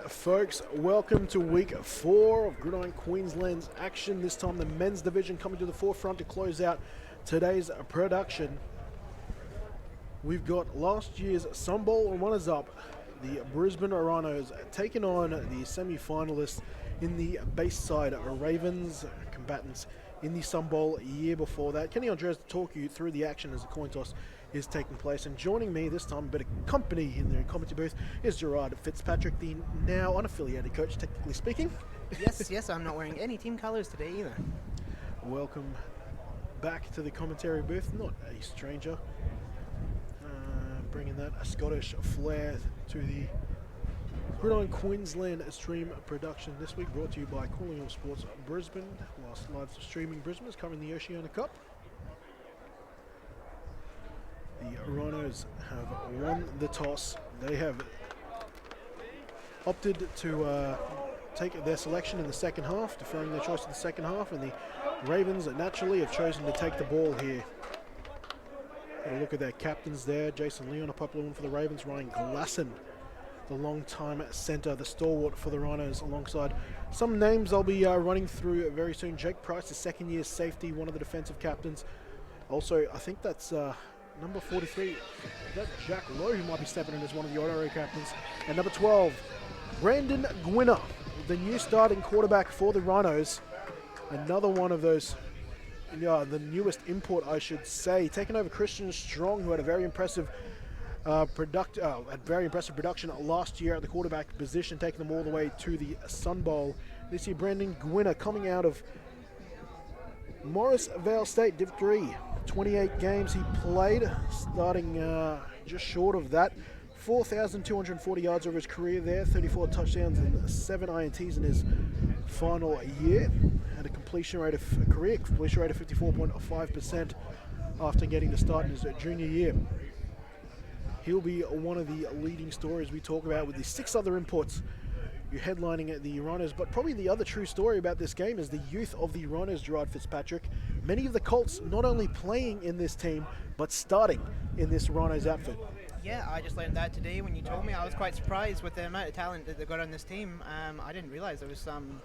folks, welcome to week 4 of Gridiron Queensland's action. This time the men's division coming to the forefront to close out today's production. We've got last year's Sun Bowl runners-up, the Brisbane Rhinos, taking on the semi-finalists in the Bayside Ravens, combatants in the Sun Bowl a year before that. Kenny Andres to talk you through the action as the coin toss is taking place, and joining me this time, a bit of company in the commentary booth, is Gerard Fitzpatrick, the now unaffiliated coach, technically speaking. Yes, I'm not wearing any team colours today either. Welcome back to the commentary booth, not a stranger. Bringing that a Scottish flair to the Gridiron Queensland stream production this week, brought to you by Calling All Sports Brisbane, whilst live streaming Brisbane is covering the Oceania Cup. The Rhinos have won the toss. They have opted to take their selection in the second half, deferring their choice to the second half, and the Ravens naturally have chosen to take the ball here. Have a look at their captains there. Jason Leon, a popular one for the Ravens. Ryan Glasson, the long-time centre, the stalwart for the Rhinos, alongside some names I'll be running through very soon. Jake Price, the second-year safety, one of the defensive captains. Also, I think that's number 43, that's Jack Lowe, who might be stepping in as one of the honorary captains. And number 12, Brandon Gwinner, the new starting quarterback for the Rhinos. Another one of those, the newest import, I should say, taking over Christian Strong, who had a very impressive production last year at the quarterback position, taking them all the way to the Sun Bowl. This year, Brandon Gwinner coming out of Morrisvale State, Div 3. 28 games he played, starting just short of that. 4,240 yards over his career there, 34 touchdowns and 7 INTs in his final year. Had a career completion rate of 54.5% after getting the start in his junior year. He'll be one of the leading stories we talk about, with the 6 other imports you're headlining at the Rhinos. But probably the other true story about this game is the youth of the Rhinos, Gerard Fitzpatrick. Many of the Colts not only playing in this team, but starting in this Rhinos outfit. Yeah, I just learned that today when you told me. I was quite surprised with the amount of talent that they got on this team. I didn't realise there was some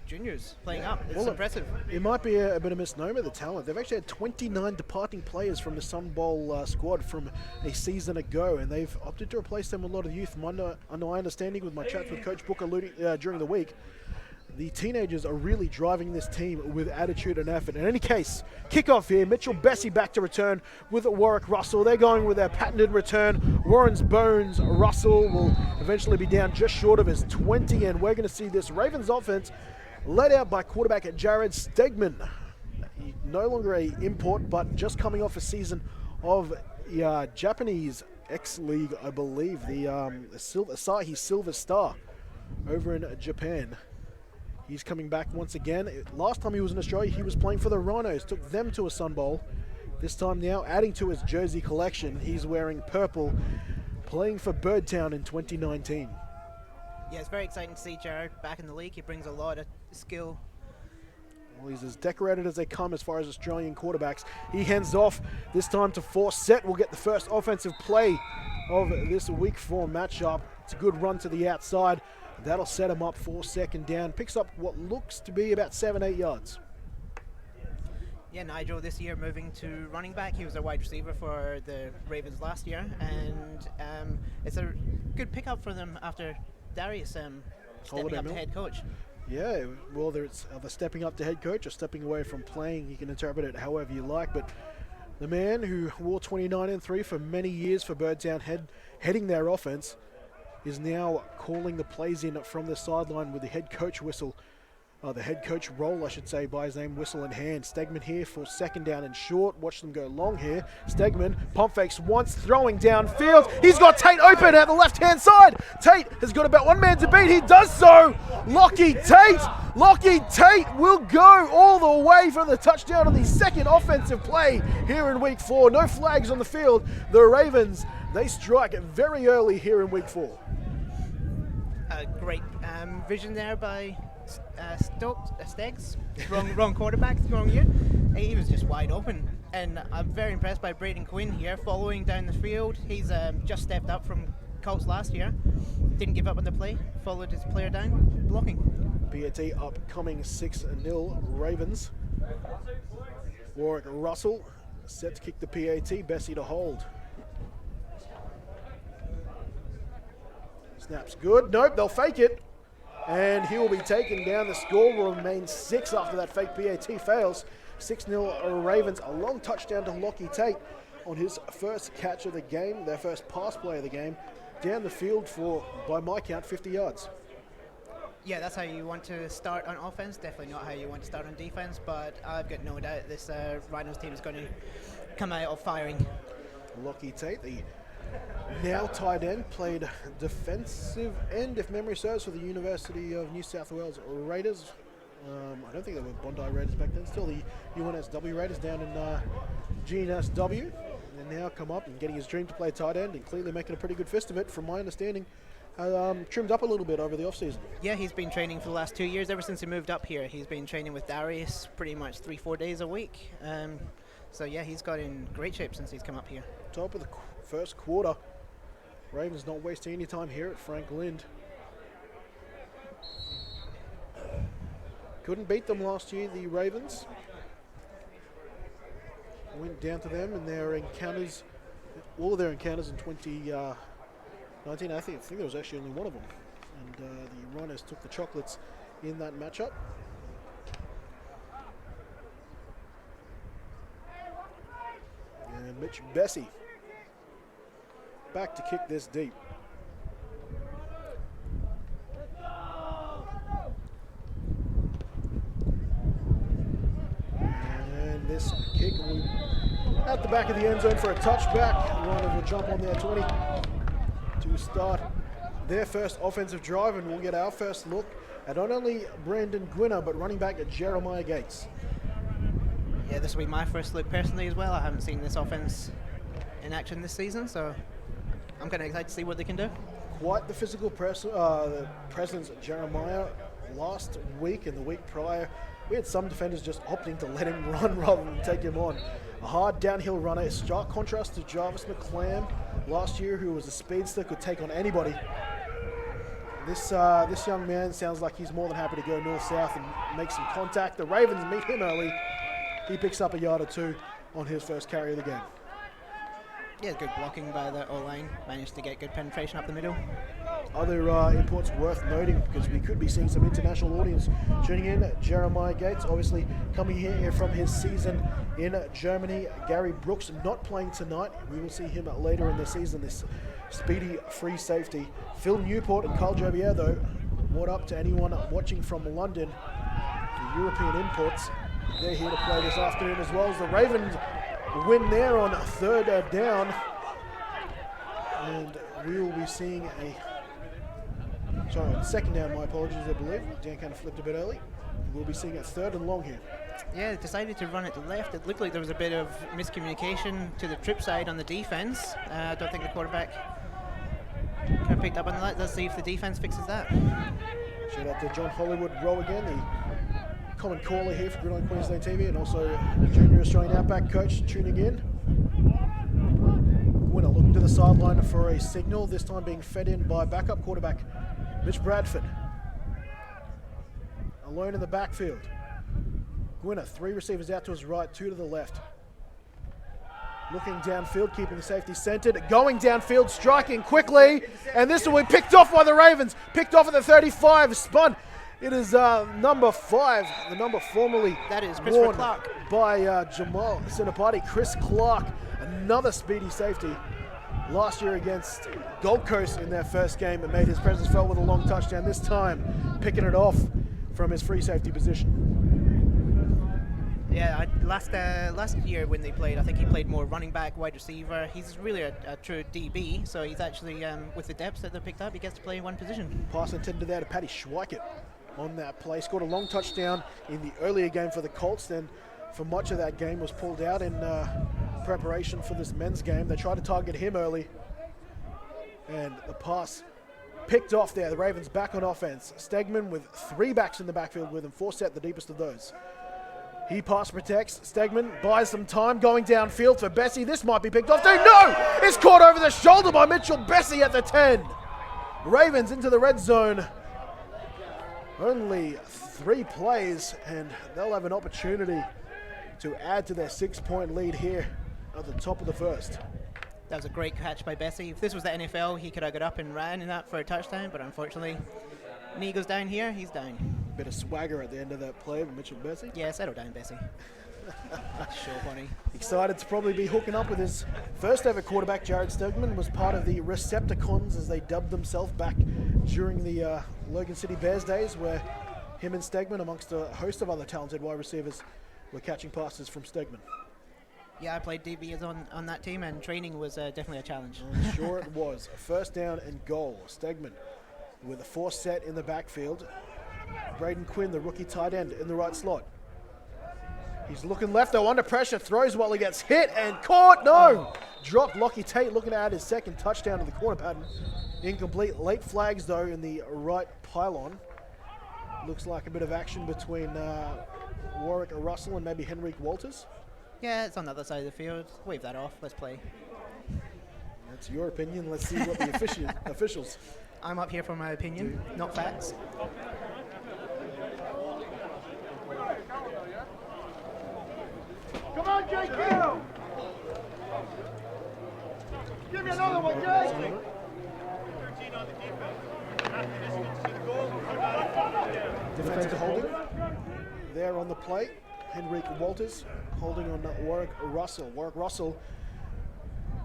juniors playing up. It's impressive. It might be a bit of a misnomer, the talent. They've actually had 29 departing players from the Sun Bowl squad from a season ago, and they've opted to replace them with a lot of youth. Under my understanding, with my chats with Coach Booker during the week, the teenagers are really driving this team with attitude and effort. In any case, kickoff here. Mitchell Bessie back to return with Warwick Russell. They're going with their patented return. Warren's Bones Russell will eventually be down just short of his 20, and we're going to see this Ravens offense led out by quarterback Jared Stegman. No longer a import, but just coming off a season of Japanese X-League, I believe. The Silver Star over in Japan. He's coming back once again. Last time he was in Australia, he was playing for the Rhinos, took them to a Sun Bowl. This time now, adding to his jersey collection, he's wearing purple, playing for Birdtown in 2019. Yeah, it's very exciting to see Jared back in the league. He brings a lot of skill. Well, he's as decorated as they come as far as Australian quarterbacks. He hands off this time to Forsett. We'll get the first offensive play of this week 4 matchup. It's a good run to the outside. That'll set him up for second down. Picks up what looks to be about 7-8 yards. Yeah, Nigel this year moving to running back. He was a wide receiver for the Ravens last year, and it's a good pickup for them after Darius stepping up to head coach. Yeah, well, it's either stepping up to head coach or stepping away from playing. You can interpret it however you like, but the man who wore 29 and 3 for many years for Birdtown, heading their offense, is now calling the plays in from the sideline with the head coach whistle, the head coach roll, I should say, by his name, whistle in hand. Stegman here for second down and short. Watch them go long here. Stegman pump fakes once, throwing downfield. He's got Tate open at the left-hand side. Tate has got about one man to beat. He does so. Lockie Tate will go all the way for the touchdown on the second offensive play here in week 4. No flags on the field. The Ravens, they strike very early here in week 4. Great vision there by Steggs. Wrong quarterback, wrong year. He was just wide open, and I'm very impressed by Braden Quinn here, following down the field. He's just stepped up from Colts last year. Didn't give up on the play, followed his player down, blocking. PAT upcoming 6-0 Ravens. Warwick Russell set to kick the PAT, Bessie to hold. Snaps good, nope, they'll fake it. And he will be taken down. The score will remain 6 after that fake PAT fails. 6-0 Ravens, a long touchdown to Lockie Tate on his first catch of the game, their first pass play of the game, down the field for, by my count, 50 yards. Yeah, that's how you want to start on offense. Definitely not how you want to start on defense, but I've got no doubt this Rhinos team is going to come out of firing. Lockie Tate, the now tight end, played defensive end, if memory serves, for the University of New South Wales Raiders. I don't think they were Bondi Raiders back then. Still the UNSW Raiders down in GNSW. And now come up and getting his dream to play tight end and clearly making a pretty good fist of it, from my understanding. Trimmed up a little bit over the off-season. Yeah, he's been training for the last 2 years. Ever since he moved up here, he's been training with Darius pretty much 3-4 days a week. So yeah, he's got in great shape since he's come up here. Top of the first quarter. Ravens not wasting any time here at Frank Lind. Couldn't beat them last year, the Ravens. Went down to them in their encounters, all of their encounters in 2019. I think there was actually only one of them. And the Rhinos took the chocolates in that matchup. And Mitch Bessie back to kick this deep. And this kick will be at the back of the end zone for a touchback. Rhinos will jump on their 20 to start their first offensive drive, and we'll get our first look at not only Brandon Gwinner, but running back at Jeremiah Gates. Yeah, this will be my first look personally as well. I haven't seen this offense in action this season, so I'm kind of excited to see what they can do. Quite the physical presence at Jeremiah. Last week and the week prior, we had some defenders just opting to let him run rather than take him on. A hard downhill runner, stark contrast to Jarvis McClam last year, who was a speedster, could take on anybody. This young man sounds like he's more than happy to go north-south and make some contact. The Ravens meet him early. He picks up a yard or two on his first carry of the game. Yeah, good blocking by the O-line. Managed to get good penetration up the middle. Other imports worth noting, because we could be seeing some international audience tuning in. Jeremiah Gates, obviously coming here from his season in Germany. Gary Brooks not playing tonight. We will see him later in the season, this speedy free safety. Phil Newport and Carl Jobier, though, what up to anyone watching from London? The European imports, they're here to play this afternoon as well, as the Ravens win there on third down. And we will be seeing second down, my apologies, I believe. Dan kind of flipped a bit early. We'll be seeing it third and long here. Yeah, decided to run it left. It looked like there was a bit of miscommunication to the trip side on the defense. I don't think the quarterback kind of picked up on that. Let's see if the defense fixes that. Shout out to John Hollywood Rowe again, the common caller here for Gridiron Queensland TV, and also Junior Australian Outback coach tuning in. Winner looking to the sideline for a signal, this time being fed in by backup quarterback Mitch Bradford. Alone in the backfield. Gwinner, 3 receivers out to his right, 2 to the left. Looking downfield, keeping the safety centered. Going downfield, striking quickly. And this will be picked off by the Ravens. Picked off at the 35, spun. It is number 5, the number formerly that is Christopher Clark by Jamal Sinapati. Chris Clark, another speedy safety. Last year against Gold Coast in their first game, and made his presence felt with a long touchdown. This time, picking it off from his free safety position. Yeah, last year when they played, I think he played more running back, wide receiver. He's really a true DB, so he's actually, with the depths that they picked up, he gets to play in one position. Pass intended there to Paddy Schweikert on that play. Scored a long touchdown in the earlier game for the Colts, then for much of that game was pulled out in preparation for this men's game. They tried to target him early, and the pass picked off there. The Ravens back on offense. Stegman with 3 backs in the backfield with him, 4 set, the deepest of those. He pass protects. Stegman buys some time going downfield for Bessie. This might be picked off too. No! It's caught over the shoulder by Mitchell Bessie at the 10. Ravens into the red zone. Only 3 plays, and they'll have an opportunity to add to their 6-point lead here at the top of the first. That was a great catch by Bessie. If this was the NFL, he could have got up and ran in that for a touchdown, but unfortunately, knee goes down here, he's down. Bit of swagger at the end of that play with Mitchell Bessie. Yeah, settle down, Bessie. Sure, funny. Excited to probably be hooking up with his first ever quarterback. Jared Stegman was part of the Recepticons, as they dubbed themselves, back during the Logan City Bears days, where him and Stegman, amongst a host of other talented wide receivers, were catching passes from Stegman. Yeah, I played DBs on that team, and training was definitely a challenge. I'm sure it was. First down and goal. Stegman with a 4 set in the backfield. Braden Quinn, the rookie tight end, in the right slot. He's looking left, though, under pressure, throws while he gets hit and caught. No! Dropped. Lockie Tate looking to add his second touchdown to the corner pattern. Incomplete. Late flags, though, in the right pylon. Looks like a bit of action between Warwick Russell and maybe Henrique Walters. Yeah, it's on the other side of the field. Wave that off. Let's play. That's your opinion. Let's see what the officials. I'm up here for my opinion, not facts. Come on, JQ! Give me another one, Jake! 13 on the defense. Defensive holding. There on the play. Henrique Walters holding on Warwick Russell. Warwick Russell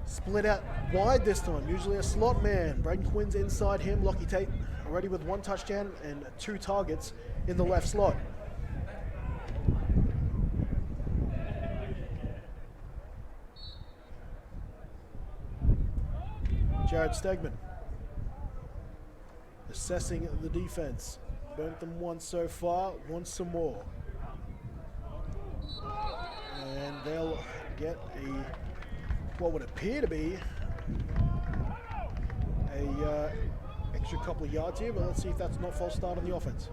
split out wide this time. Usually a slot man. Braden Quinn's inside him. Lockie Tate already with 1 touchdown and 2 targets in the left slot. Jared Stegman assessing the defense. Burnt them once so far, wants some more. And they'll get what would appear to be a extra couple of yards here, but let's see if that's not false start on the offense.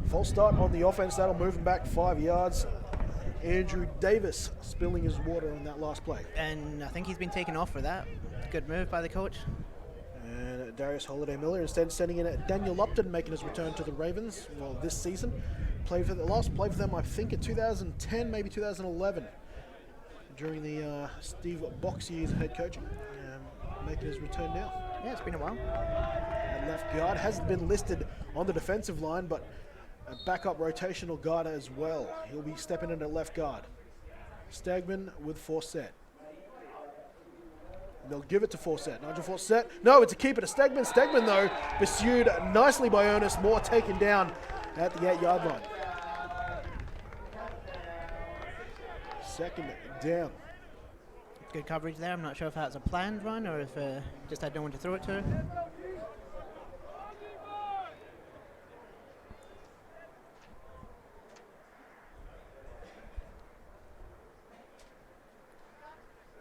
False start on the offense, that'll move him back 5 yards. Andrew Davis spilling his water on that last play. And I think he's been taken off for that. Good move by the coach. And Darius Holiday-Miller instead sending in Daniel Upton, making his return to the Ravens, well, this season. Played for them, I think, in 2010, maybe 2011, during the Steve Box years of head coaching. Making his return now. Yeah, it's been a while. And left guard hasn't been listed on the defensive line, but a backup rotational guard as well. He'll be stepping in at left guard. Stegman with Forsett. They'll give it to Forsett. Nigel Forsett. No, it's a keeper to Stegman. Stegman, though, pursued nicely by Ernest Moore, taken down at the 8-yard line. Second down. Good coverage there. I'm not sure if that's a planned run or if just had no one to throw it to.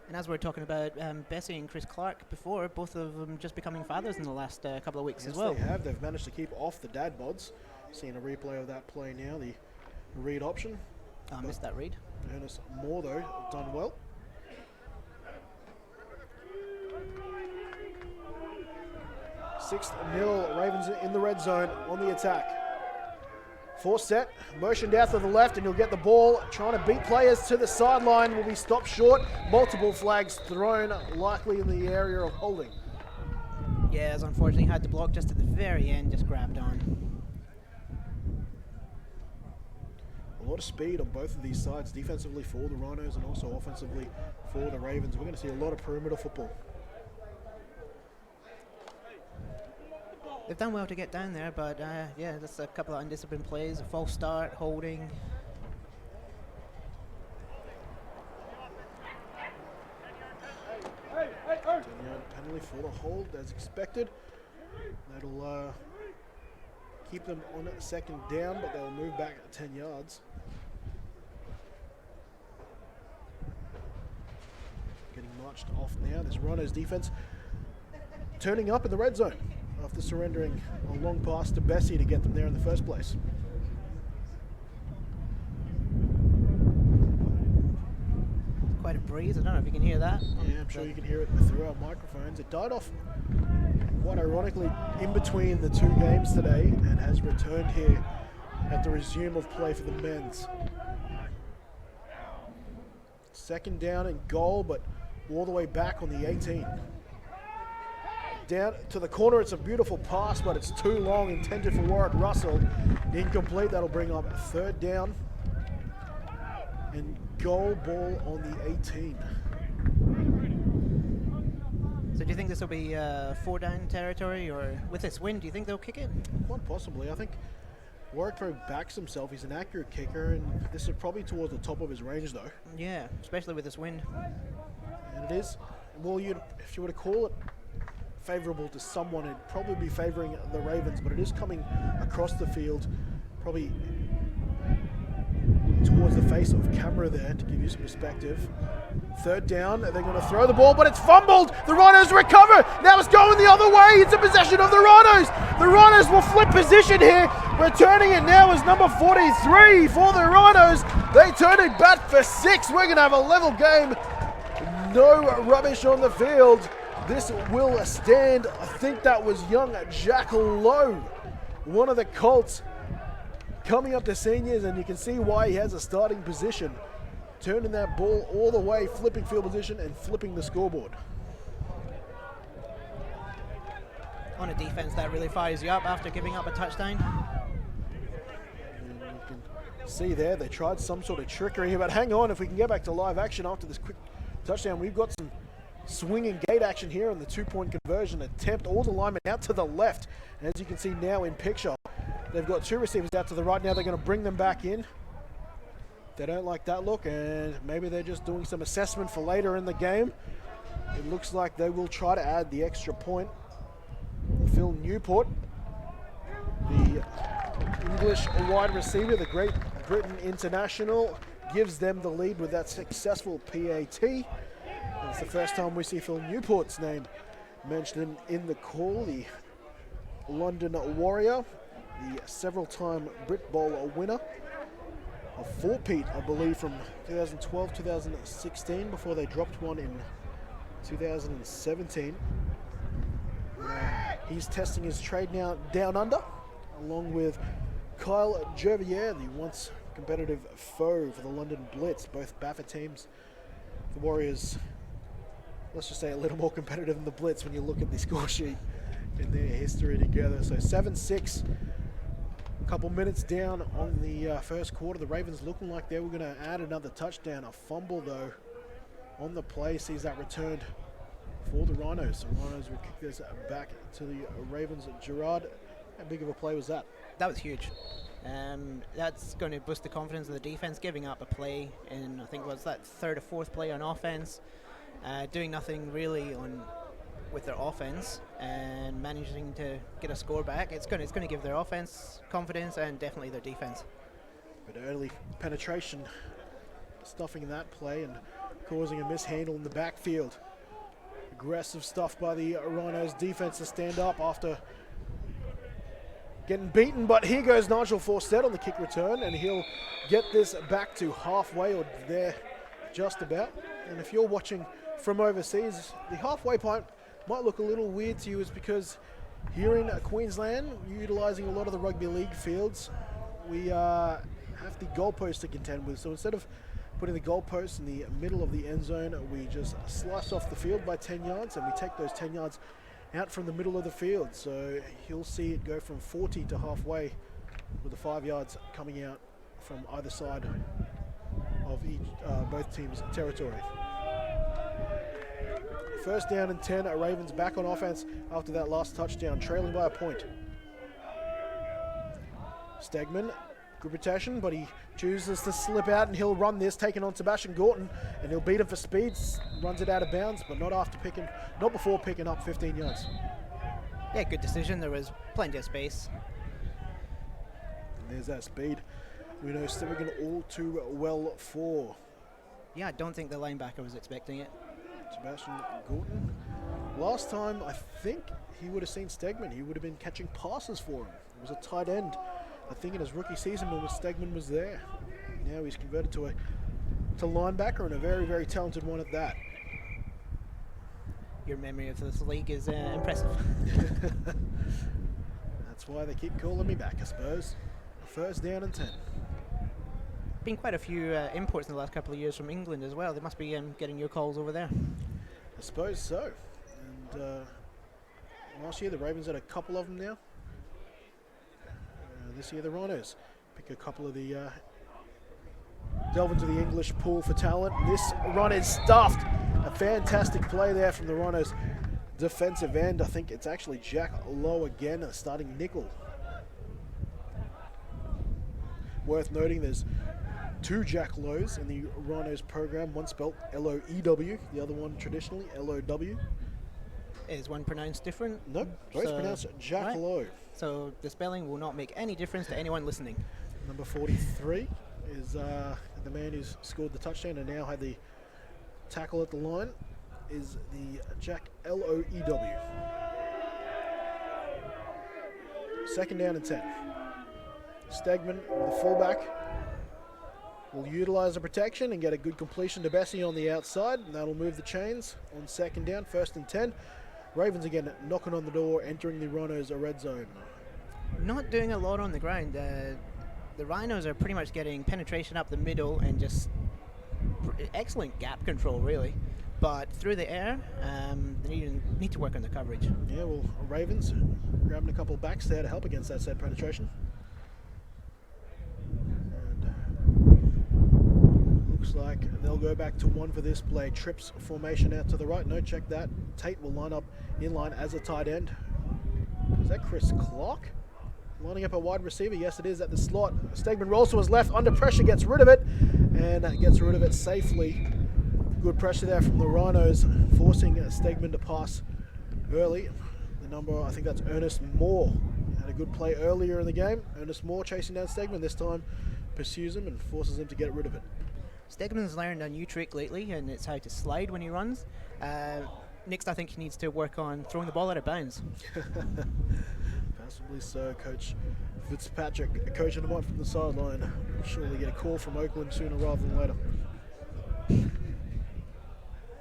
And as we were talking about Bessie and Chris Clark before, both of them just becoming fathers in the last couple of weeks as well. Yes, they have. They've managed to keep off the dad bods. Seeing a replay of that play now, the read option. I missed that read. Ernest Moore, though, done well. Sixth nil, Ravens in the red zone on the attack. Forsett, motioned out to the left, and he'll get the ball. Trying to beat players to the sideline, will be stopped short. Multiple flags thrown, likely in the area of holding. Yeah, as unfortunately had to block just at the very end, just grabbed on. A lot of speed on both of these sides, defensively for the Rhinos and also offensively for the Ravens. We're going to see a lot of perimeter football. They've done well to get down there, but yeah, just a couple of undisciplined plays, a false start, holding. Penalty for the hold, as expected. That'll keep them on second down, but they'll move back 10 yards. Getting marched off now. This Rhinos defense turning up in the red zone. after surrendering a long pass to Bessie to get them there in the first place. Quite a breeze. I don't know if you can hear that. Yeah, I'm sure you can hear it through our microphones. It died off quite ironically in between the two games today and has returned here at the resume of play for the men's. Second down and goal, but all the way back on the 18. Down to the corner, it's a beautiful pass, but it's too long, intended for Warwick Russell. Incomplete, that'll bring up a third down. And goal ball on the 18. So do you think this will be 4-down territory, or with this wind, do you think they'll kick it? Quite possibly. I think Warwick backs himself. He's an accurate kicker, and this is probably towards the top of his range, though. Yeah, especially with this wind. And it is. Well, if you were to call it favourable to someone, it'd probably be favouring the Ravens, but it is coming across the field, probably towards the face of camera there to give you some perspective. Third down, they're going to throw the ball, but it's fumbled. The Rhinos recover. Now it's going the other way. It's a possession of the Rhinos. The Rhinos will flip position here. Returning it now is number 43 for the Rhinos. They turn it back for 6. We're going to have a level game. No rubbish on the field. This will stand. I think that was young Jack Lowe, one of the Colts, coming up to seniors, and you can see why he has a starting position. Turning that ball all the way, flipping field position and flipping the scoreboard. On a defense that really fires you up after giving up a touchdown. And you can see there, they tried some sort of trickery here, but hang on, if we can get back to live action after this quick touchdown, we've got some swinging gate action here on the 2-point conversion attempt. All the linemen out to the left. And as you can see now in picture, they've got two receivers out to the right. Now they're going to bring them back in. They don't like that look, and maybe they're just doing some assessment for later in the game. It looks like they will try to add the extra point. Phil Newport, the English wide receiver, the Great Britain international, gives them the lead with that successful PAT. And it's the first time we see Phil Newport's name mentioned in the call. The London Warrior, the several-time Brit Bowl winner. A four-peat, I believe, from 2012, 2016, before they dropped one in 2017. He's testing his trade now down under, along with Kyle Jervier, the once competitive foe for the London Blitz, both BAFA teams. The Warriors, let's just say, a little more competitive than the Blitz when you look at the score sheet in their history together. So 7-6. Couple minutes down on the first quarter. The Ravens looking like they were going to add another touchdown. A fumble, though, on the play sees that returned for the Rhinos. The Rhinos will kick this back to the Ravens. Gerard, how big of a play was that? That was huge. That's going to boost the confidence of the defense, giving up a play in, I think, was that third or fourth play on offense, doing nothing really with their offense and managing to get a score back. It's going to give their offense confidence and definitely their defense. But early penetration, stuffing that play and causing a mishandle in the backfield. Aggressive stuff by the Rhinos defense to stand up after getting beaten, but here goes Nigel Forsett on the kick return, and he'll get this back to halfway or there just about. And if you're watching from overseas, the halfway point might look a little weird to you, is because here in Queensland, utilising a lot of the rugby league fields, we have the goalpost to contend with. So instead of putting the goalpost in the middle of the end zone, we just slice off the field by 10 yards, and we take those 10 yards out from the middle of the field. So you'll see it go from 40 to halfway, with the 5 yards coming out from either side of both teams' territory. First down and 10, Ravens back on offense after that last touchdown, trailing by a point. Stegman, good protection, but he chooses to slip out, and he'll run this, taking on Sebastian Gorton, and he'll beat him for speed, runs it out of bounds, but not before picking up 15 yards. Yeah, good decision. There was plenty of space. And there's that speed we know Stegman all too well for. Yeah, I don't think the linebacker was expecting it. Sebastian Gorton Last time, I think he would have seen Stegman. He would have been catching passes for him. It was a tight end, I think, in his rookie season when Stegman was there. Now he's converted to linebacker, and a very, very talented one at that. Your memory of this league is impressive. That's why they keep calling me back, I suppose. First down and 10. Been quite a few imports in the last couple of years from England as well. They must be getting your calls over there. I suppose so. And last year the Ravens had a couple of them now. This year the Rhinos pick a couple of the delve into the English pool for talent. This run is stuffed. A fantastic play there from the Rhinos defensive end. I think it's actually Jack Lowe again, starting nickel. Worth noting there's 2 Jack Lows in the Rhinos program, one spelled L-O-E-W, the other one traditionally L-O-W. Is one pronounced different? Nope, both pronounced Jack right. Lowe. So the spelling will not make any difference to anyone listening. Number 43 is the man who's scored the touchdown and now had the tackle at the line, is the Jack L-O-E-W. Second down and 10. Stegman, the fullback, will utilize the protection and get a good completion to Bessie on the outside, and that'll move the chains on second down, first and 10. Ravens again knocking on the door, entering the Rhinos a red zone. Not doing a lot on the ground. The Rhinos are pretty much getting penetration up the middle and just excellent gap control, really. But through the air, they need to work on the coverage. Yeah, well, Ravens grabbing a couple of backs there to help against that said penetration. Looks like they'll go back to 1 for this play. Trips formation out to the right. No, check that. Tate will line up in line as a tight end. Is that Chris Clark? Lining up a wide receiver. Yes, it is at the slot. Stegman rolls to his left. Under pressure, gets rid of it. And gets rid of it safely. Good pressure there from the Rhinos, forcing Stegman to pass early. The number, I think that's Ernest Moore. Had a good play earlier in the game. Ernest Moore chasing down Stegman. This time pursues him and forces him to get rid of it. Stegman's learned a new trick lately, and it's how to slide when he runs. Next, I think he needs to work on throwing the ball out of bounds. Possibly so. Coach Fitzpatrick coaching him on from the sideline. I'm sure they get a call from Oakland sooner rather than later.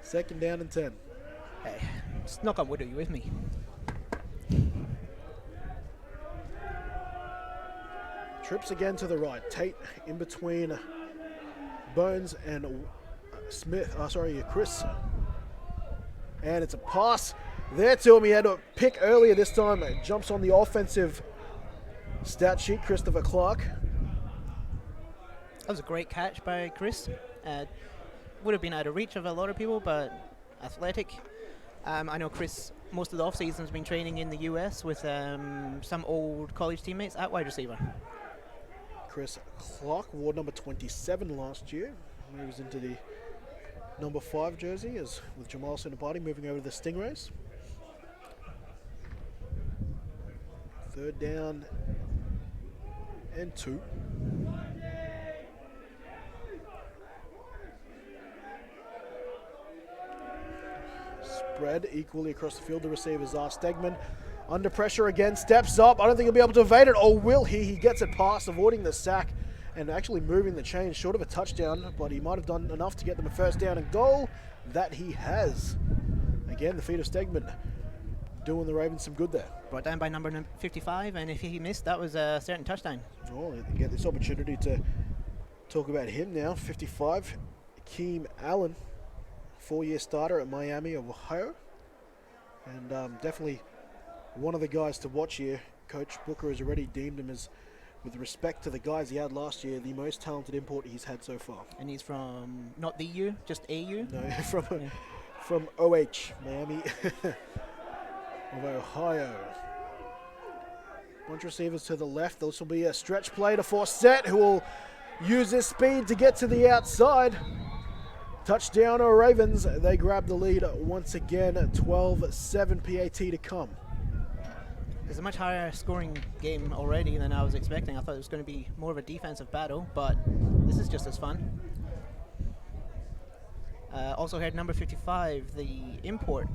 Second down and 10. Hey, just knock on wood, are you with me? Trips again to the right. Tate in between Bones and Chris. And it's a pass there to him. He had a pick earlier this time. Jumps on the offensive stat sheet, Christopher Clark. That was a great catch by Chris. Would have been out of reach of a lot of people, but athletic. I know Chris, most of the off-season, has been training in the US with some old college teammates at wide receiver. Chris Clark wore number 27 last year. Moves into the number 5 jersey as with Jamal Sinapati moving over to the Stingrays. Third down and 2. Spread equally across the field. The receivers are Stegman. Under pressure again, steps up. I don't think he'll be able to evade it. Or will he? He gets it past, avoiding the sack and actually moving the chains short of a touchdown. But he might have done enough to get them a first down and goal. That he has. Again, the feet of Stegman doing the Ravens some good there. Brought down by number 55, and if he missed, that was a certain touchdown. Oh, they get this opportunity to talk about him now. 55, Akeem Allen, 4-year starter at Miami of Ohio. And definitely one of the guys to watch here. Coach Booker has already deemed him as, with respect to the guys he had last year, the most talented import he's had so far. And he's from not the U, just AU? No, from OH, Miami of Ohio. Bunch of receivers to the left. This will be a stretch play to Forsett, who will use his speed to get to the outside. Touchdown or Ravens. They grab the lead once again at 12-7 PAT to come. It's a much higher scoring game already than I was expecting. I thought it was going to be more of a defensive battle, but this is just as fun. Also heard number 55, the import.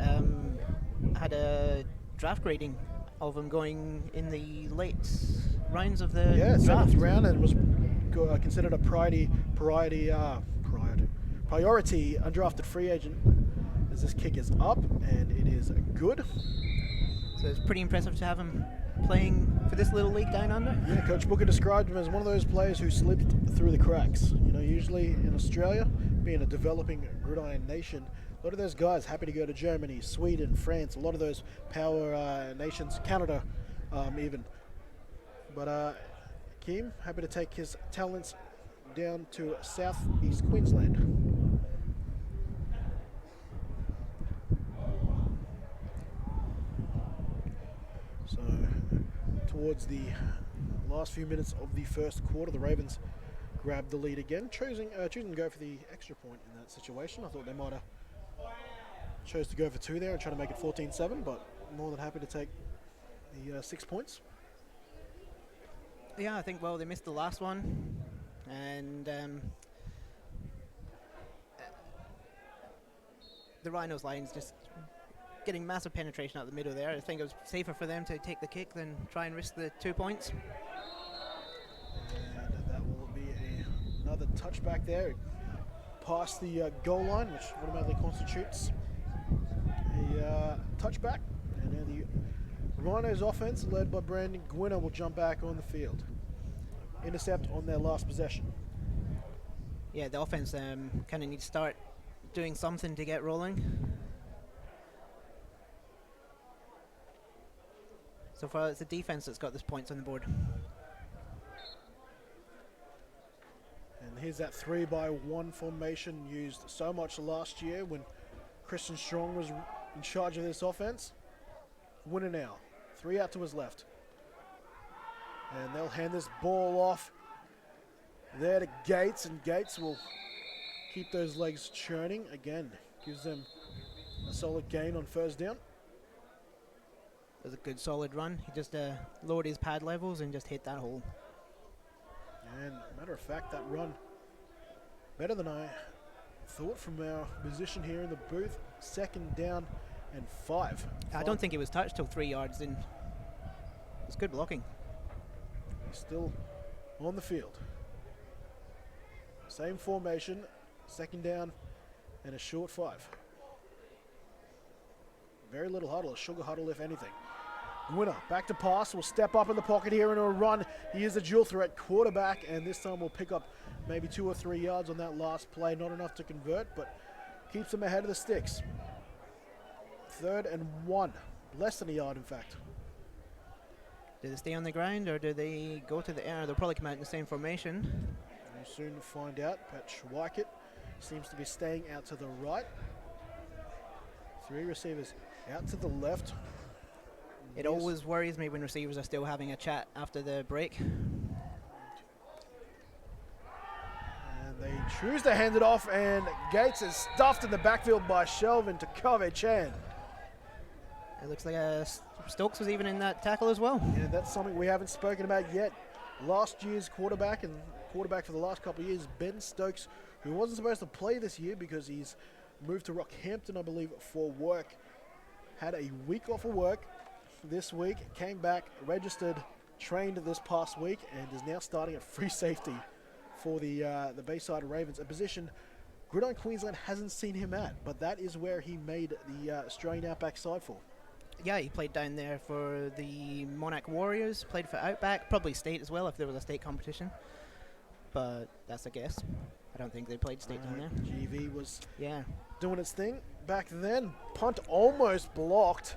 had a draft grading of him going in the late rounds of the Yeah, draft. 7th round, and was considered a priority undrafted free agent. As this kick is up, and it is good. So it's pretty impressive to have him playing for this little league down under. Yeah, Coach Booker described him as one of those players who slipped through the cracks. You know, usually in Australia, being a developing gridiron nation, a lot of those guys happy to go to Germany, Sweden, France, a lot of those power nations, Canada even. But Keem, happy to take his talents down to southeast Queensland. So, towards the last few minutes of the first quarter, the Ravens grabbed the lead again, choosing to go for the extra point in that situation. I thought they might have chose to go for 2 there and try to make it 14-7, but more than happy to take the 6 points. Yeah, I think, well, they missed the last one, and the Rhinos line's just getting massive penetration out the middle there. I think it was safer for them to take the kick than try and risk the 2 points. And that will be another touchback there, past the goal line, which automatically constitutes a touchback. And now the Rhinos offense, led by Brandon Gwinner, will jump back on the field. Intercept on their last possession. Yeah, the offense kind of needs to start doing something to get rolling. So far, it's the defense that's got this points on the board. And here's that 3-by-1 formation used so much last year when Christian Strong was in charge of this offense. Winner now. 3 out to his left. And they'll hand this ball off there to Gates, and Gates will keep those legs churning. Again, gives them a solid gain on first down. It was a good solid run. He just lowered his pad levels and just hit that hole. And matter of fact, that run better than I thought from our position here in the booth. 2nd down and 5. I don't think he was touched till 3 yards in. It's good blocking. He's still on the field. Same formation, 2nd down and a short 5. Very little huddle, a sugar huddle if anything. Winner back to pass, will step up in the pocket here in a run. He is a dual threat quarterback, and this time will pick up maybe 2 or 3 yards on that last play. Not enough to convert, but keeps them ahead of the sticks. 3rd and 1, less than a yard in fact. Do they stay on the ground or do they go to the air? They'll probably come out in the same formation. We'll soon find out. Pat Schweikert seems to be staying out to the right. 3 receivers out to the left. It always worries me when receivers are still having a chat after the break. And they choose to hand it off, and Gates is stuffed in the backfield by Shelvin to Kave Chan. It looks like Stokes was even in that tackle as well. Yeah, that's something we haven't spoken about yet. Last year's quarterback and quarterback for the last couple of years, Ben Stokes, who wasn't supposed to play this year because he's moved to Rockhampton, I believe, for work. Had a week off of work this week, came back, registered, trained this past week, and is now starting at free safety for the Bayside Ravens, a position Gridiron Queensland hasn't seen him at, but that is where he made the Australian Outback side for. Yeah, he played down there for the Monarch Warriors, played for Outback, probably state as well if there was a state competition. But that's a guess. I don't think they played state down there. GV was Yeah. doing its thing back then. Punt almost blocked.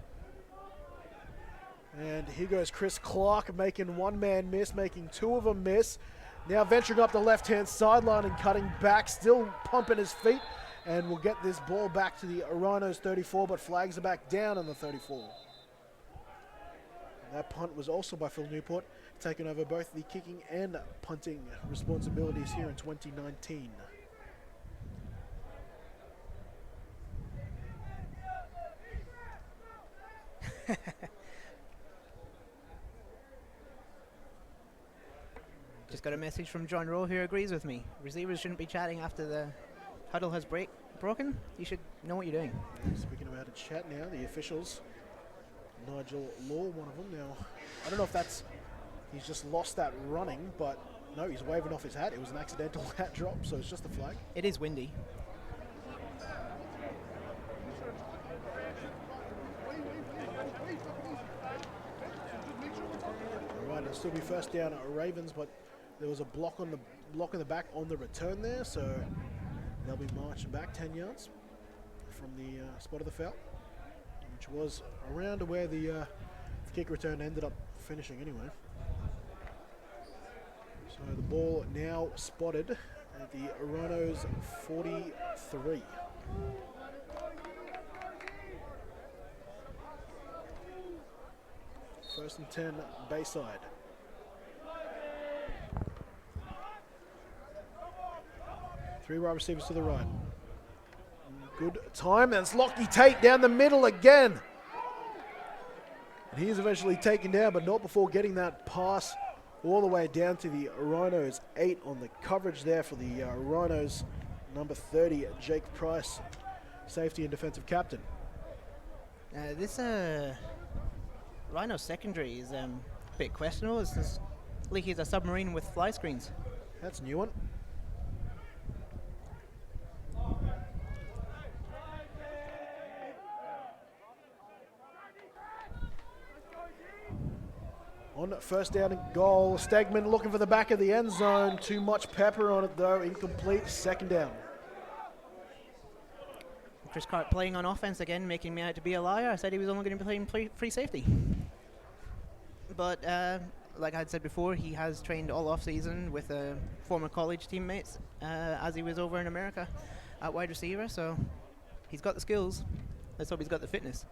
And here goes Chris Clark making one man miss, making 2 of them miss. Now venturing up the left-hand sideline and cutting back, still pumping his feet. And we'll get this ball back to the Rhinos 34, but flags are back down on the 34. And that punt was also by Phil Newport, taking over both the kicking and punting responsibilities here in 2019. Just got a message from John Rowe who agrees with me. Receivers shouldn't be chatting after the huddle has broken. You should know what you're doing. Speaking about a chat now, the officials Nigel Law, one of them. Now, I don't know if that's, he's just lost that running, but no, he's waving off his hat. It was an accidental hat drop, so it's just a flag. It is windy. All right, it'll still be first down at Ravens, but there was a block in the back on the return there, so they'll be marching back 10 yards from the spot of the foul, which was around where the kick return ended up finishing anyway. So the ball now spotted at the Rhinos 43. First and 10, Bayside. Three wide receivers to the right. Good time. That's Lockie Tate down the middle again. And he's eventually taken down, but not before getting that pass all the way down to the Rhinos. 8 on the coverage there for the Rhinos. Number 30, Jake Price, safety and defensive captain. This Rhino secondary is a bit questionable. It's like he's a submarine with fly screens. That's a new one. On first down and goal, Stegman looking for the back of the end zone. Too much pepper on it though, incomplete, second down. Chris Cart playing on offense again, making me out to be a liar. I said he was only going to be playing free safety. But like I had said before, he has trained all off-season with former college teammates as he was over in America at wide receiver. So he's got the skills. Let's hope he's got the fitness.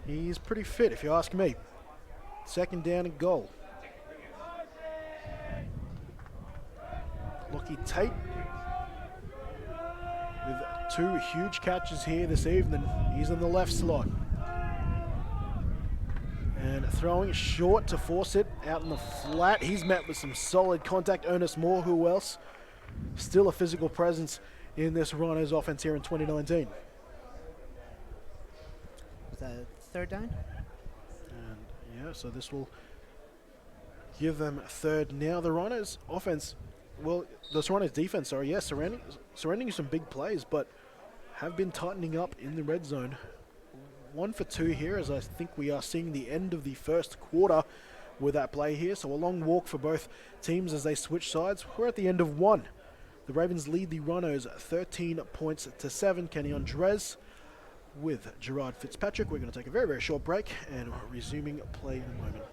He's pretty fit, if you ask me. Second down and goal. Lockie Tate with 2 huge catches here this evening. He's in the left slot. And throwing short to force it out in the flat. He's met with some solid contact. Ernest Moore, who else? Still a physical presence in this Rhinos offense here in 2019. Was that third down? And yeah, so this will give them third. Now the Rhinos offense, well, the Rhinos defense, sorry, yes, surrounding some big plays, but have been tightening up in the red zone. 1 for 2 here, as I think we are seeing the end of the first quarter with that play here. So a long walk for both teams as they switch sides. We're at the end of 1. The Ravens lead the Rhinos 13 points to 7. Kenny Andres with Gerard Fitzpatrick. We're going to take a very, very short break and resuming play in a moment.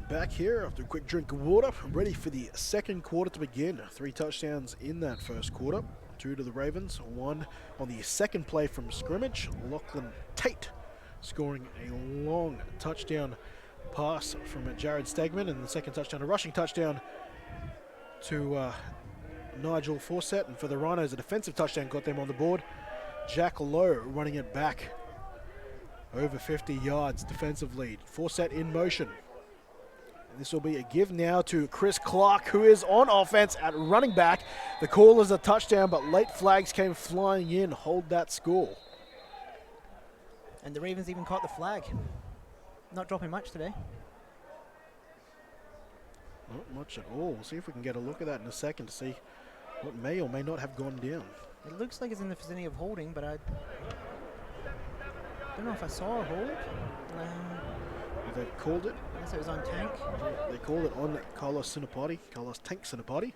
Back here after a quick drink of water, ready for the second quarter to begin. 3 touchdowns in that first quarter. 2 to the Ravens, 1 on the second play from scrimmage. Lachlan Tate scoring a long touchdown pass from Jared Stegman, and the second touchdown, a rushing touchdown to Nigel Fawcett. And for the Rhinos, a defensive touchdown got them on the board. Jack Lowe running it back over 50 yards defensive lead. Fawcett in motion. This will be a give now to Chris Clark, who is on offense at running back. The call is a touchdown, but late flags came flying in. Hold that score. And the Ravens even caught the flag. Not dropping much today. Not much at all. We'll see if we can get a look at that in a second to see what may or may not have gone down. It looks like it's in the vicinity of holding, but I don't know if I saw a hold. They called it. Unless it was on Tank. They called it on Carlos Tank Sinapati.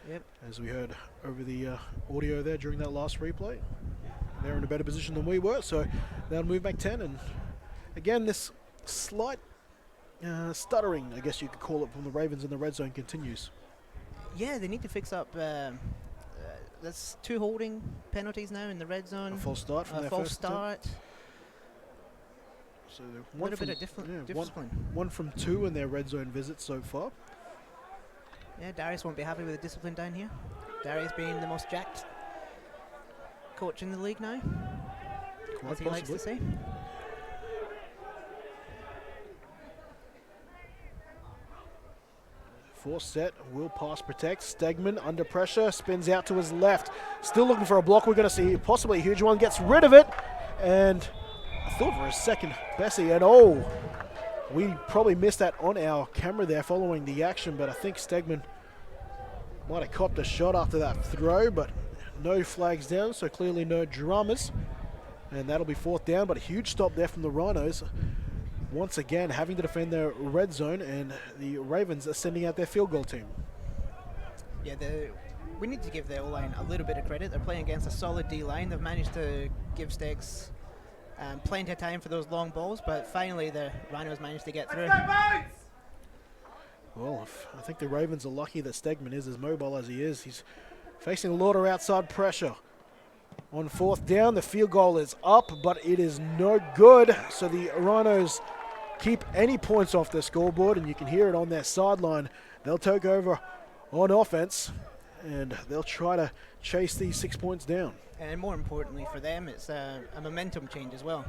Yep. As we heard over the audio there during that last replay. They're in a better position than we were, so they'll move back 10. And again, this slight stuttering, I guess you could call it, from the Ravens in the red zone continues. Yeah, they need to fix up. There's 2 holding penalties now in the red zone. A false start from their false first attempt. start. So A little bit of discipline. one from 2 in their red zone visits so far. Yeah, Darius won't be happy with the discipline down here. Darius being the most jacked coach in the league now, as he likes to say. Force set, will pass protect. Stegman under pressure, spins out to his left. Still looking for a block. We're going to see possibly a huge one. Gets rid of it. And I thought for a second, Bessie, and oh, we probably missed that on our camera there following the action, but I think Stegman might have copped a shot after that throw, but no flags down, so clearly no dramas. And that'll be 4th down, but a huge stop there from the Rhinos. Once again, having to defend their red zone, and the Ravens are sending out their field goal team. Yeah, we need to give the O-line a little bit of credit. They're playing against a solid D-line. They've managed to give Stegs plenty of time for those long balls, but finally the Rhinos managed to get through. Well, I think the Ravens are lucky that Stegman is as mobile as he is. He's facing a lot of outside pressure. On 4th down, the field goal is up, but it is no good. So the Rhinos keep any points off their scoreboard, and you can hear it on their sideline. They'll take over on offense, and they'll try to chase these 6 points down. And more importantly for them, it's a momentum change as well.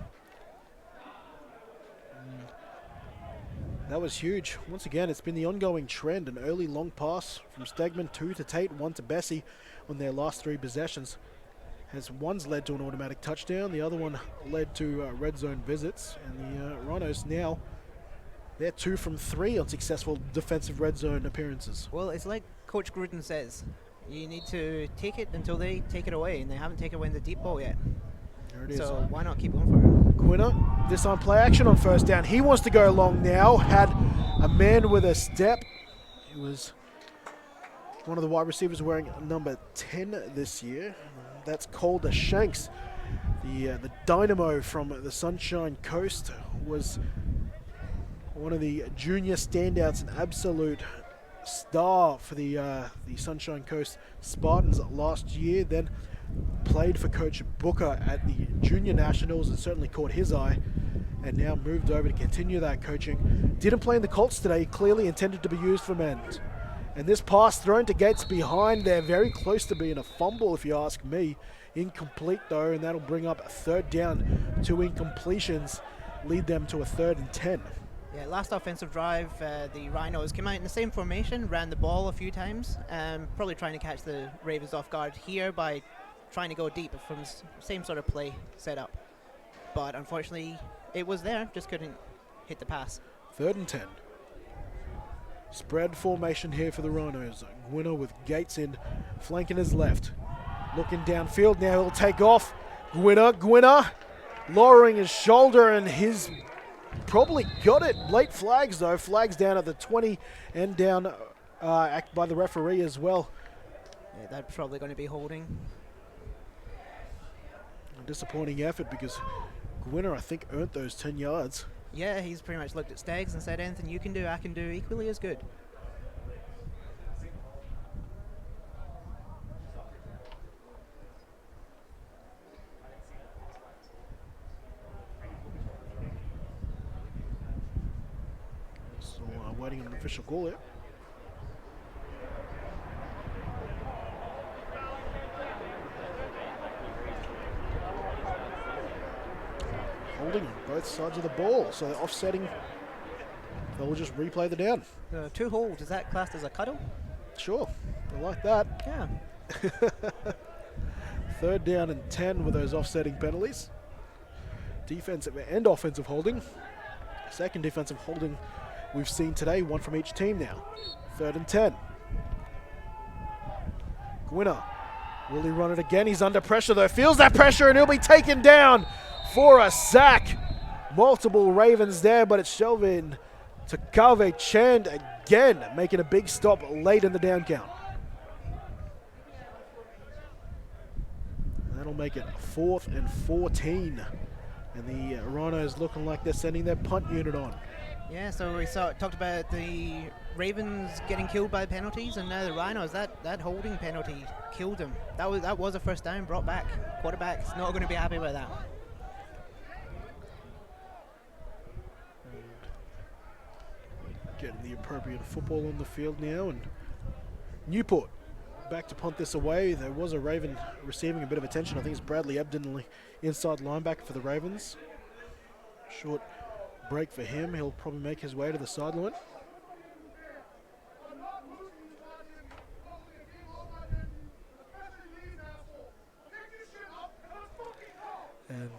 That was huge. Once again, it's been the ongoing trend, an early long pass from Stegman, 2 to Tate, 1 to Bessie on their last 3 possessions. One's led to an automatic touchdown, the other one led to red zone visits, and the Rhinos now, they're 2 from 3 on successful defensive red zone appearances. Well, it's like Coach Gruden says, you need to take it until they take it away, and they haven't taken away the deep ball yet. There it is. So why not keep going for it? Gwinner, this on play action on 1st down. He wants to go long now, had a man with a step. It was one of the wide receivers wearing number 10 this year. That's Calder Shanks. The dynamo from the Sunshine Coast was one of the junior standouts, an absolute star for the Sunshine Coast Spartans last year. Then played for Coach Booker at the Junior Nationals and certainly caught his eye, and now moved over to continue that coaching. Didn't play in the Colts today, clearly intended to be used for men. And this pass thrown to Gates behind there, very close to being a fumble if you ask me. Incomplete though, and that'll bring up a 3rd down. 2 incompletions lead them to a 3rd and 10. Yeah, last offensive drive, the Rhinos came out in the same formation, ran the ball a few times, probably trying to catch the Ravens off guard here by trying to go deep from the same sort of play setup. But unfortunately, it was there, just couldn't hit the pass. 3rd and 10. Spread formation here for the Rhinos. Gwinner with Gates in, flanking his left. Looking downfield now, he'll take off. Gwinner, lowering his shoulder, and he's probably got it. Late flags though, flags down at the 20 and down by the referee as well. Yeah, that's probably going to be holding. A disappointing effort because Gwinner, I think, earned those 10 yards. Yeah, he's pretty much looked at Stegs and said, anything you can do, I can do equally as good. So waiting on an official call here. Holding on both sides of the ball, so they're offsetting. They'll just replay the down. 2 holds, is that classed as a cuddle? Sure, I like that. Yeah. 3rd down and 10 with those offsetting penalties. Defensive and offensive holding. 2nd defensive holding we've seen today, 1 from each team now. 3rd and 10. Gwinner, will he run it again? He's under pressure though, feels that pressure, and he'll be taken down for a sack. Multiple Ravens there, but it's Shelvin Takave Chand again, making a big stop late in the down count. That'll make it 4th and 14. And the Rhinos looking like they're sending their punt unit on. Yeah, so we talked about the Ravens getting killed by penalties, and now the Rhinos, that holding penalty killed them. That was a first down brought back. Quarterback's not going to be happy about that. Getting the appropriate football on the field now, and Newport back to punt this away. There was a Raven receiving a bit of attention. I think it's Bradley Ebden, the inside linebacker for the Ravens. Short break for him. He'll probably make his way to the sideline. And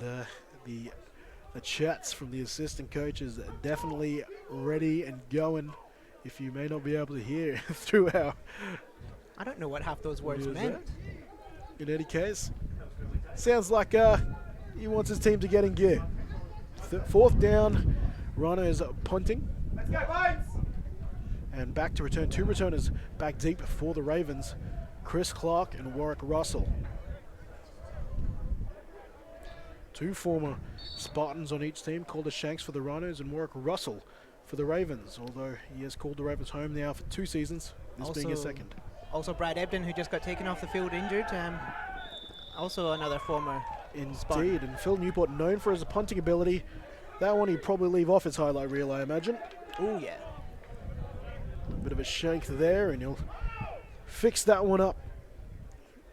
the chats from the assistant coaches are definitely ready and going. If you may not be able to hear through our... I don't know what half those words meant. In any case, sounds like he wants his team to get in gear. Fourth down, Rhinos punting. Let's go, Bones! And back to return. Two returners back deep for the Ravens. Chris Clark and Warwick Russell. Two former Spartans on each team. Calder Shanks for the Rhinos and Warwick Russell for the Ravens. Although he has called the Ravens home now for 2 seasons, this being his second. Also Brad Ebden, who just got taken off the field injured. Also another former Spartan. Indeed, and Phil Newport, known for his punting ability. That one he'd probably leave off his highlight reel, I imagine. Oh, yeah. Bit of a shank there, and he'll fix that one up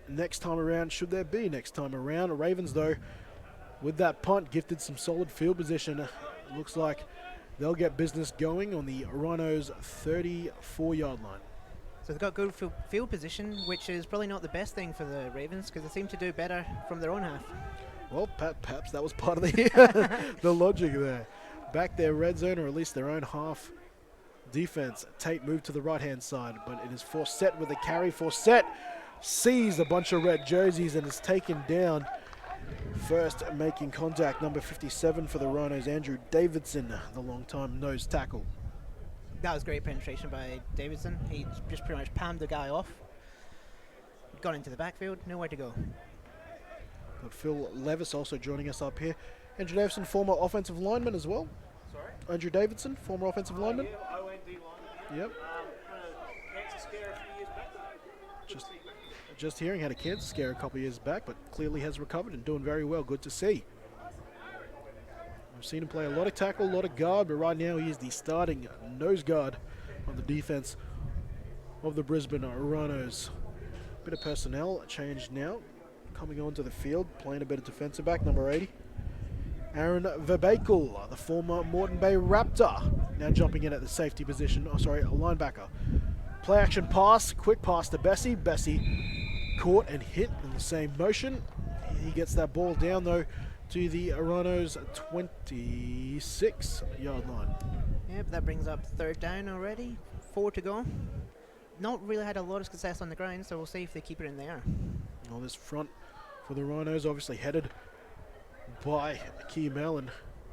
next time around, should there be next time around. Ravens, though, with that punt, gifted some solid field position. Looks like they'll get business going on the Rhinos' 34-yard line. So they've got good field position, which is probably not the best thing for the Ravens, because they seem to do better from their own half. Well, perhaps that was part of the the logic there. Back their red zone, or at least their own half defense. Tate moved to the right-hand side, but it is Forsett with a carry. Forsett sees a bunch of red jerseys and is taken down. First making contact, number 57 for the Rhinos, Andrew Davidson, the long-time nose tackle. That was great penetration by Davidson. He just pretty much palmed the guy off. Got into the backfield, nowhere to go. Got Phil Levis also joining us up here. Andrew Davidson, former offensive lineman as well. Sorry? Andrew Davidson, former offensive lineman. Yeah, I went D lineman. Yep. Cancer scare a few years back. Just hearing, had a cancer scare a couple of years back, but clearly has recovered and doing very well. Good to see. I've seen him play a lot of tackle, a lot of guard, but right now he is the starting nose guard on the defense of the Brisbane Rhinos. Bit of personnel change now. Coming onto the field, playing a bit of defensive back, number 80. Aaron Verbakel, the former Moreton Bay Raptor, now jumping in at the safety position. Oh, sorry, a linebacker. Play action pass, quick pass to Bessie. Bessie caught and hit in the same motion. He gets that ball down, though, to the Rhinos' 26-yard line. Yep, that brings up third down already. 4 to go. Not really had a lot of success on the ground, so we'll see if they keep it in there. Well, this front for the Rhinos, obviously headed by Akeem Allen.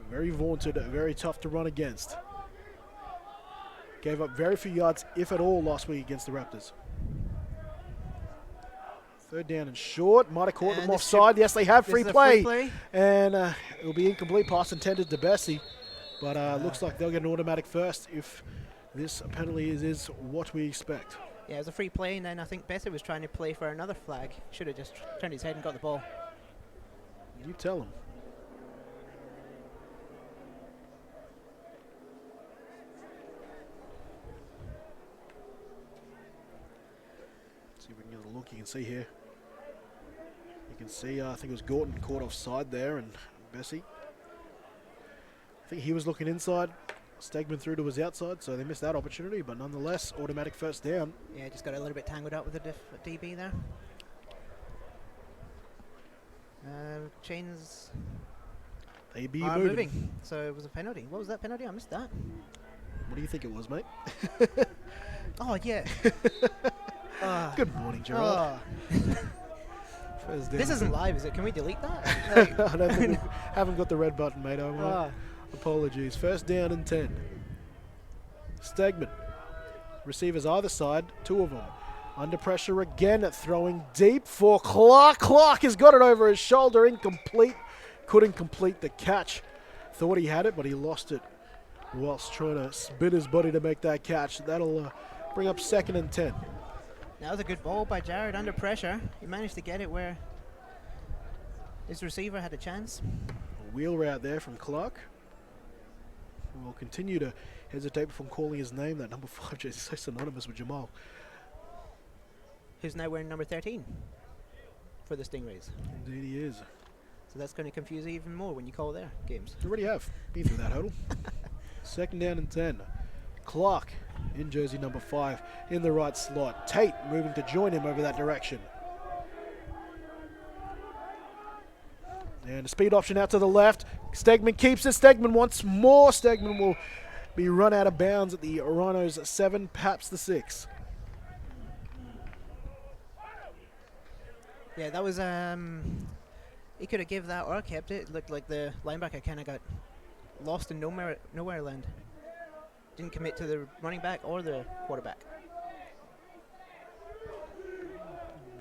Very vaunted, very tough to run against. Gave up very few yards, if at all, last week against the Raptors. Third down and short. Might have caught them offside. Yes, they have free play. And it'll be incomplete pass intended to Bessie. But looks like they'll get an automatic first if this penalty is what we expect. Yeah, it was a free play, and then I think Bessie was trying to play for another flag. Should have just turned his head and got the ball. You tell him. See if we can get a look. You can see here. You can see, I think it was Gorton caught offside there, and Bessie. I think he was looking inside. Stegman through to his outside, so they missed that opportunity, but nonetheless, automatic first down. Yeah, just got a little bit tangled up with the DB there. Chains They be are moving. moving, so it was a penalty. What was that penalty? I missed that. What do you think it was, mate? Oh, yeah. Good morning, Gerard. This isn't live, is it? Can we delete that? I don't think we haven't got the red button, mate. Apologies. First down and 10. Stegman. Receivers either side, 2 of them. Under pressure again, throwing deep for Clark. Clark has got it over his shoulder, incomplete. Couldn't complete the catch. Thought he had it, but he lost it whilst trying to spin his body to make that catch. That'll bring up 2nd and 10. That was a good ball by Jared under pressure. He managed to get it where his receiver had a chance. A wheel route there from Clark. We'll continue to hesitate from calling his name. That number 5 jersey is so synonymous with Jamal. Who's now wearing number 13 for the Stingrays. Indeed he is. So that's going to confuse you even more when you call their games. You already have. Been through that hurdle. 2nd down and 10. Clark in jersey number 5 in the right slot. Tate moving to join him over that direction. And a speed option out to the left. Stegman keeps it. Stegman wants more. Stegman will be run out of bounds at the Rhinos 7, perhaps the 6. Yeah, that was he could have give that or kept it. It looked like the linebacker kind of got lost in nowhere land. Didn't commit to the running back or the quarterback.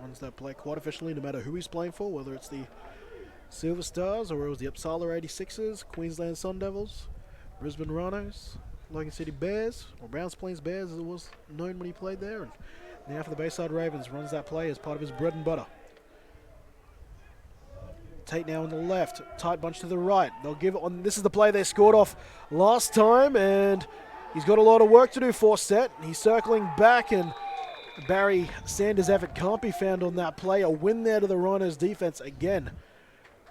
Runs that play quite efficiently no matter who he's playing for, whether it's the Silver Stars or it was the Uppsala 86ers, Queensland Sun Devils, Brisbane Rhinos, Logan City Bears, or Browns Plains Bears as it was known when he played there. And now for the Bayside Ravens, runs that play as part of his bread and butter. Tate now on the left, tight bunch to the right. They'll give it on. This is the play they scored off last time, and he's got a lot of work to do for set. He's circling back, and Barry Sanders' effort can't be found on that play. A win there to the Rhinos defense again,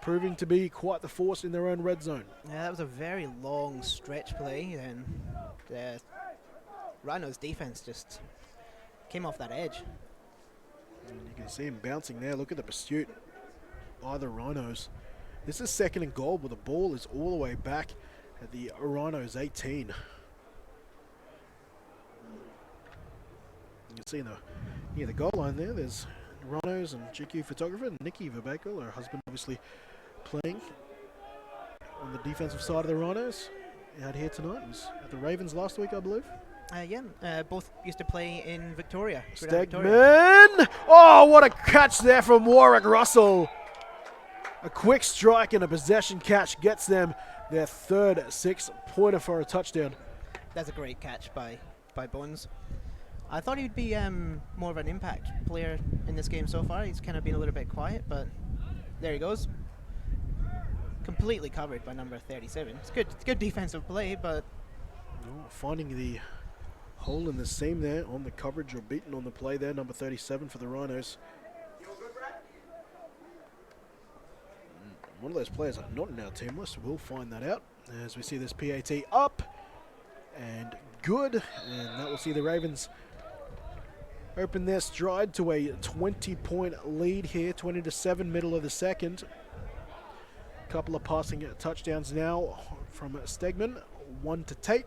proving to be quite the force in their own red zone. Yeah, that was a very long stretch play, and the Rhinos defense just came off that edge. And you can see him bouncing there. Look at the pursuit by the Rhinos. This is 2nd and goal, but the ball is all the way back at the Rhinos 18. You can see the goal line there. There's Rhinos and GQ photographer and Nikki Verbakel, her husband, obviously playing on the defensive side of the Rhinos. Out here tonight. It was at the Ravens last week, I believe. Both used to play in Victoria. Stegman! Oh, what a catch there from Warwick Russell. A quick strike and a possession catch gets them their 3rd 6-pointer for a touchdown. That's a great catch by Bones. I thought he'd be more of an impact player in this game so far. He's kind of been a little bit quiet, but there he goes. Completely covered by number 37. It's good defensive play, but finding the hole in the seam there on the coverage or beaten on the play there, number 37 for the Rhinos. One of those players not in our team list. We'll find that out as we see this PAT up and good, and that will see the Ravens open their stride to a 20-point lead here, 20-7, middle of the 2nd. Couple of passing touchdowns now from Stegman, one to Tate,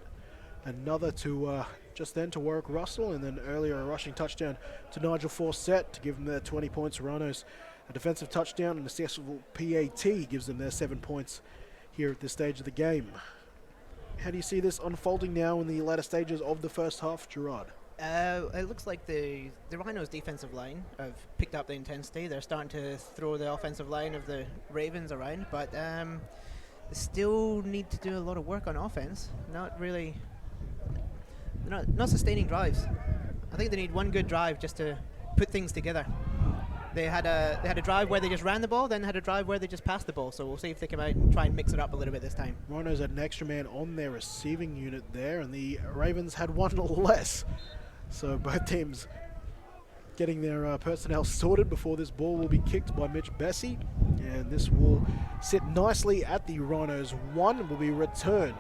another to just then to Warwick Russell, and then earlier a rushing touchdown to Nigel Forsett to give them their 20 points. Rhinos a defensive touchdown and a successful PAT gives them their 7 points here at this stage of the game. How do you see this unfolding now in the latter stages of the first half, Gerard? It looks like the Rhinos defensive line have picked up the intensity. They're starting to throw the offensive line of the Ravens around, but they still need to do a lot of work on offense. Not really, not sustaining drives. I think they need one good drive just to put things together. They had a drive where they just ran the ball, then had a drive where they just passed the ball. So we'll see if they come out and try and mix it up a little bit this time. Rhinos had an extra man on their receiving unit there, and the Ravens had one less. So both teams getting their personnel sorted before this ball will be kicked by Mitch Bessie. And this will sit nicely at the Rhinos 1 and will be returned.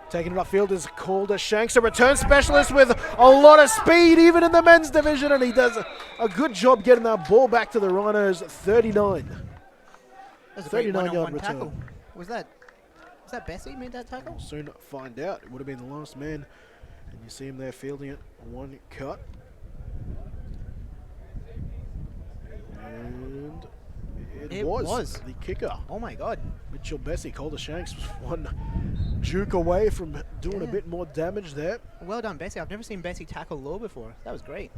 Taking it upfield is Calder Shanks, a return specialist with a lot of speed even in the men's division, and he does a good job getting that ball back to the Rhinos 39. That's a great 39-yard one-on-one return. tackle. Was that Bessie made that tackle? We'll soon find out. It would have been the last man. And you see him there fielding it, one cut. And it was the kicker. Oh my God. Mitchell Bessie, Calder Shanks was one juke away from doing a bit more damage there. Well done, Bessie. I've never seen Bessie tackle low before. That was great.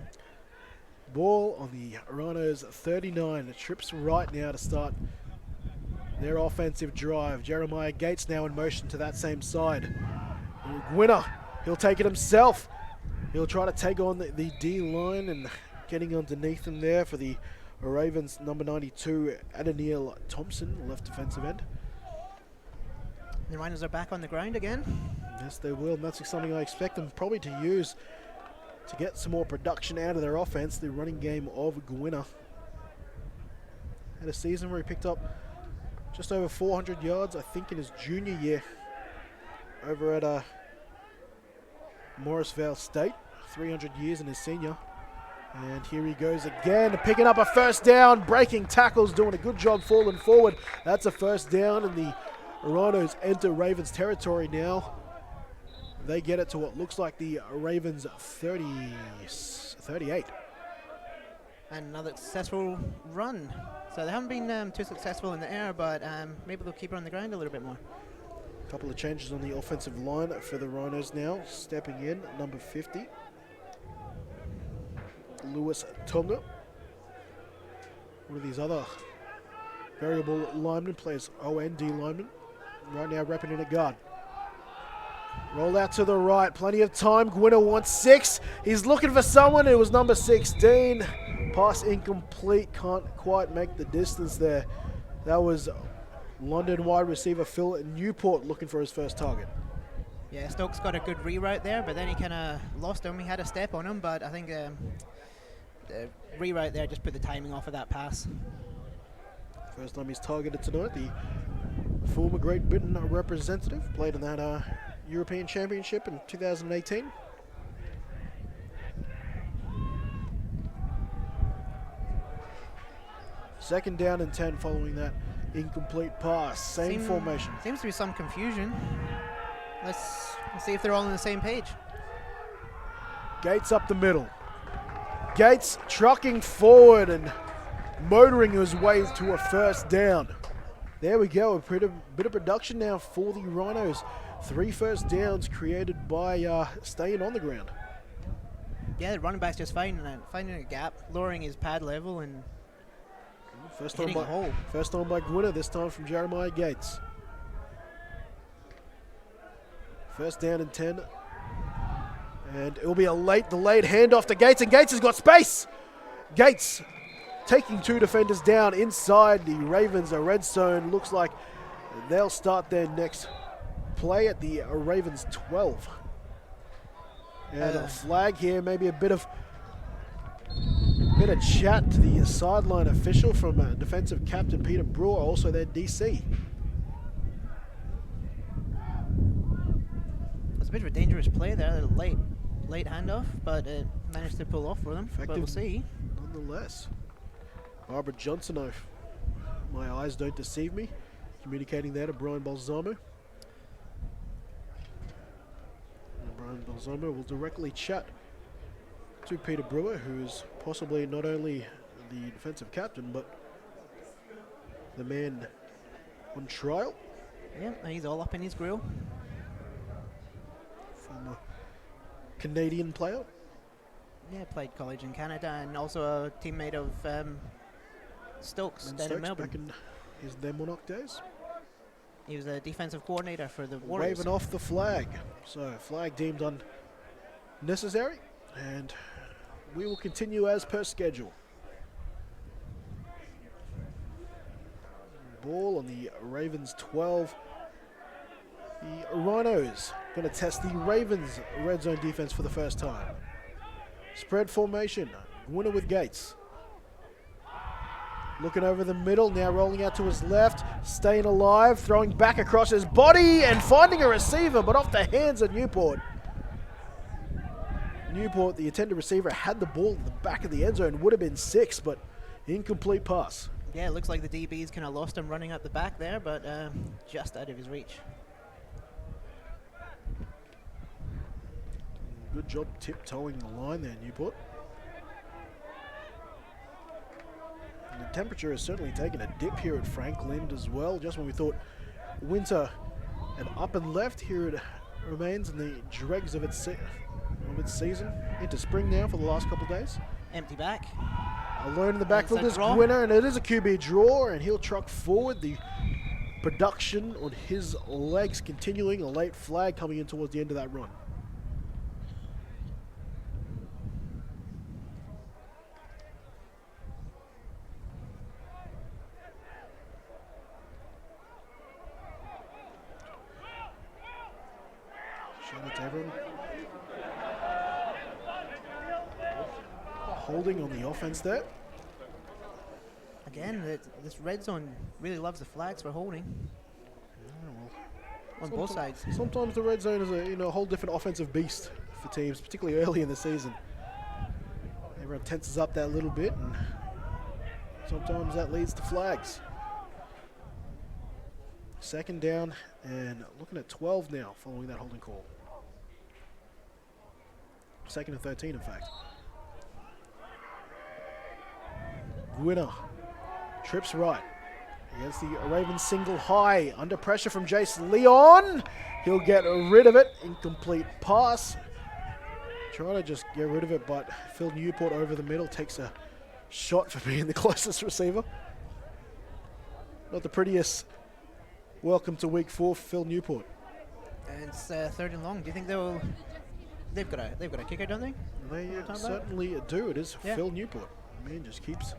Ball on the Rhinos 39. It trips right now to start their offensive drive. Jeremiah Gates now in motion to that same side. Gwinner, he'll take it himself. He'll try to take on the D line and getting underneath him there for the Ravens, number 92, Adoniel Thompson, left defensive end. The Rhinos are back on the ground again. Yes, they will, and that's something I expect them probably to use to get some more production out of their offense, the running game of Gwinner. Had a season where he picked up just over 400 yards, I think, in his junior year over at Morrisvale State, 300 years in his senior. And here he goes again, picking up a first down, breaking tackles, doing a good job falling forward. That's a first down, and the Rhinos enter Ravens territory now. They get it to what looks like the Ravens 38. And another successful run. So they haven't been too successful in the air, but maybe they'll keep it on the ground a little bit more. A couple of changes on the offensive line for the Rhinos now. Stepping in, number 50, Lewis Tumner. One of these other variable linemen, plays OND lineman. Right now repping in at guard. Roll out to the right, plenty of time. Gwinner wants 6. He's looking for someone. It was number 16. Pass incomplete, can't quite make the distance there. That was London wide receiver Phil Newport looking for his first target. Yeah, Stokes got a good reroute there, but then he kind of lost him. He had a step on him, but I think the reroute there just put the timing off of that pass. First time he's targeted tonight, the former Great Britain representative, played in that European Championship in 2018. Second down and 10 following that incomplete pass. Same formation. Seems to be some confusion. Let's see if they're all on the same page. Gates up the middle. Gates trucking forward and motoring his way to a first down. There we go, a bit of production now for the Rhinos. 3 first downs created by staying on the ground. Yeah, the running back's just finding a gap, lowering his pad level and hitting a hole. First time by Gwinner, this time from Jeremiah Gates. First down and 10. And it will be a delayed handoff to Gates, and Gates has got space. Gates taking 2 defenders down inside the Ravens red zone. Looks like they'll start their next play at the Ravens 12. And a flag here, maybe a bit of chat to the sideline official from defensive captain Peter Brewer, also their DC. It's a bit of a dangerous play there, a late handoff, but it managed to pull off for them. Effective, but we'll see. Nonetheless. Barbara Johnson, my eyes don't deceive me, communicating there to Brian Balsamo. And Brian Balsamo will directly chat to Peter Brewer, who is possibly not only the defensive captain, but the man on trial. Yeah, he's all up in his grill. Former Canadian player. Yeah, played college in Canada and also a teammate of Stokes down in Melbourne. Back in their Monarch days. He was a defensive coordinator for the Warriors. Waving off the flag. So flag deemed unnecessary, and we will continue as per schedule. Ball on the Ravens 12. The Rhinos going to test the Ravens red zone defense for the first time. Spread formation. Winner with Gates. Looking over the middle, now rolling out to his left, staying alive, throwing back across his body and finding a receiver, but off the hands of Newport. Newport, the intended receiver, had the ball in the back of the end zone, would have been 6, but incomplete pass. Yeah, it looks like the DB's kind of lost him running up the back there, but just out of his reach. Good job tiptoeing the line there, Newport. And the temperature has certainly taken a dip here at Franklin as well. Just when we thought winter and up and left, here it remains in the dregs of its season. Into spring now for the last couple of days. Empty back. Alone in the backfield is Gwinner, and it is a QB draw, and he'll truck forward. The production on his legs, continuing a late flag coming in towards the end of that run. Shout out to everyone. Holding on the offense there. Again, this red zone really loves the flags for holding on both sides. Sometimes the red zone is a whole different offensive beast for teams, particularly early in the season. Everyone tenses up that little bit, and sometimes that leads to flags. Second down, and looking at 12 now following that holding call. Second and 13, in fact. Winner trips right against the Ravens single high. Under pressure from Jason Leon. He'll get rid of it. Incomplete pass. Trying to just get rid of it, but Phil Newport over the middle takes a shot for being the closest receiver. Not the prettiest welcome to week 4 for Phil Newport. And it's third and long. Do you think they've got a kicker, don't they? They certainly do. It is Phil Newport. I mean, just keeps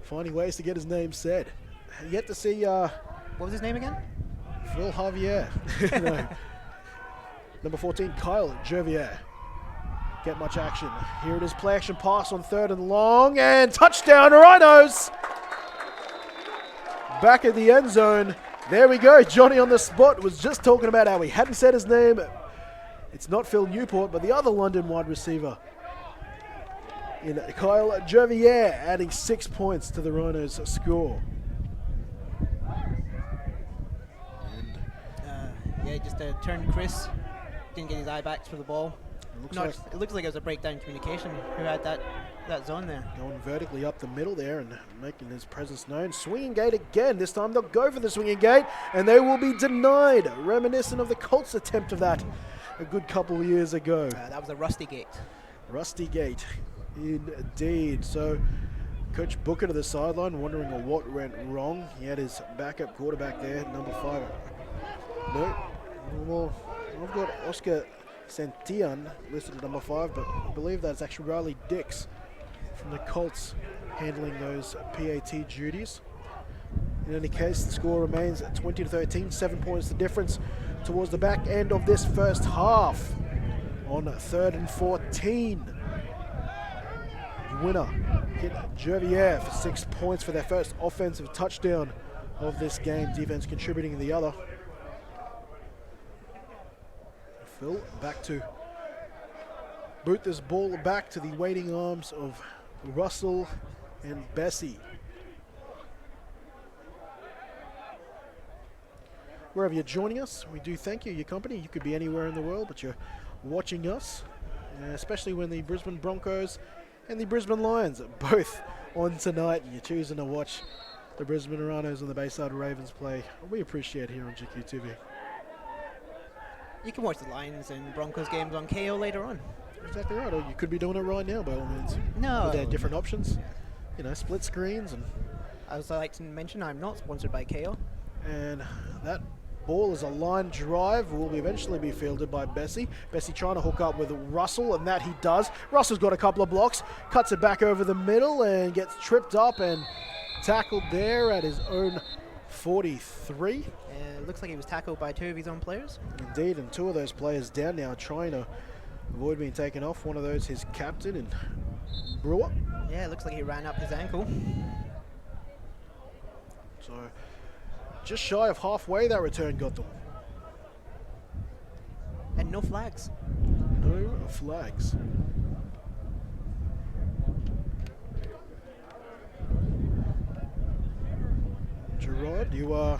finding ways to get his name said. Yet to see what was his name again? Phil Javier. No. Number 14, Kyle Jervier. Get much action. Here it is, play action pass on third and long, and touchdown Rhinos! Back at the end zone. There we go. Johnny on the spot was just talking about how he hadn't said his name. It's not Phil Newport, but the other London wide receiver in Kyle Jervier, adding 6 points to the Rhinos' score. Yeah, just turned Chris. Didn't get his eye back for the ball. It looks like it was a breakdown in communication. Who had that zone there? Going vertically up the middle there and making his presence known. Swinging gate again. This time they'll go for the swinging gate, and they will be denied. Reminiscent of the Colts' attempt of that a good couple of years ago. That was a rusty gate. Rusty gate, indeed. So Coach Booker to the sideline, wondering what went wrong. He had his backup quarterback there, number 5. No, well, I've got Oscar Santillan listed at number 5, but I believe that's actually Riley Dix from the Colts handling those PAT duties. In any case, the score remains at 20-13, 7 points the difference towards the back end of this first half. On 3rd and 14, winner hit Jervier for 6 points for their first offensive touchdown of this game. Defense contributing in the other. Phil back to boot this ball back to the waiting arms of Russell and Bessie. Wherever you're joining us, we do thank you, your company. You could be anywhere in the world, but you're watching us, especially when the Brisbane Broncos and the Brisbane Lions are both on tonight, and you're choosing to watch the Brisbane Rhinos and the Bayside Ravens play. We appreciate it here on GQ TV. You can watch the Lions and Broncos games on KO later on. Exactly right, or you could be doing it right now by all means. No. With their different options, split screens. And I would like to mention I'm not sponsored by KO. And that ball is a line drive, will eventually be fielded by Bessie. Bessie trying to hook up with Russell, and that he does. Russell's got a couple of blocks, cuts it back over the middle and gets tripped up and tackled there at his own 43. It looks like he was tackled by 2 of his own players. Indeed, and 2 of those players down now trying to avoid being taken off. One of those, his captain, and Brewer. Yeah, it looks like he ran up his ankle. So just shy of halfway that return got them. And no flags. No flags. Gerard, you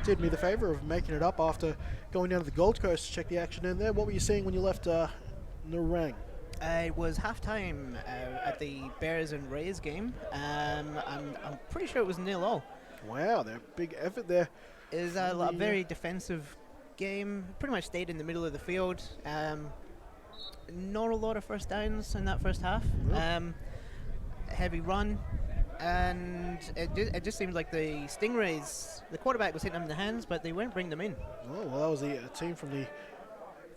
did me the favour of making it up after going down to the Gold Coast to check the action in there. What were you seeing when you left Nerang? It was halftime at the Bears and Rays game. I'm pretty sure it was 0-0. Wow, they're big effort there. It was a very defensive game. Pretty much stayed in the middle of the field. Not a lot of first downs in that first half. Yep. Heavy run. And it just seemed like the Stingrays, the quarterback was hitting them in the hands, but they weren't bringing them in. Oh, well, that was the team from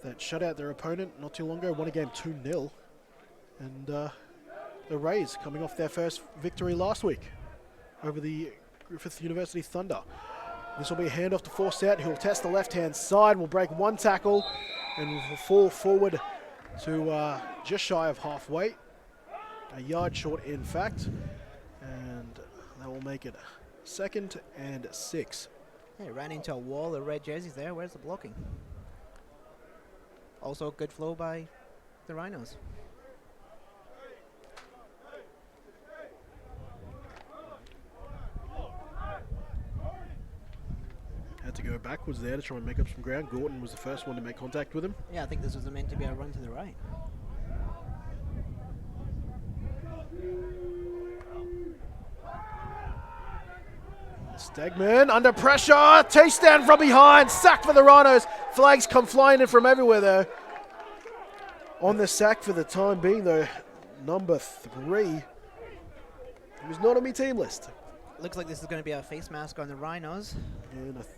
that shut out their opponent not too long ago, won a game 2-0. And the Rays coming off their first victory last week over the Griffith University Thunder. This will be a handoff to Forsett, who will test the left-hand side, will break one tackle, and will fall forward to just shy of halfway. A yard short, in fact. And that will make it 2nd and 6. Yeah, ran into a wall of red jerseys there. Where's the blocking? Also good flow by the Rhinos. Had to go backwards there to try and make up some ground. Gorton was the first one to make contact with him. Yeah, I think this was meant to be a run to the right. Stegman under pressure. Chase down from behind. Sack for the Rhinos. Flags come flying in from everywhere though. On the sack for the time being though, number 3. He was not on my team list. Looks like this is going to be a face mask on the Rhinos. And I think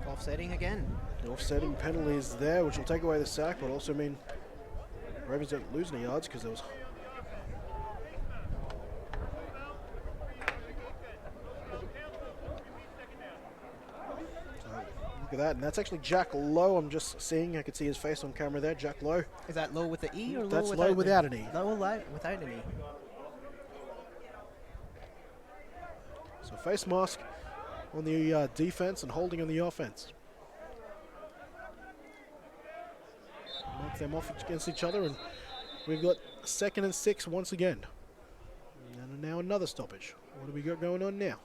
Offsetting again. the offsetting penalty is there, which will take away the sack, but also mean Ravens don't lose any yards because there was. So, look at that, and that's actually Jack Lowe. I'm just seeing. I could see his face on camera there. Jack Lowe. Is that low with the E or low That's without low without an E. Low without an E. So face mask on the defense and holding on the offense. Knock them off against each other, and we've got 2nd and 6 once again. And now another stoppage. What do we got going on now?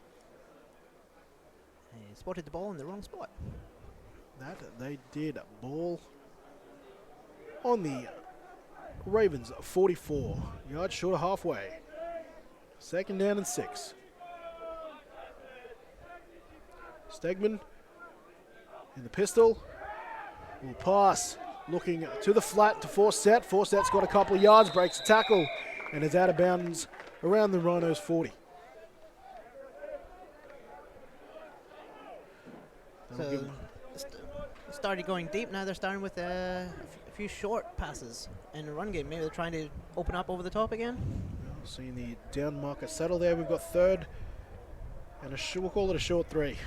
They spotted the ball in the wrong spot. That they did. Ball on the Ravens 44. Yards short of halfway. 2nd down and 6. Stegman in the pistol. Will pass. Looking to the flat to Forsett. Forsett's got a couple of yards, breaks a tackle, and is out of bounds around the Rhinos 40. So started going deep. Now they're starting with a few short passes in the run game. Maybe they're trying to open up over the top again. Seeing the down marker settle there. We've got 3rd and we'll call it a short 3.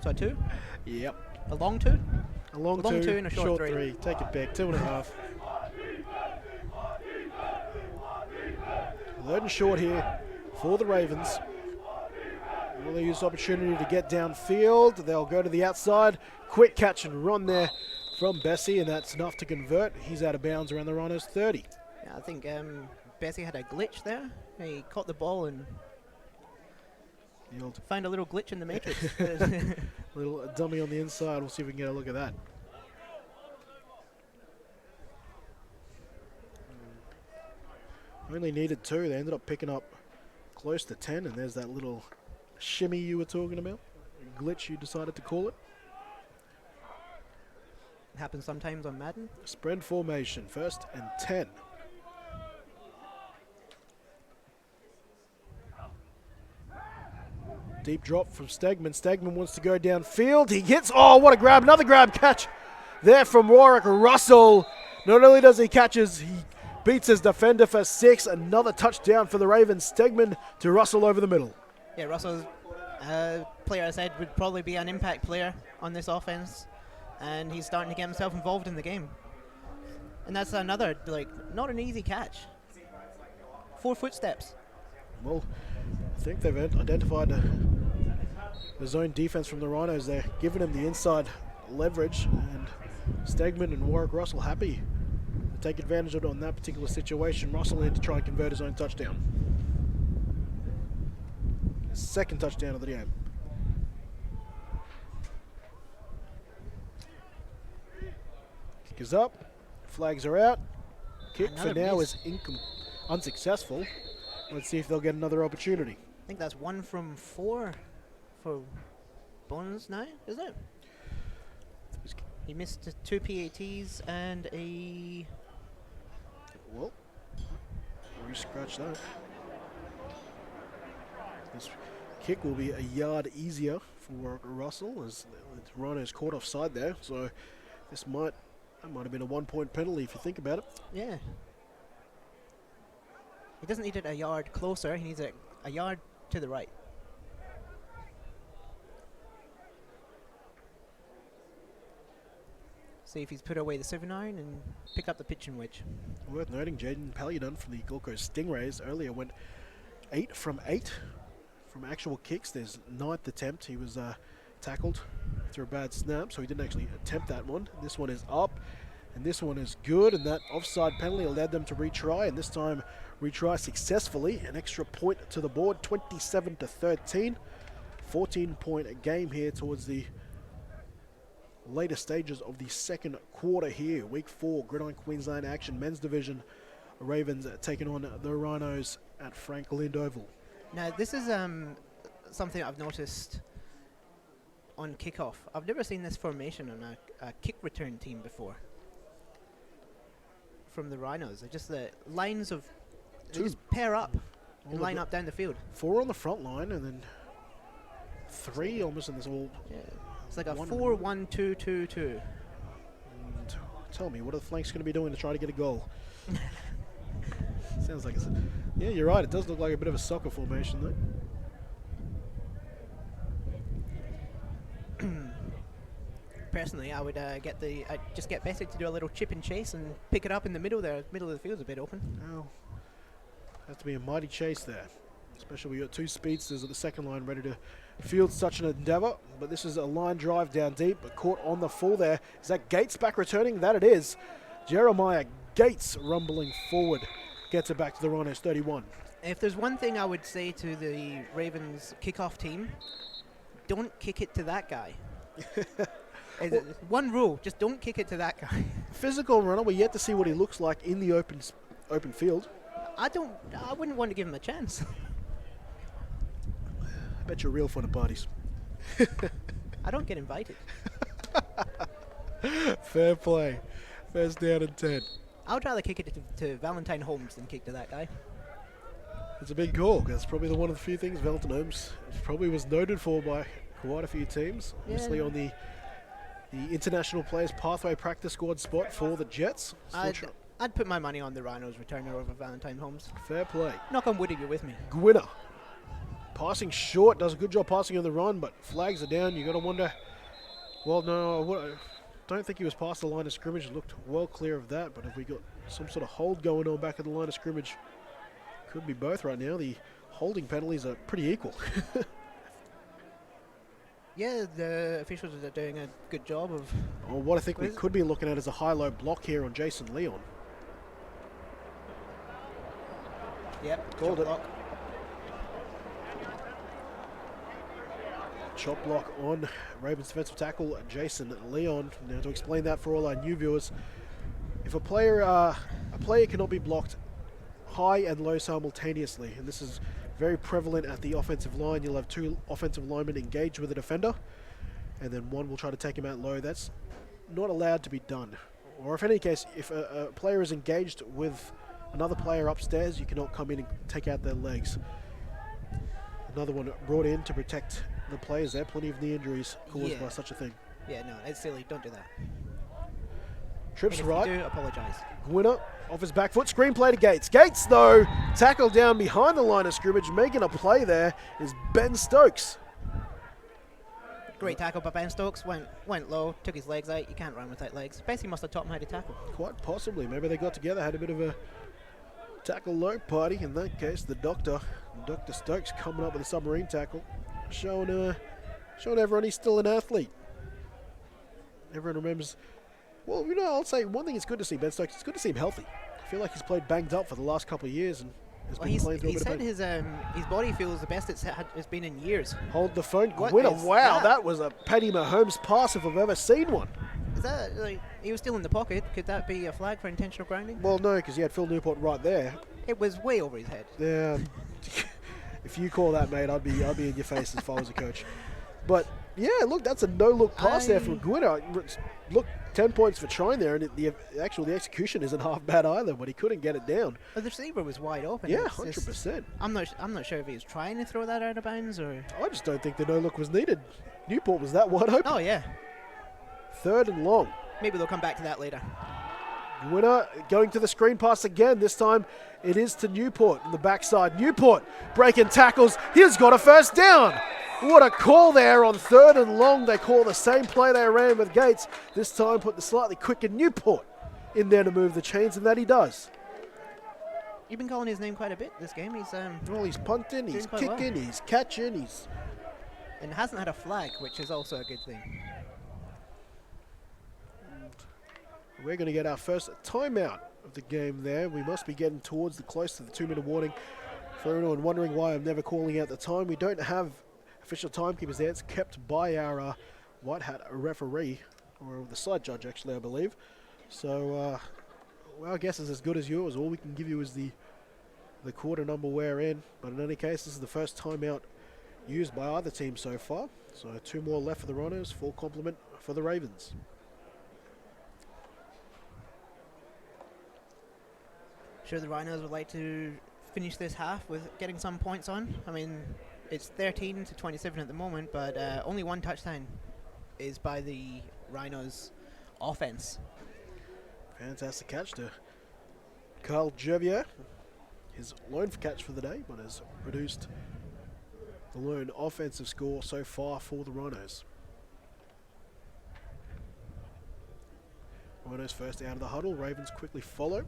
So 2? Yep. A long 2? A long 2 2 and a short 3. Take it back. 2.5. 3rd and short here for the Ravens. Will they use the opportunity to get downfield? They'll go to the outside. Quick catch and run there from Bessie, and that's enough to convert. He's out of bounds around the Rhinos 30. Yeah, I think Bessie had a glitch there. He caught the ball and found a little glitch in the matrix. Little dummy on the inside. We'll see if we can get a look at that. Only needed 2. They ended up picking up close to 10, and there's that little shimmy you were talking about. A glitch you decided to call it. It happens sometimes on Madden. Spread formation. 1st and 10. Deep drop from Stegman. Stegman wants to go downfield. He hits. Oh, what a grab. Another grab catch there from Warwick Russell. Not only does he catches, he beats his defender for 6. Another touchdown for the Ravens. Stegman to Russell over the middle. Yeah, Russell's player I said would probably be an impact player on this offense. And he's starting to get himself involved in the game. And that's another, not an easy catch. 4 footsteps. Well, I think they've identified the zone defense from the Rhinos. They're giving him the inside leverage, and Stegman and Warwick Russell happy to take advantage of it on that particular situation. Russell had to try and convert his own touchdown. 2nd touchdown of the game. Kick is up. Flags are out. Kick Another for now miss. is unsuccessful. Let's see if they'll get another opportunity. I think that's 1 from 4 for Bones now, is it? He missed 2 PATs and a... Well, we scratch that. This kick will be a yard easier for Russell as the Rhinos caught offside there. So that might have been a 1-point penalty if you think about it. Yeah. He doesn't need it a yard closer. He needs it a yard to the right. See if he's put away the 7-iron and pick up the pitching wedge. Worth noting, Jaden Paludan from the Gold Coast Stingrays earlier went 8 from 8 from actual kicks. There's 9th attempt. He was tackled through a bad snap, so he didn't actually attempt that one. This one is up, and this one is good, and that offside penalty allowed them to retry, and this time retry successfully. An extra point to the board, 27-13. 14-point game here towards the later stages of the second quarter here. Week 4, Gridiron Queensland action, men's division. Ravens taking on the Rhinos at Frank Lind Oval. Now, this is something I've noticed on kickoff. I've never seen this formation on a kick return team before. From the Rhinos, they're just the lines of... They just pair up and line up down the field. 4 on the front line, and then 3 almost in this all... Yeah. It's like a 4-1-2-2-2. And tell me, what are the flanks going to be doing to try to get a goal? Sounds like it's... Yeah, you're right. It does look like a bit of a soccer formation, though. Personally, I would just get Bessie to do a little chip and chase and pick it up in the middle there. Middle of the field's a bit open. Now, has to be a mighty chase there. Especially we got 2 speedsters at the second line ready to field such an endeavour. But this is a line drive down deep, but caught on the full there. Is that Gates back returning? That it is. Jeremiah Gates rumbling forward. Gets it back to the Rhinos 31. If there's one thing I would say to the Ravens kickoff team, don't kick it to that guy. Well, one rule, just don't kick it to that guy. Physical runner, we're yet to see what he looks like in the open field. I wouldn't want to give him a chance. I bet you're real fun at parties. I don't get invited. Fair play. First down and 10. I would rather kick it to Valentine Holmes than kick to that guy. It's a big call. That's probably one of the few things Valentine Holmes probably was noted for by quite a few teams. Yeah. Obviously on the international players pathway practice squad spot for the Jets. I'd put my money on the Rhinos returner over Valentine Holmes. Fair play. Knock on wood if you're with me. Gwinner. Passing short, does a good job passing on the run, but flags are down. You got to wonder. Well, no, I don't think he was past the line of scrimmage. It looked well clear of that, but if we got some sort of hold going on back at the line of scrimmage, could be both right now. The holding penalties are pretty equal. Yeah, the officials are doing a good job of... Well, what I think we could be looking at is a high-low block here on Jason Leon. Yep, called it. block. Chop block on Ravens defensive tackle Jason Leon. Now to explain that for all our new viewers, if a player cannot be blocked high and low simultaneously, and this is very prevalent at the offensive line. You'll have 2 offensive linemen engaged with a defender, and then one will try to take him out low. That's not allowed to be done. Or if in any case, if a player is engaged with another player upstairs, you cannot come in and take out their legs. Another one brought in to protect the players there. Plenty of knee injuries caused by such a thing. Yeah, no, it's silly. Don't do that. Trips and right. If you do, apologise. Winner off his back foot. Screenplay to Gates. Gates, though, tackled down behind the line of scrimmage. Making a play there is Ben Stokes. Great tackle by Ben Stokes. Went low, took his legs out. You can't run without legs. Basically must have taught him how to tackle. Quite possibly. Maybe they got together, had a bit of a tackle low party. In that case, the Dr. Stokes coming up with a submarine tackle. Showing everyone he's still an athlete. Everyone remembers... Well, you know, I'll say one thing it's good to see Ben Stokes. It's good to see him healthy. I feel like he's played banged up for the last couple of years and has been playing through a bit of pain. His body feels the best it's been in years. Hold the phone. What Winner. is Wow, that? that was a Paddy Mahomes pass if I've ever seen one. Is that like he was still in the pocket? Could that be a flag for intentional grounding? Well, no, because he had Phil Newport right there. It was way over his head. Yeah. If you call that, mate, I'd be in your face if I was a coach. But Yeah, look, that's a no-look pass there from Guido. Look, 10 points for trying there, and the execution isn't half bad either, but he couldn't get it down. But the receiver was wide open. Yeah, It's just- 100%. I'm not sure if he was trying to throw that out of bounds or. I just don't think the no-look was needed. Newport was that wide open. Oh yeah. 3rd and long. Maybe they'll come back to that later. Winner going to the screen pass again. This time it is to Newport on the backside. Newport breaking tackles. He's got a first down. What a call there on 3rd and long. They call the same play they ran with Gates. This time put the slightly quicker Newport in there to move the chains, and that he does. You've been calling his name quite a bit this game. He's Well, he's punting, he's doing quite well. kicking, he's catching, he's... and hasn't had a flag, which is also a good thing. We're going to get our first timeout of the game there. We must be getting towards the close to the 2-minute warning. For anyone wondering why I'm never calling out the time, we don't have official timekeepers there. It's kept by our white hat referee, or the side judge actually, I believe. So well, our guess is as good as yours. All we can give you is the quarter number we're in. But in any case, this is the first timeout used by either team so far. So 2 more left for the Rhinos, full complement for the Ravens. Sure, the Rhinos would like to finish this half with getting some points on. I mean, it's 13-27 at the moment, but only 1 touchdown is by the Rhinos offense. Fantastic catch to Carl Jervier. His lone catch for the day, but has produced the lone offensive score so far for the Rhinos. Rhinos first out of the huddle. Ravens quickly follow.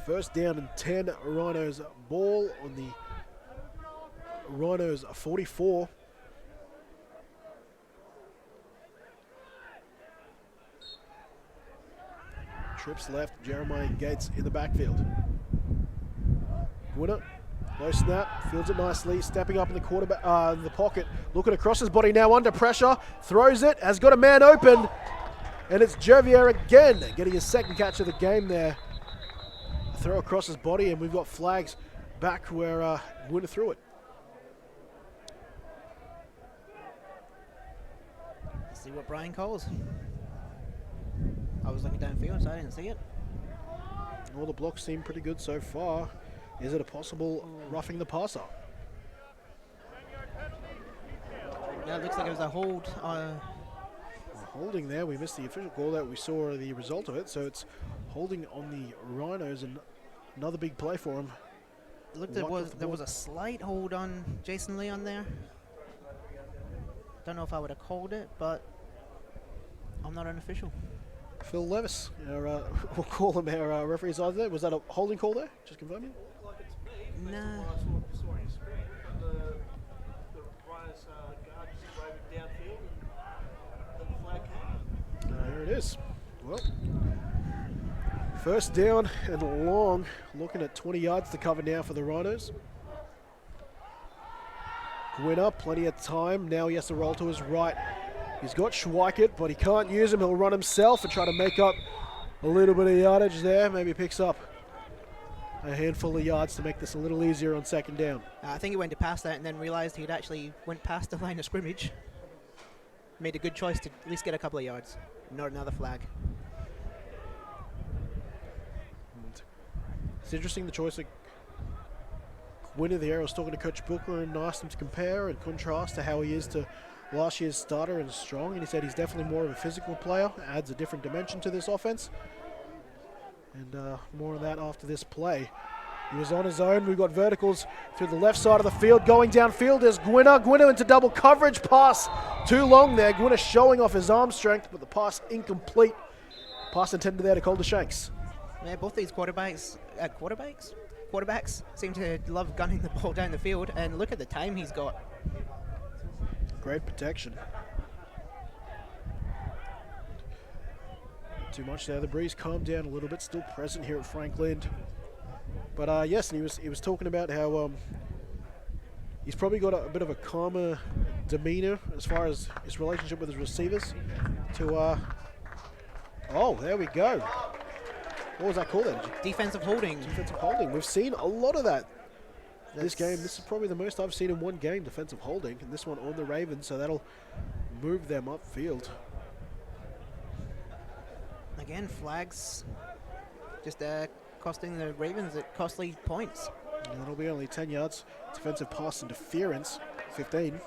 First down and 10. Rhinos ball on the Rhinos 44. Trips left. Jeremiah Gates in the backfield. Winner. No snap. Fields it nicely. Stepping up in the quarterback, the pocket. Looking across his body now under pressure. Throws it. Has got a man open. And it's Jervier again getting his second catch of the game there. Throw across his body, and we've got flags back where Winner threw it. Let's see what Brian calls. I was looking downfield, so I didn't see it. All the blocks seem pretty good so far. Is it a possible roughing the passer? Yeah, it looks like it was a hold. Holding there. We missed the official call that we saw the result of it, so it's holding on the Rhinos, and another big play for him. It looked there was a slight hold on Jason Lee on there. Don't know if I would have called it, but I'm not an official. Phil Levis, we'll call him our referee side there. Was that a holding call there? Just confirming. Like it's me. Nah. That's what I saw on your screen. The Rhinos guard just driving downfield and the flag came. There it is. Well, first down and long. Looking at 20 yards to cover now for the Rhinos. Winner, plenty of time. Now he has to roll to his right. He's got Schweikert, but he can't use him. He'll run himself and try to make up a little bit of yardage there. Maybe picks up a handful of yards to make this a little easier on second down. I think he went to pass that and then realized he'd actually went past the line of scrimmage. Made a good choice to at least get a couple of yards. Not another flag. And it's interesting the choice of winner there. I was talking to Coach Booker and asked him to compare and contrast to how he is to last year's starter and Strong, and he said he's definitely more of a physical player, adds a different dimension to this offense. And more of that after this play. He was on his own. We've got verticals through the left side of the field. Going downfield is Gwynner. Gwynner into double coverage. Pass too long there. Gwynner showing off his arm strength, but the pass incomplete. Pass intended there to Calder Shanks. Yeah, both these quarterbacks seem to love gunning the ball down the field, and look at the time he's got. Great protection. Not too much there. The breeze calmed down a little bit. Still present here at Franklin. But yes, and he was talking about how he's probably got a bit of a calmer demeanor as far as his relationship with his receivers. Oh, there we go. What was that called then? Defensive holding. Defensive holding. We've seen a lot of that this game. This is probably the most I've seen in one game, defensive holding, and this one on the Ravens, so that'll move them upfield. Again, flags just costing the Ravens at costly points. And it'll be only 10 yards. Defensive pass interference, 15.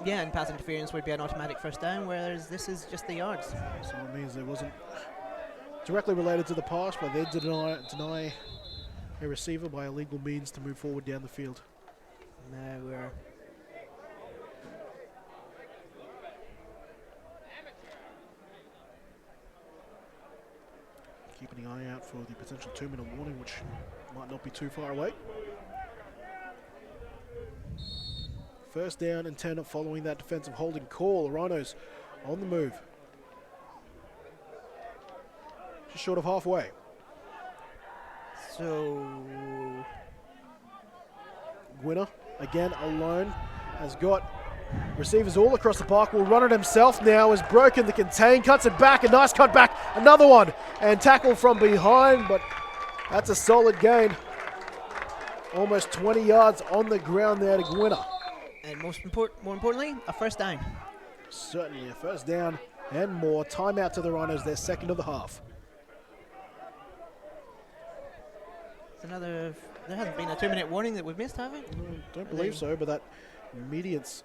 Yeah, and pass interference would be an automatic first down, whereas this is just the yards. So it means it wasn't directly related to the pass, but they deny a receiver by illegal means to move forward down the field. Now we're keeping an eye out for the potential 2-minute warning, which might not be too far away. First down and 10 following that defensive holding call. Rhinos on the move. Just short of halfway. so Gwinner, again alone, has got receivers all across the park. Will run it himself now. Has broken the contain, cuts it back. A nice cut back. Another one. And tackle from behind, but that's a solid gain. Almost 20 yards on the ground there to Gwinner. and more importantly, a first down. Certainly a first down and more. Timeout to the Rhinos, their second of the half. It's another. There hasn't been a 2-minute warning that we've missed, have we? Don't believe so, but that immediate,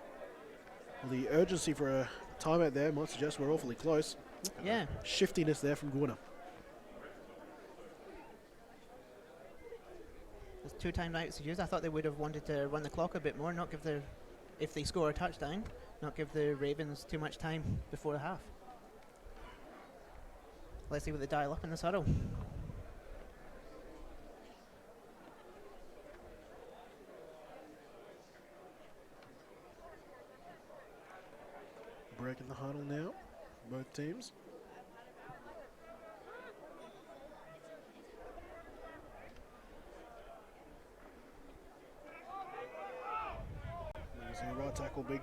the urgency for a timeout there might suggest we're awfully close. Yeah. Shiftiness there from Gwinner. There's 2 timeouts to use. I thought they would have wanted to run the clock a bit more, not give the, if they score a touchdown, not give the Ravens too much time before the half. Let's see what they dial up in this huddle. Breaking the huddle now, both teams. There's a right tackle, big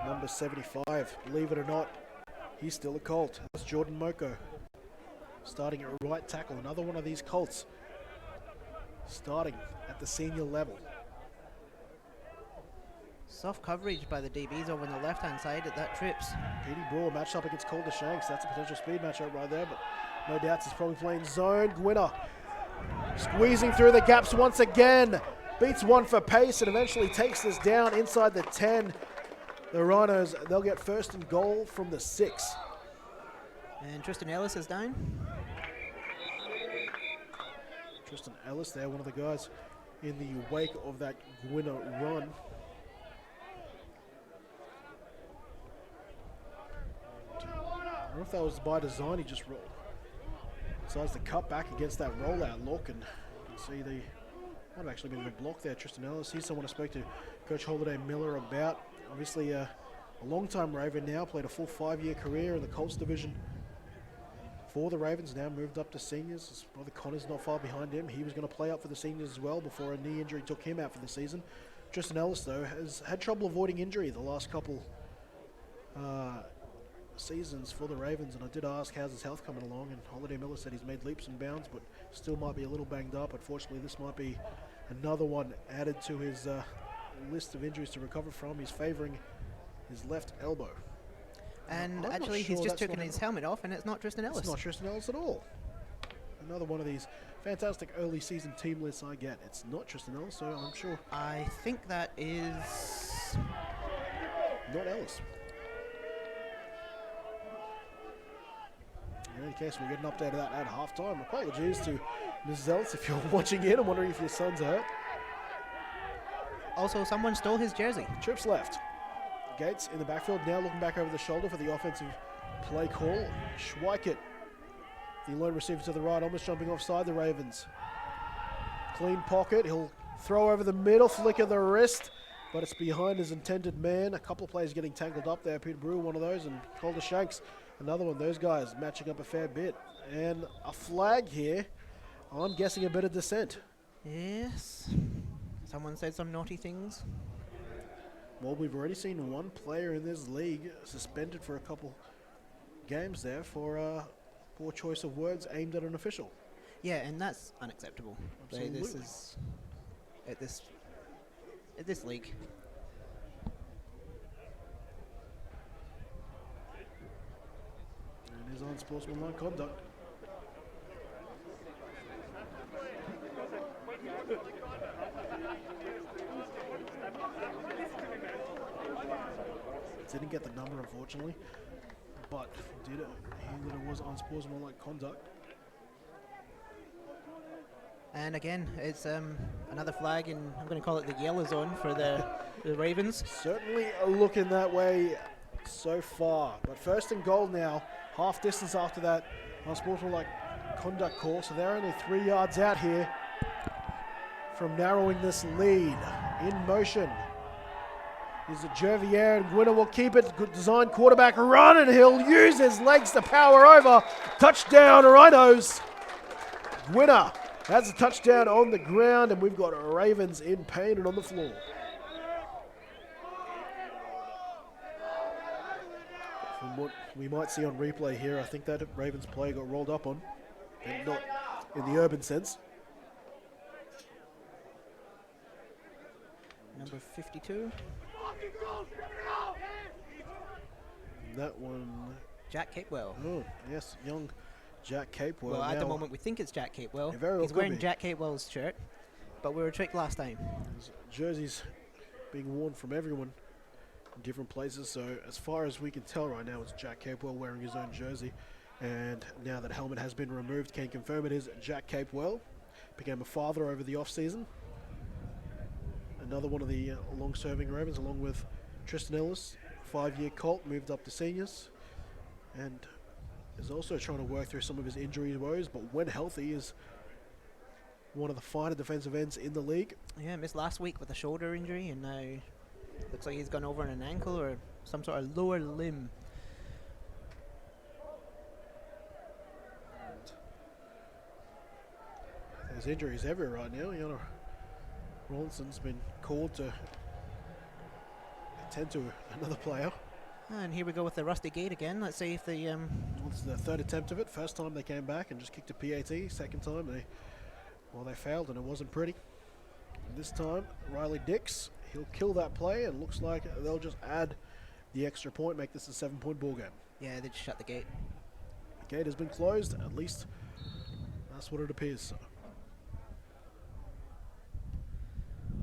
number 75. Believe it or not, he's still a Colt. That's Jordan Moko starting at right tackle. Another one of these Colts starting at the senior level. Soft coverage by the DBs over on the left-hand side at that trips. Petey Brewer matched up against Calder Shanks. That's a potential speed matchup right there, but no doubts he's probably playing zone. Gwinner squeezing through the gaps once again. Beats one for pace and eventually takes this down inside the 10. The Rhinos, they'll get first and goal from the 6. And Tristan Ellis is down. Tristan Ellis there, one of the guys in the wake of that Gwinner run. I don't know if that was by design. He just decides to cut back against that rollout look, and you can see the might have actually been the block there. Tristan Ellis, he's someone I spoke to Coach Holiday Miller about. Obviously a long-time Raven now, played a full 5-year career in the Colts division for the Ravens, now moved up to seniors. His brother Connor's not far behind him. He was going to play up for the seniors as well before a knee injury took him out for the season. Tristan Ellis, though, has had trouble avoiding injury the last couple seasons for the Ravens, and I did ask how's his health coming along, and Holiday Miller said he's made leaps and bounds but still might be a little banged up. Unfortunately, this might be another one added to his list of injuries to recover from. He's favouring his left elbow. And I'm actually, not he's sure just that's taken his helmet off, and it's not Tristan Ellis. It's not Tristan Ellis at all. Another one of these fantastic early season team lists I get. It's not Tristan Ellis, so I'm sure I think that is... not Ellis. In any case, we'll get an update of that at halftime. Apologies to Ms. Ellis if you're watching in. I'm wondering if your son's hurt. Also, someone stole his jersey. Trips left. Gates in the backfield, now looking back over the shoulder for the offensive play call. Schweikert, the lone receiver to the right, almost jumping offside the Ravens. Clean pocket, he'll throw over the middle, flick of the wrist, but it's behind his intended man. A couple of players getting tangled up there. Peter Brewer, one of those, and Calder Shanks, another one. Those guys matching up a fair bit. And a flag here. I'm guessing a bit of dissent. Yes. Someone said some naughty things. Well, we've already seen one player in this league suspended for a couple games there for poor choice of words aimed at an official. Yeah, and that's unacceptable. Like, this Absolutely. is at this league. And his unsportsmanlike conduct. Didn't get the number, unfortunately, but did it. He that it was unsportsmanlike conduct. And again, it's another flag, and I'm going to call it the yellow zone for the Ravens. Certainly looking that way so far. But first and goal now, half distance after that unsportsmanlike conduct call. So they're only 3 yards out here from narrowing this lead. In motion is Jervier, and Gwynner will keep it. Good design, quarterback run, and he'll use his legs to power over. Touchdown, Rhinos. Gwynner has a touchdown on the ground, and we've got Ravens in pain and on the floor. From what we might see on replay here, I think that Ravens play got rolled up on, and not in the urban sense. Number 52, That one, Jack Capewell. oh yes, young Jack Capewell. Well, at the now moment we think it's Jack Capewell. It very well He's could wearing be. Jack Capewell's shirt, but we were tricked last time. his jerseys being worn from everyone in different places. So as far as we can tell right now, it's Jack Capewell wearing his own jersey. And now that helmet has been removed, can confirm it is Jack Capewell. Became a father over the off-season. Another one of the long-serving Ravens, along with Tristan Ellis, 5-year Colt, moved up to seniors, and is also trying to work through some of his injury woes, but when healthy is one of the finer defensive ends in the league. Yeah, missed last week with a shoulder injury, and now looks like he's gone over on an ankle or some sort of lower limb. There's injuries everywhere right now. You know, Rawlinson's been called to attend to another player. And here we go with the rusty gate again. Let's see if the It's the third attempt of it. First time they came back and just kicked a PAT. Second time they failed, and it wasn't pretty. And this time, Riley Dix, he'll kill that play, and looks like they'll just add the extra point, make this a 7-point ball game. yeah, they just shut the gate. The gate has been closed, at least that's what it appears.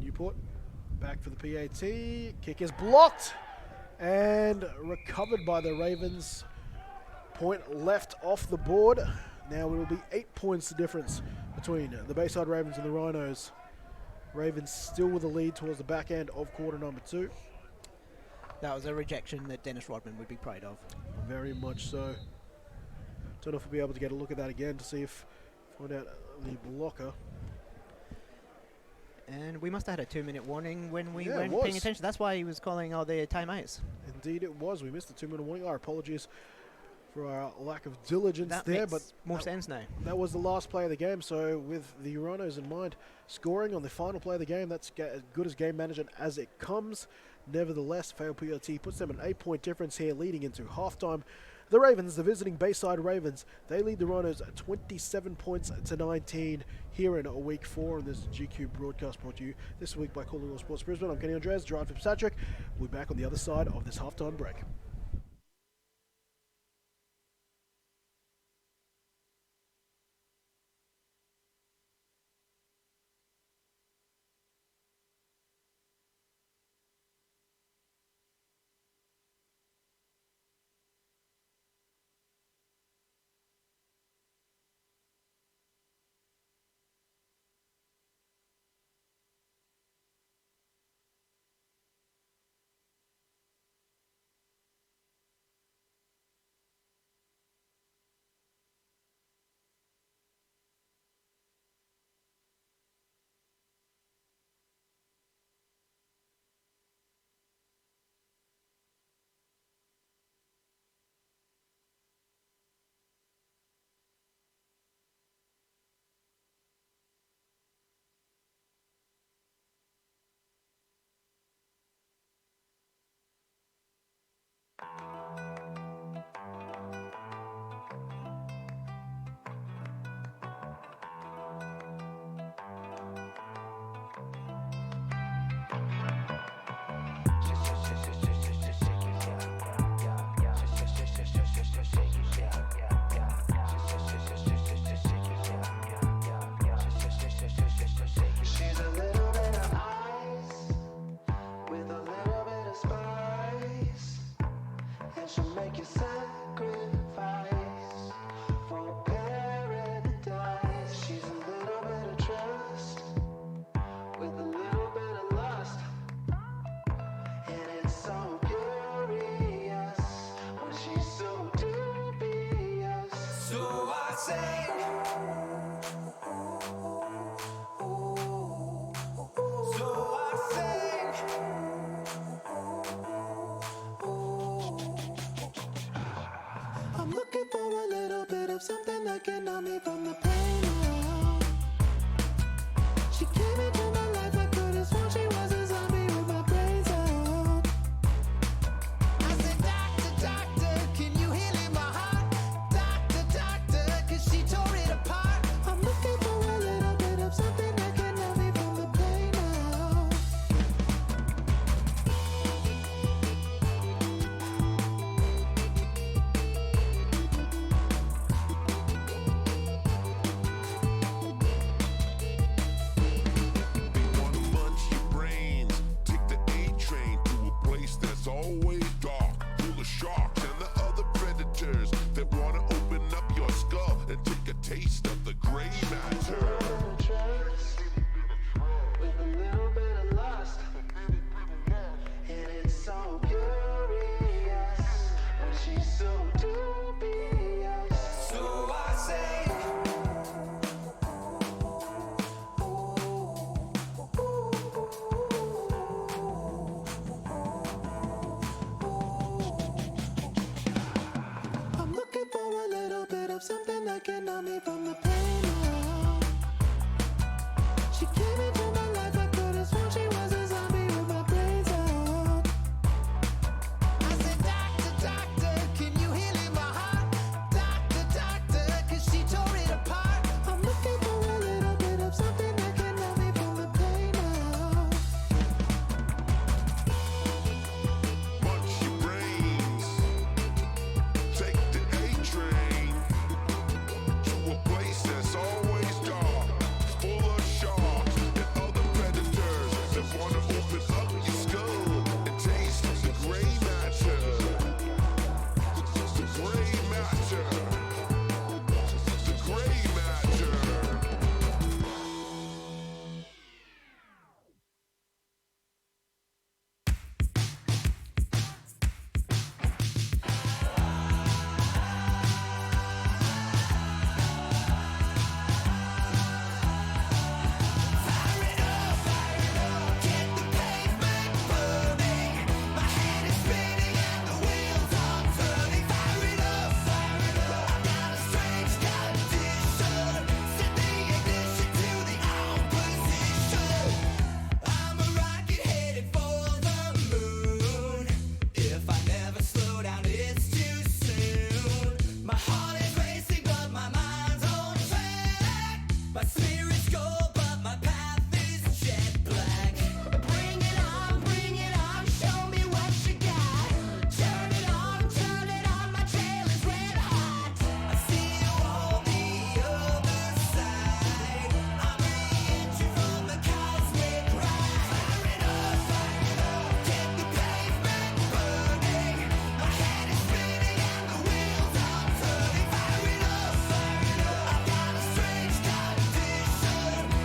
Newport back for the PAT. Kick is blocked and recovered by the Ravens. Point left off the board. Now it will be 8 points the difference between the Bayside Ravens and the Rhinos. Ravens still with the lead towards the back end of quarter number 2. That was a rejection that Dennis Rodman would be proud of. Very much so. Don't know if we'll be able to get a look at that again to see if find out the blocker. And we must have had a 2-minute warning when we Yeah, it weren't was. paying attention. That's why he was calling all the timeouts. Indeed it was. We missed the 2-minute warning. Our apologies for our lack of diligence That there, makes but more that, sense now. that was the last play of the game. So with the Rhinos in mind, scoring on the final play of the game, that's as good as game management as it comes. Nevertheless, failed POT puts them an 8-point difference here leading into halftime. The Ravens, the visiting Bayside Ravens, they lead the Rhinos 27 points to 19 here in week 4. And this is GQ broadcast brought to you this week by Calling All Sports Brisbane. I'm Kenny Andres, Gerard Fitzpatrick. We'll be back on the other side of this halftime break. I'm looking for a little bit of something that can numb me from the pain now. She came into my life, I could have sworn she was a zombie with my brains out. I said, doctor, doctor, can you heal in my heart? Doctor, doctor, cause she tore it apart. I'm looking for a little bit of something that can numb me from the pain now. Always dark, full of sharks and the other predators that want to open up your skull and take a taste of the gray matter. With a little bit of lust, and it's so curious when she's so dubious. So I say, I'm looking for a little bit of something that can numb me from the pain now. She came into my life, I could have sworn she was a zombie with my brains out. I said, doctor, doctor, can you heal in my heart? Doctor, doctor, cause she tore it apart. I'm looking for a little bit of something that can numb me from the pain now. Munch your brains, take the A train to a place that's always dark, full of sharks and other predators that want to open up your skull and taste the gray matter. The gray matter. The gray matter. I'm a rocket headed for the moon. If I never slow down, it's too soon. My heart is racing, but my mind's on track. My spirit's gold, but my path is jet black. Bring it on, show me what you got. Turn it on, my trail is red hot. I see you on the other side. I'm re-entry from the cosmic ride. Fire it up, get the pavement burning. My head is spinning and the wheels are turning. Fire it up, I've got a strange condition.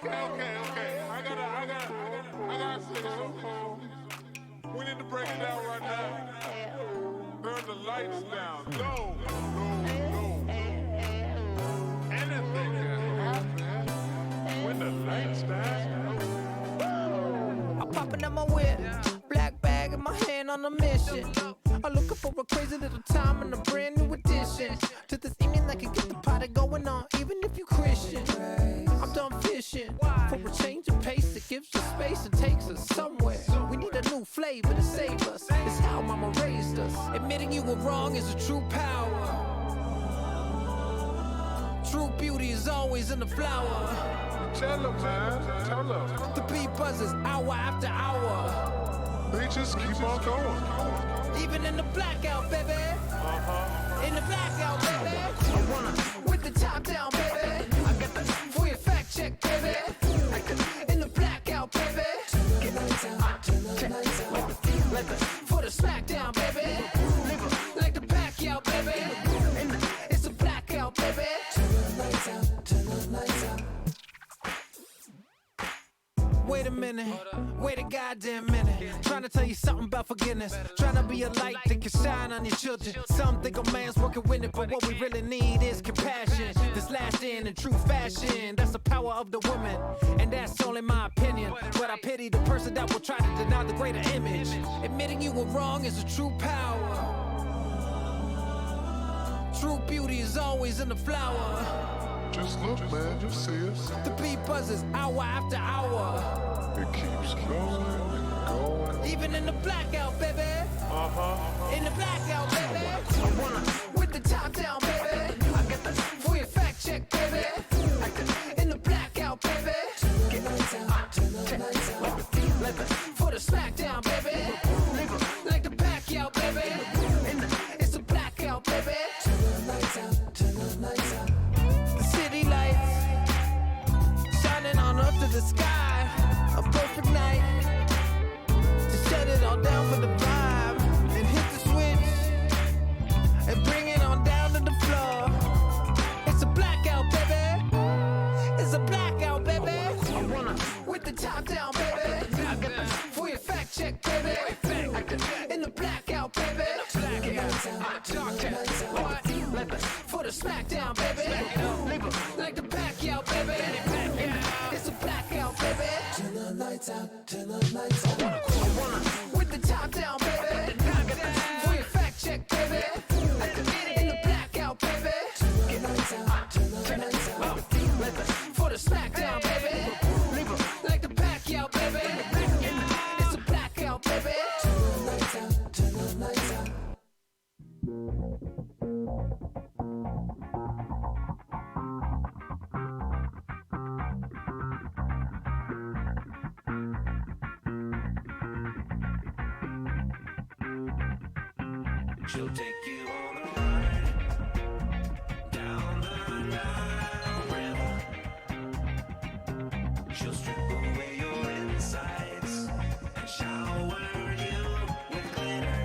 Okay. I gotta say something. We need to break it down right now. Turn the lights down. No. Anything can happen when the lights down. I'm popping out my whip, black bag in my hand on a mission. I'm looking for a crazy little time and a brand new addition to this evening that can get the party going on, even if you Christian. I'm done fishing for a change of pace that gives us space and takes us somewhere. We need a new flavor to save us. It's how mama raised us. Admitting you were wrong is a true power. True beauty is always in the flower. Tell them, man. Tell them. The beat buzzes hour after hour. They just keep on going. Even in the blackout, baby. In the blackout, baby. I wanna with the top down, baby. I got the for your fact check, baby. In the blackout, baby. Like the for the smackdown, baby. Like the backout, baby. It's a blackout, baby. Wait a minute, wait a goddamn minute. Trying to tell you something about forgiveness. Trying to be a light that can shine on your children. Some think a man's working with it, but what we really need is compassion. This lasting in true fashion. That's the power of the woman, and that's only my opinion. But I pity the person that will try to deny the greater image. Admitting you were wrong is a true power. True beauty is always in the flower. Just look, man. Just see us. The beat buzzes hour after hour. It keeps going and going. Even in the blackout, baby. In the blackout, baby. I wanna with the top down, baby. I got the for your fact check, baby. In the blackout, baby. Like the for the smackdown, baby. Like the backout, baby. It's a blackout, baby. The city lights shining on up to the sky. A perfect night to shut it all down for the vibe and hit the switch and bring it on down to the floor. It's a blackout, baby. It's a blackout, baby. I wanna with the top down, baby. I got the for your fact check, baby. In the blackout, baby. Like the for the smackdown, baby. Like the backout, baby. It's a blackout, baby. Turn the lights out, turn the lights out. I wanna with the top down, baby. For your fact check, baby. In the blackout, baby. Turn the lights out, turn the lights out. Like the for the smackdown, baby. Like the backout, baby. It's a blackout, baby. Turn the lights out, turn the lights out. She'll take you on a ride down the Nile River. She'll strip away your insides and shower you with glitter.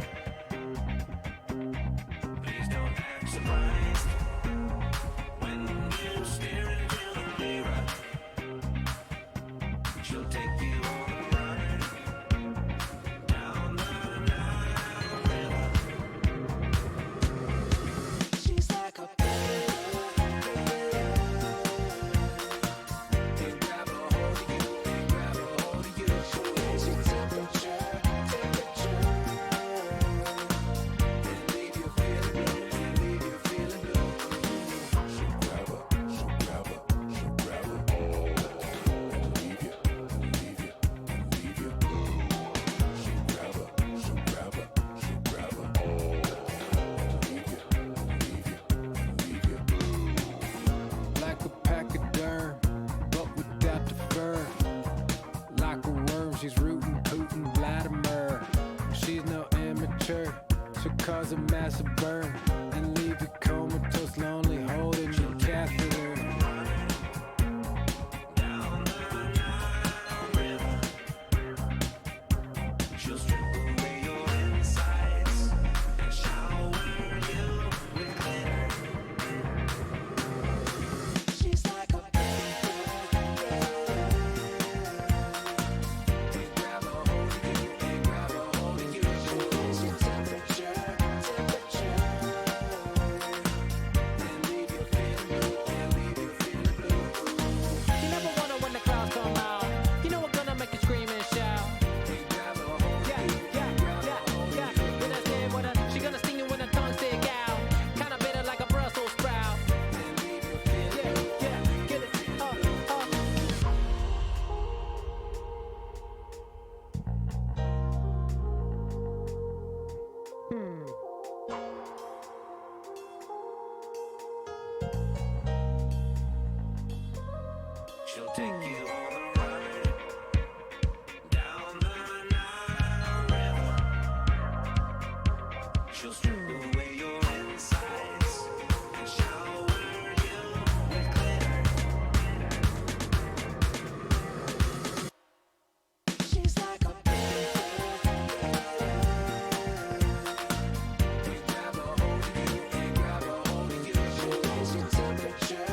Please don't act surprised when you stare into the mirror. She'll take you on a ride down the Nile River. She's like a they grab a hold of you, they grab a hold of you. She'll raise your temperature, and leave you feeling blue, and leave you feeling blue. She'll grab her, she'll grab her, she'll grab her, and leave you, and leave you, and leave you blue. She'll grab her, she'll grab her, she'll grab her, and leave you, and leave you, and leave you blue. Like a pachyderm, but without the fur. Like a worm, she's rootin', tootin' Vladimir. She's no amateur, she'll cause a massive burn and leave you comatose, lonely, holding your catheter. Down the Nile River, she'll strip away your insides and shower you with glitter. She's like a take you on a ride down the Nile River. She'll strip away your insides and shower you with glitter. She's like a we grab a hold of you and grab a hold of you. She raise your temperature,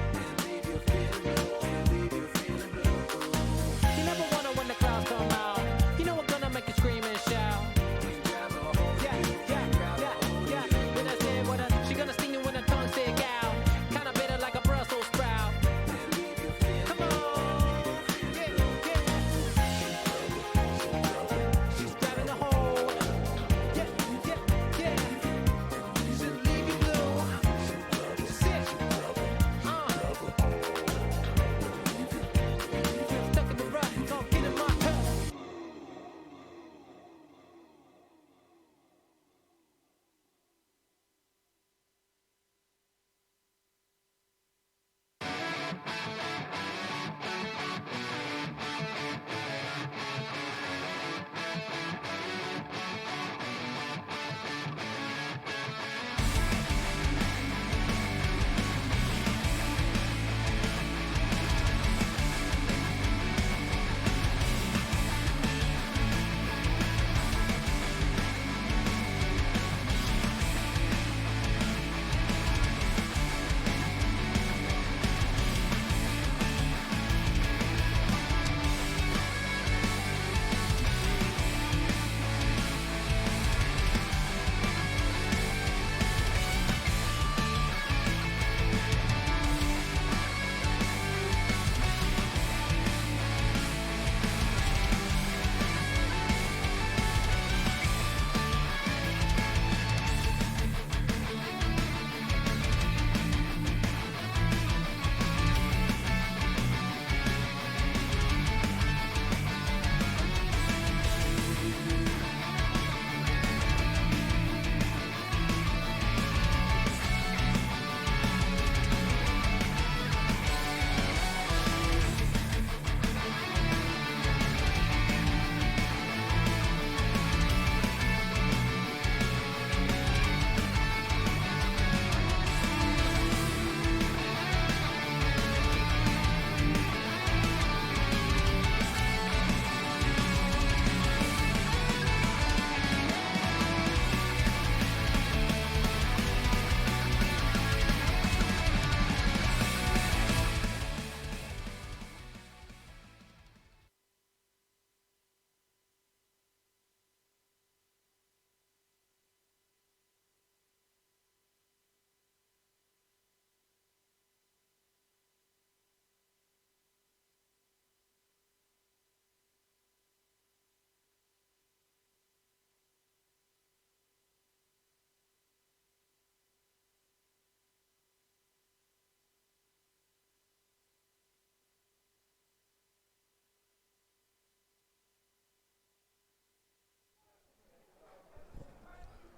and leave you feeling blue. You never wonder when the clouds come out. You know we're gonna make you scream and shout. We grab a hold Yeah, yeah, yeah, yeah. When I say what she gonna sting you when her tongue stick out. Kinda bitter like a Brussels sprout. and leave you feeling. Come on, yeah, yeah. She's grabbing a hold. Yeah, yeah, yeah. She'll leave you blue. Sick. Stuck in the rut, don't get in my cup.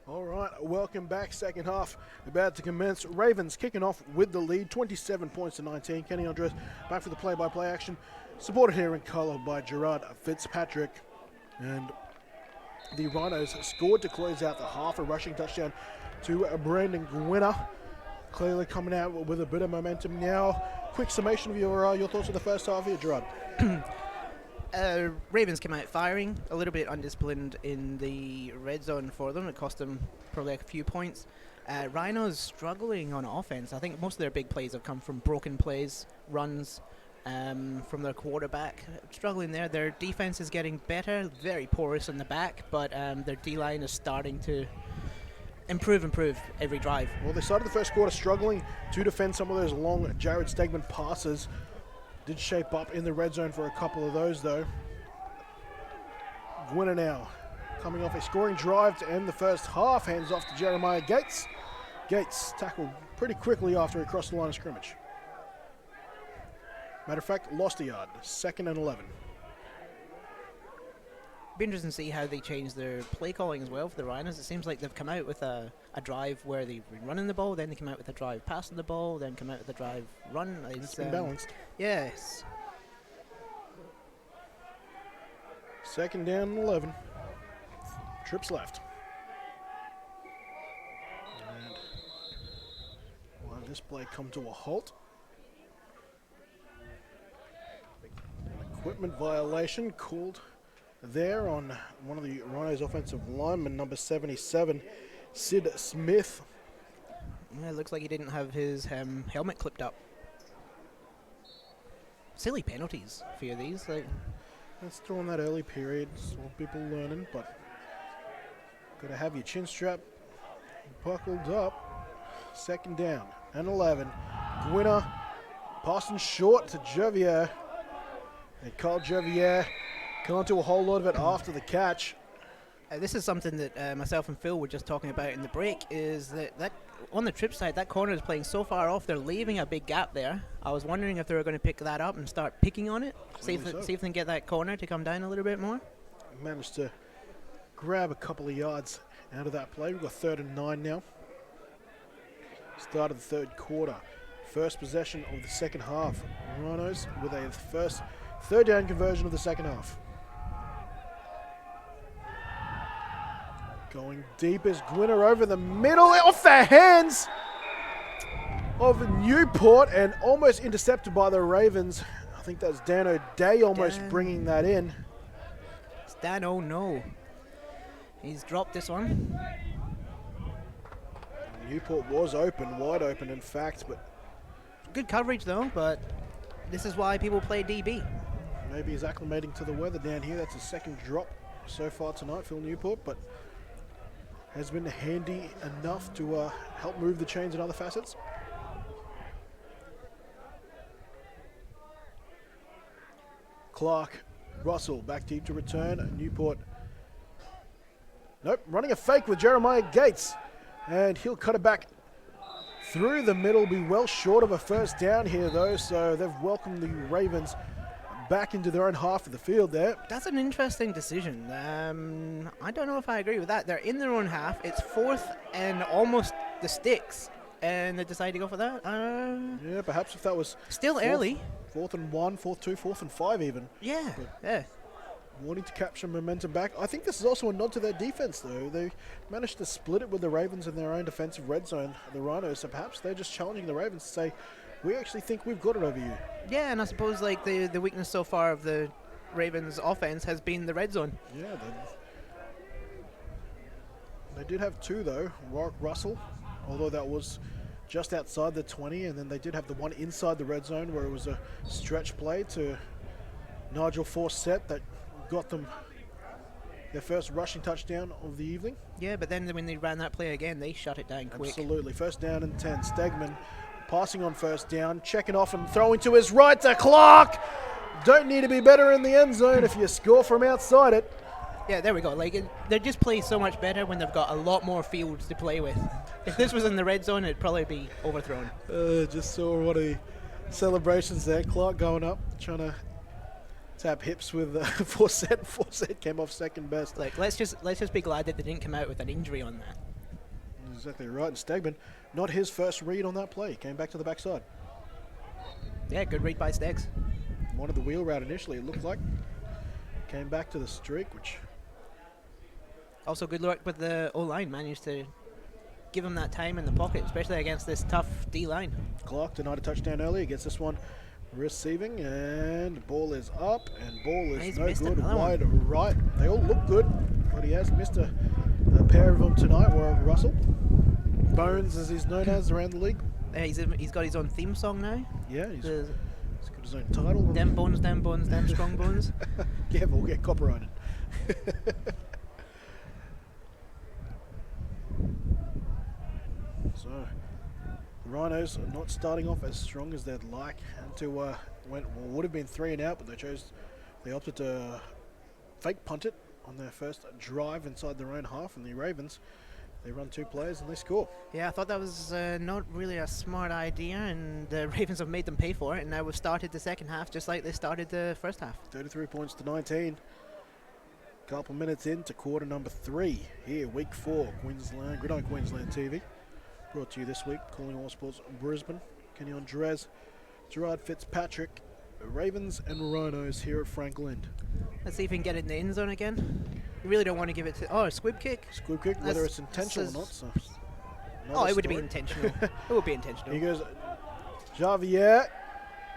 All right, welcome back. Second half about to commence. Ravens kicking off with the lead, 27 points to 19. Kenny Andres back for the play-by-play action, supported here in colour by Gerard Fitzpatrick. And the Rhinos scored to close out the half, a rushing touchdown to Brandon Gwinner. Clearly coming out with a bit of momentum now. Quick summation of your thoughts of the first half here, Gerard. Ravens came out firing, a little bit undisciplined in the red zone for them. It cost them probably a few points. Rhinos struggling on offense. I think most of their big plays have come from broken plays, runs from their quarterback. Struggling there. Their defense is getting better, very porous in the back, but their D-line is starting to improve every drive. Well, they started the first quarter struggling to defend some of those long Jared Stegman passes. Did shape up in the red zone for a couple of those, though. Gwinner now coming off a scoring drive to end the first half. Hands off to Jeremiah Gates. Gates tackled pretty quickly after he crossed the line of scrimmage. Matter of fact, lost a yard. 2nd and 11. Be interesting to see how they change their play calling as well for the Rhinos. It seems like they've come out with a drive where they've been running the ball, then they come out with a drive passing the ball, then come out with a drive run. It's been balanced. Yes. Second down and 11. Trips left. And we'll have this play come to a halt. Equipment violation called there on one of the Rhinos offensive linemen, number 77, Sid Smith. Yeah, it looks like he didn't have his helmet clipped up. Silly penalties for these. Like, Let's throw in that early period. Saw people learning, but got to have your chin strap buckled up. Second down and 11. Gwinner passing short to Jervier. And Carl Jervier can't do a whole lot of it after the catch. this is something that myself and Phil were just talking about in the break, is that on the trip side, that corner is playing so far off, they're leaving a big gap there. I was wondering if they were going to pick that up and start picking on it, see if they can get that corner to come down a little bit more. Managed to grab a couple of yards out of that play. We've got 3rd and 9 now. Start of the third quarter. First possession of the second half. Rhinos with a first third down conversion of the second half. Going deep is Gwinner over the middle, off the hands of Newport and almost intercepted by the Ravens. I think that's Dan O'Day almost bringing that in. It's Dan, oh no. He's dropped this one. Newport was open, wide open in fact, but good coverage though, but this is why people play DB. Maybe he's acclimating to the weather down here. That's his second drop so far tonight, Phil Newport, but has been handy enough to help move the chains in other facets. Clark, Russell back deep to return. Newport, nope, running a fake with Jeremiah Gates, and he'll cut it back through the middle. Be well short of a first down here though, so they've welcomed the Ravens back into their own half of the field there. That's an interesting decision. I don't know if I agree with that. They're in their own half. It's 4th and almost the sticks, and they decide to go for that. Yeah, perhaps if that was still early. 4th and 1, 4th 2, 4th and 5 even. Yeah, but yeah. Wanting to capture momentum back. I think this is also a nod to their defense though. They managed to split it with the Ravens in their own defensive red zone, the Rhinos, so perhaps they're just challenging the Ravens to say, we actually think we've got it over you. Yeah, and I suppose like the weakness so far of the Ravens offense has been the red zone. Yeah, they did have 2 though. Russell, although that was just outside the 20, and then they did have the one inside the red zone where it was a stretch play to Nigel Forsett that got them their first rushing touchdown of the evening. Yeah, but then when they ran that play again, they shut it down quick. Absolutely. First down and 10. Stegman passing on first down, checking off and throwing to his right to Clark. Don't need to be better in the end zone if you score from outside it. Yeah, there we go. Like they just play so much better when they've got a lot more fields to play with. If this was in the red zone, it'd probably be overthrown. Just saw one of the celebrations there. Clark going up, trying to tap hips with Forsett. Forsett came off second best. Like let's just be glad that they didn't come out with an injury on that. Exactly right. And Stegman, not his first read on that play. Came back to the backside. Yeah, good read by Stegs. Wanted the wheel route initially, it looked like. Came back to the streak, which... Also good luck with the O-line. Managed to give him that time in the pocket, especially against this tough D-line. Clark denied a touchdown earlier. Gets this one receiving, and ball is up, and ball is no good. Wide right. They all look good, but he has missed a pair of them tonight. Where Russell Bones, as he's known as around the league. He's got his own theme song now. Yeah, he's got his own title. Them bones, them strong bones. Careful, we'll get copyrighted. So, the Rhinos are not starting off as strong as they'd like. And would have been 3 and out, but they opted to fake punt it on their first drive inside their own half, and the Ravens, they run 2 plays and they score. Yeah, I thought that was not really a smart idea, and the Ravens have made them pay for it, and now we've started the second half just like they started the first half. 33 points to 19. Couple minutes into quarter number 3 here, week 4, Queensland, Gridiron Queensland TV. Brought to you this week, calling all sports Brisbane. Kenny Andres, Gerard Fitzpatrick, Ravens and Rhinos here at Frank Lind. Let's see if we can get it in the end zone again. You really don't want to give it to... Oh, a squib kick. Squib kick, whether it's intentional or not. So Oh, it would be intentional. It would be intentional. He goes, Javier,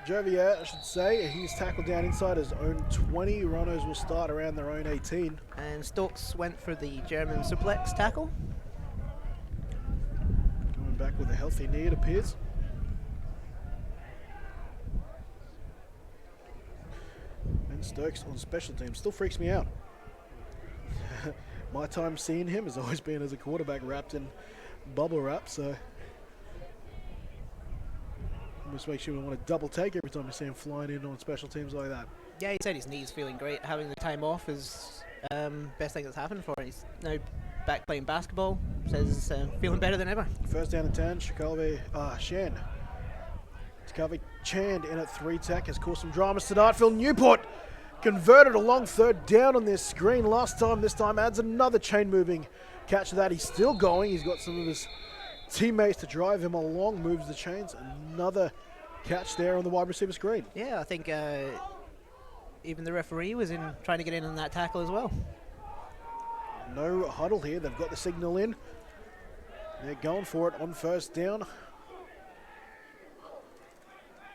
I should say. He's tackled down inside his own 20. Rhinos will start around their own 18. And Stokes went for the German suplex tackle. Coming back with a healthy knee, it appears. And Stokes on special teams still freaks me out. My time seeing him has always been as a quarterback wrapped in bubble wrap, so almost makes you want to double take every time you see him flying in on special teams like that. Yeah, he said his knee's feeling great. Having the time off is best thing that's happened for him. He's now back playing basketball. Says he's feeling better than ever. First down and 10, Shan. Takave Chand in at 3 tech has caused some dramas tonight. Phil Newport converted a long third down on their screen last time. This time adds another chain moving catch to that. He's still going. He's got some of his teammates to drive him along, moves the chains. Another catch there on the wide receiver screen. Yeah, I think even the referee was trying to get in on that tackle as well. No huddle here. They've got the signal in. They're going for it on first down.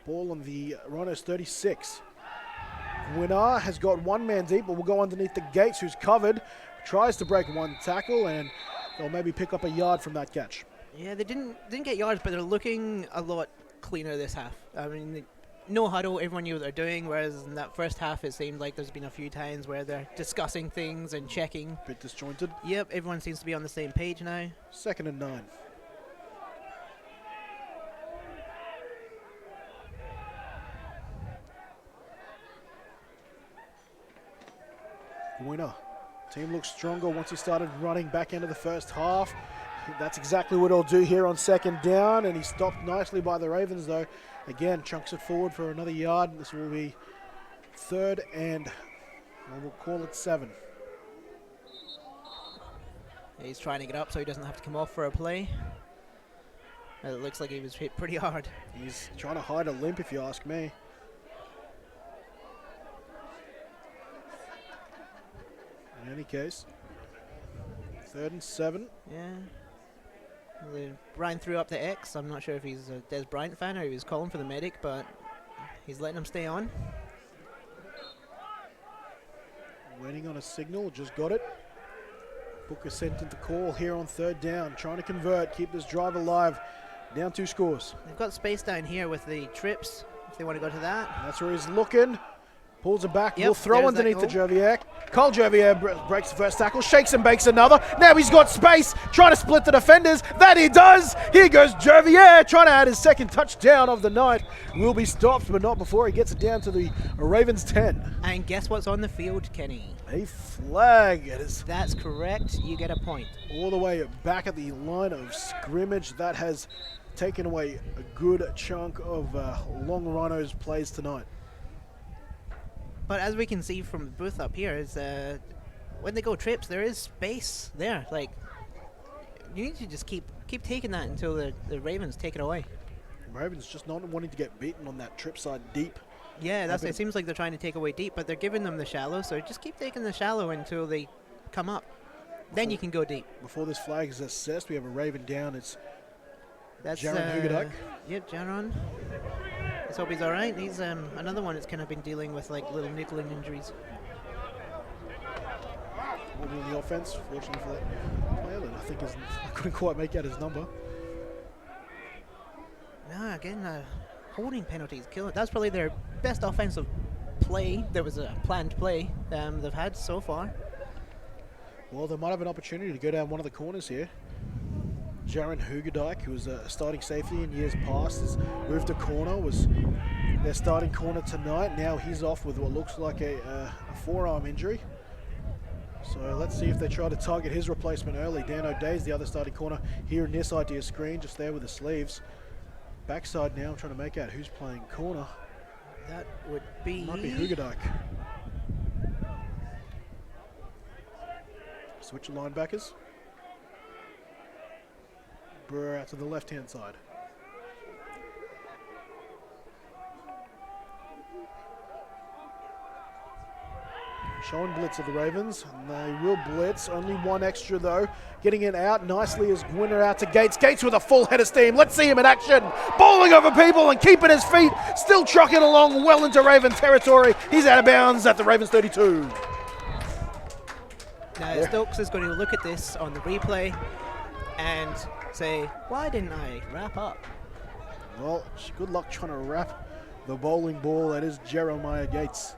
Ball on the Rhinos 36. Winner has got one man deep, but will go underneath the Gates, who's covered. Tries to break one tackle, and they'll maybe pick up a yard from that catch. Yeah, they didn't get yards, but they're looking a lot cleaner this half. I mean, no huddle, everyone knew what they're doing, whereas in that first half it seemed like there's been a few times where they're discussing things and checking. Bit disjointed. Yep, everyone seems to be on the same page now. 2nd and 9. Winner. Team looks stronger once he started running back into the first half. That's exactly what he'll do here on second down, and he stopped nicely by the Ravens though. Again, chunks it forward for another yard. This will be 3rd and we'll call it 7. He's trying to get up so he doesn't have to come off for a play. It looks like he was hit pretty hard. He's trying to hide a limp, if you ask me. In any case, 3rd and 7. Yeah. Brian threw up the X. I'm not sure if he's a Des Bryant fan or he was calling for the medic, but he's letting him stay on. Waiting on a signal, just got it. Booker sent into call here on 3rd down, trying to convert, keep this drive alive. Down 2 scores. They've got space down here with the trips, if they want to go to that. And that's where he's looking. Pulls it back, Yep, will throw there's underneath the that Jervier. Cole Jervier breaks the first tackle, shakes and bakes another. Now he's got space, trying to split the defenders. That he does. Here goes Jervier, trying to add his 2nd touchdown of the night. Will be stopped, but not before he gets it down to the Ravens 10. And guess what's on the field, Kenny? A flag. It is That's correct. You get a point. all the way back at the line of scrimmage. That has taken away a good chunk of long Rhinos plays tonight. But as we can see from the booth up here, is when they go trips, there is space there. Like, you need to just keep taking that until the Ravens take it away. Ravens just not wanting to get beaten on that trip side deep. Yeah, it seems like they're trying to take away deep, but they're giving them the shallow, so just keep taking the shallow until they come up. Then you can go deep. Before this flag is assessed, we have a Raven down. It's That's Jaron Hugaduk. Yep, Jaron. Let's hope he's all right. He's another one that's kind of been dealing with like little niggling injuries. Will be in the offense, fortunately for that player. That I think I couldn't quite make out his number. No, again, holding penalties kill it. That's probably their best offensive play. There was a planned play they've had so far. Well, they might have an opportunity to go down one of the corners here. Jaron Hugadike, who was a starting safety in years past, has moved to corner, was their starting corner tonight. Now he's off with what looks like a forearm injury. So let's see if they try to target his replacement early. Dan O'Day's the other starting corner here in this idea screen, just there with the sleeves. Backside now, I'm trying to make out who's playing corner. That would be... Might be Hugadike. Switch of linebackers. Brewer out to the left-hand side. Showing blitz of the Ravens, and they will blitz. Only one extra though. Getting it out nicely is Gwinner out to Gates. Gates with a full head of steam. Let's see him in action. Bowling over people and keeping his feet. Still trucking along well into Raven territory. He's out of bounds at the Ravens 32. Now Stokes is going to look at this on the replay and say, why didn't I wrap up? Well, good luck trying to wrap the bowling ball. That is Jeremiah Gates.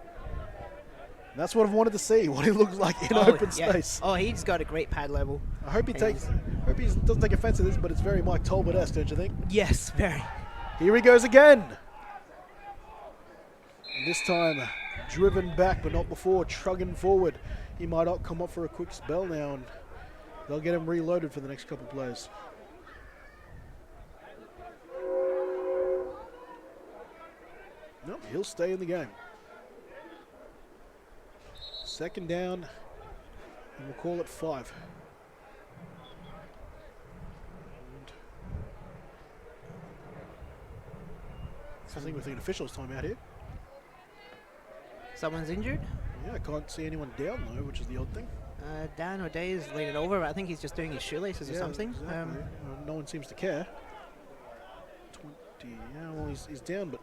That's what I've wanted to see, what he looks like in open space. Oh, he's got a great pad level. I hope he doesn't take offense to this, but it's very Mike Tolbert-esque, don't you think? Yes, very. Here he goes again. And this time, driven back, but not before, trugging forward. He might not come up for a quick spell now, and they'll get him reloaded for the next couple plays. No, he'll stay in the game. Second down, and we'll call it 5. I think we're thinking officials time out here. Someone's injured. Yeah, I can't see anyone down though, which is the odd thing. Dan O'Day is leaning over, but I think he's just doing his shoelaces or something. Exactly. No one seems to care. 20, yeah, well he's down, but...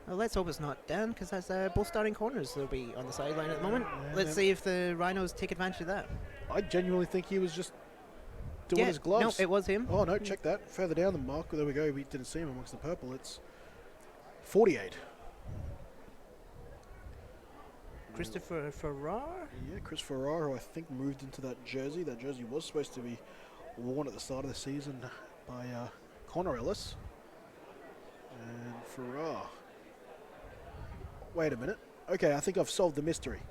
Well, let's hope it's not Dan, because that's both starting corners. They'll be on the sideline at the moment. Yeah, Let's see if the Rhinos take advantage of that. I genuinely think he was just doing his gloves. No, it was him. Oh no, check that. Further down the mark, there we go, we didn't see him amongst the purple. It's 48. Christopher Farrar? Yeah, Chris Farrar, who I think moved into that jersey. That jersey was supposed to be worn at the start of the season by Connor Ellis. And Farrar. Wait a minute. Okay, I think I've solved the mystery.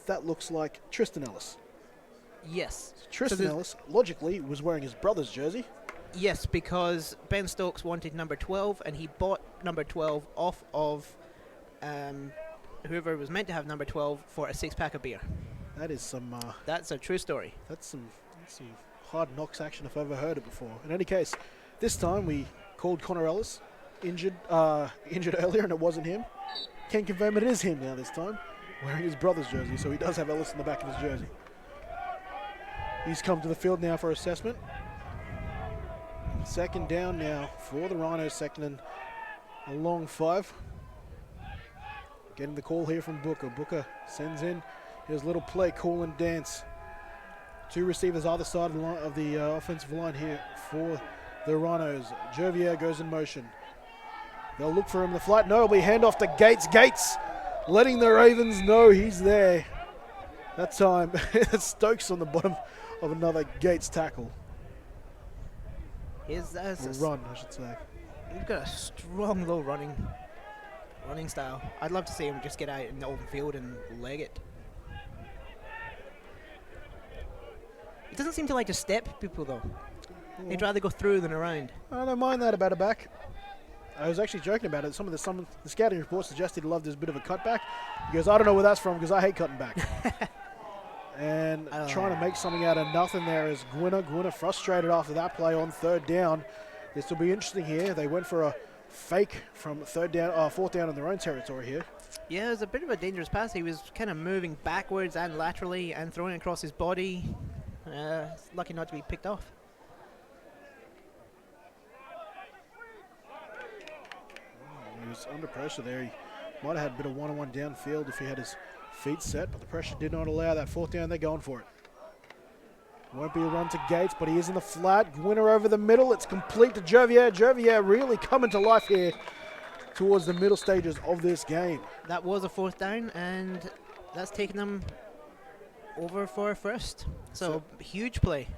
That looks like Tristan Ellis. Yes. Tristan Ellis, logically, was wearing his brother's jersey. Yes, because Ben Stokes wanted number 12, and he bought number 12 off of whoever was meant to have number 12 for a 6-pack of beer. That is some... That's a true story. That's some hard knocks action if I've ever heard it before. In any case, this time we called Connor Ellis injured earlier, and it wasn't him. Can confirm it is him now this time, wearing his brother's jersey, so he does have Ellis in the back of his jersey. He's come to the field now for assessment. Second down now for the Rhinos, second and a long 5. Getting the call here from Booker. Booker sends in his little play, call and dance. 2 receivers either side of the offensive line here for the Rhinos. Jervier goes in motion. They'll look for him in the flat. No, it'll be handoff to Gates. Gates letting the Ravens know he's there. That time, Stokes on the bottom of another Gates tackle. Run, I should say. He's got a strong, low running style. I'd love to see him just get out in the open field and leg it. He doesn't seem to like to step people, though. He'd rather go through than around. I don't mind that about a back. I was actually joking about it. Some of the scouting reports suggested he loved his bit of a cutback. He goes, I don't know where that's from because I hate cutting back. And trying to make something out of nothing there is Gwinner. Gwinner frustrated after that play on 3rd down. This will be interesting here. They went for a fake from 4th down in their own territory here. Yeah, it was a bit of a dangerous pass. He was kind of moving backwards and laterally and throwing across his body. Lucky not to be picked off. He was under pressure there. He might have had a bit of one-on-one downfield if he had his feet set, but the pressure did not allow that. 4th down, they're going for it. Won't be a run to Gates, but he is in the flat. Gwinner over the middle. It's complete to Jervier. Jervier really coming to life here towards the middle stages of this game. That was a 4th down, and that's taken them over for a first. So huge play.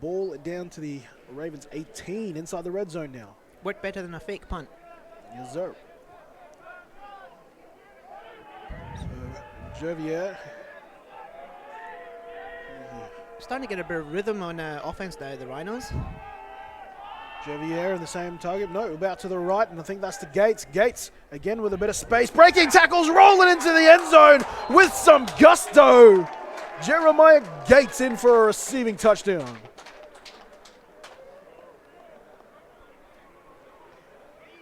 Ball down to the Ravens 18 inside the red zone now. Worked better than a fake punt. Yes, sir. So, Jervier. Starting to get a bit of rhythm on offense now, the Rhinos. Jervier in the same target. No, about to the right, and I think that's to Gates. Gates, again with a bit of space. Breaking tackles, rolling into the end zone with some gusto. Jeremiah Gates in for a receiving touchdown.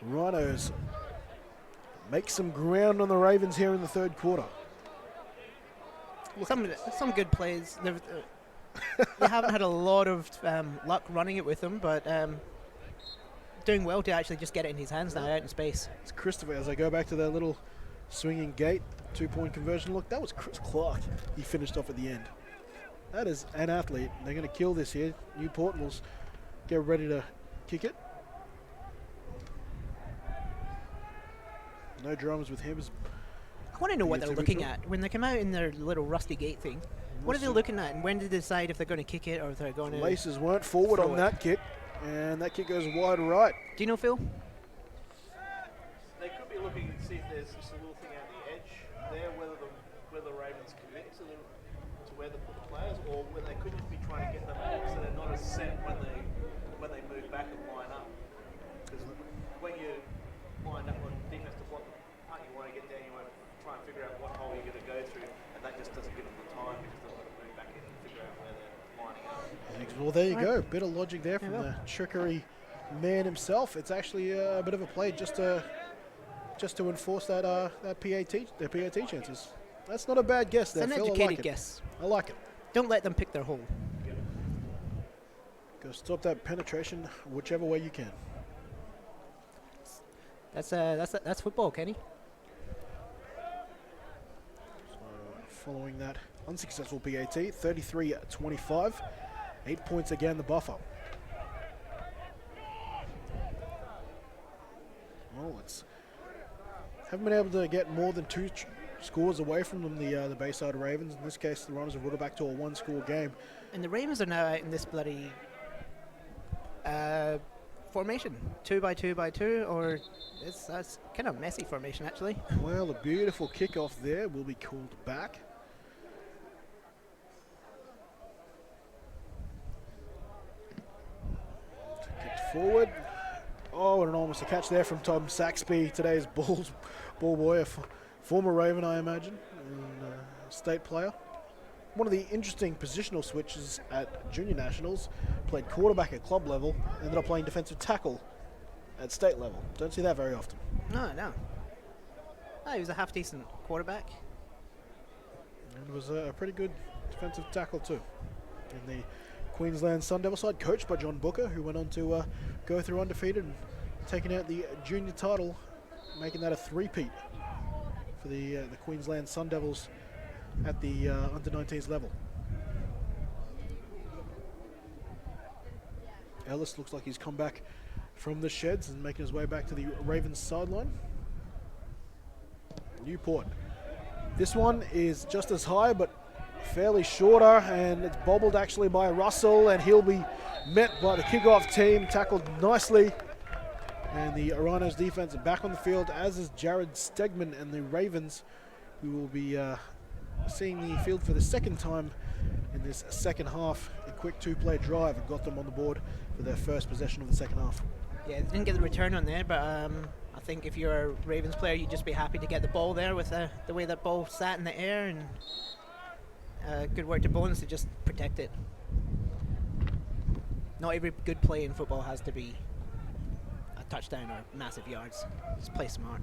Rhinos make some ground on the Ravens here in the third quarter. Some good plays. They haven't had a lot of luck running it with them, but doing well to actually just get it in his hands now out in space. It's Christopher as I go back to that little swinging gate, 2-point conversion look. That was Chris Clark. He finished off at the end. That is an athlete. They're going to kill this here. Newport will get ready to kick it. No dramas with him. I want to know what Yeah, they're it's a good looking job. at when they come out in their little rusty gate thing. What are they looking at, and when do they decide if they're going to kick it or if they're going to? Laces weren't forward throw on it. that kick, and that kick goes wide right. Do you know, Phil? They could be looking to see if there's just a little thing at the edge there, whether the Ravens commit to where they put the players, or whether they could just be trying to get them so they're not as set when they move back and line up. Because when you line up on defense to block the punt, you want to get down, you want to try and figure out what hole you're going to go through, and that just doesn't give them the time because they want to move back in and figure out where they're lining up. Well, there you go. Bit of logic there from the trickery man himself. It's actually a bit of a play just to enforce that PAT chances. That's not a bad guess there, It's an Phil. I educated like it. guess. I like it. Don't let them pick their hole. Go stop that penetration whichever way you can. That's football, Kenny. So following that unsuccessful PAT, 33-25. 8 points again, the buffer. Well, haven't been able to get more than two scores away from them, the Bayside Ravens. In this case, the Rhinos have brought it back to a one-score game. And the Ravens are now out in this bloody formation, 2x2x2, or that's kind of messy formation actually. Well, a beautiful kickoff there will be called back. Kicked forward. Oh, and almost a catch there from Tom Saxby, today's ball boy, a former Raven, I imagine, and state player. One of the interesting positional switches at junior nationals, played quarterback at club level, ended up playing defensive tackle at state level. Don't see that very often. No. Oh, he was a half-decent quarterback. And was a pretty good defensive tackle too. In the Queensland Sun Devil side, coached by John Booker, who went on to go through undefeated and taking out the junior title, making that a three-peat for the Queensland Sun Devils at the under-19s level. Ellis looks like he's come back from the sheds and making his way back to the Ravens sideline. Newport. This one is just as high, but fairly shorter, and it's bobbled actually by Russell, and he'll be met by the kickoff team, tackled nicely. And the Rhinos defense are back on the field, as is Jared Stegman and the Ravens, who will be seeing the field for the second time in this second half. A quick two-play drive and got them on the board for their first possession of the second half. Yeah, they didn't get the return on there, but I think if you're a Ravens player, you'd just be happy to get the ball there with the way that ball sat in the air, and good work to Bones to just protect it. Not every good play in football has to be a touchdown or massive yards. Just play smart.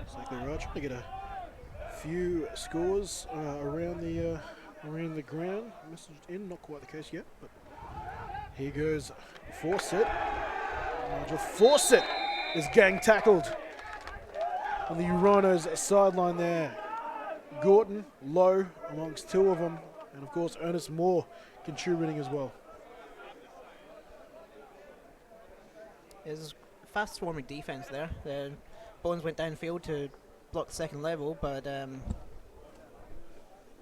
Exactly right. Trying to get a few scores around the ground. Messaged in, not quite the case yet, but here goes Fawcett. Nigel Fawcett is gang tackled on the Rhinos sideline there. Gorton, Lowe amongst two of them, and of course Ernest Moore contributing as well. There's fast swarming defense there. The Bones went downfield to block the second level, but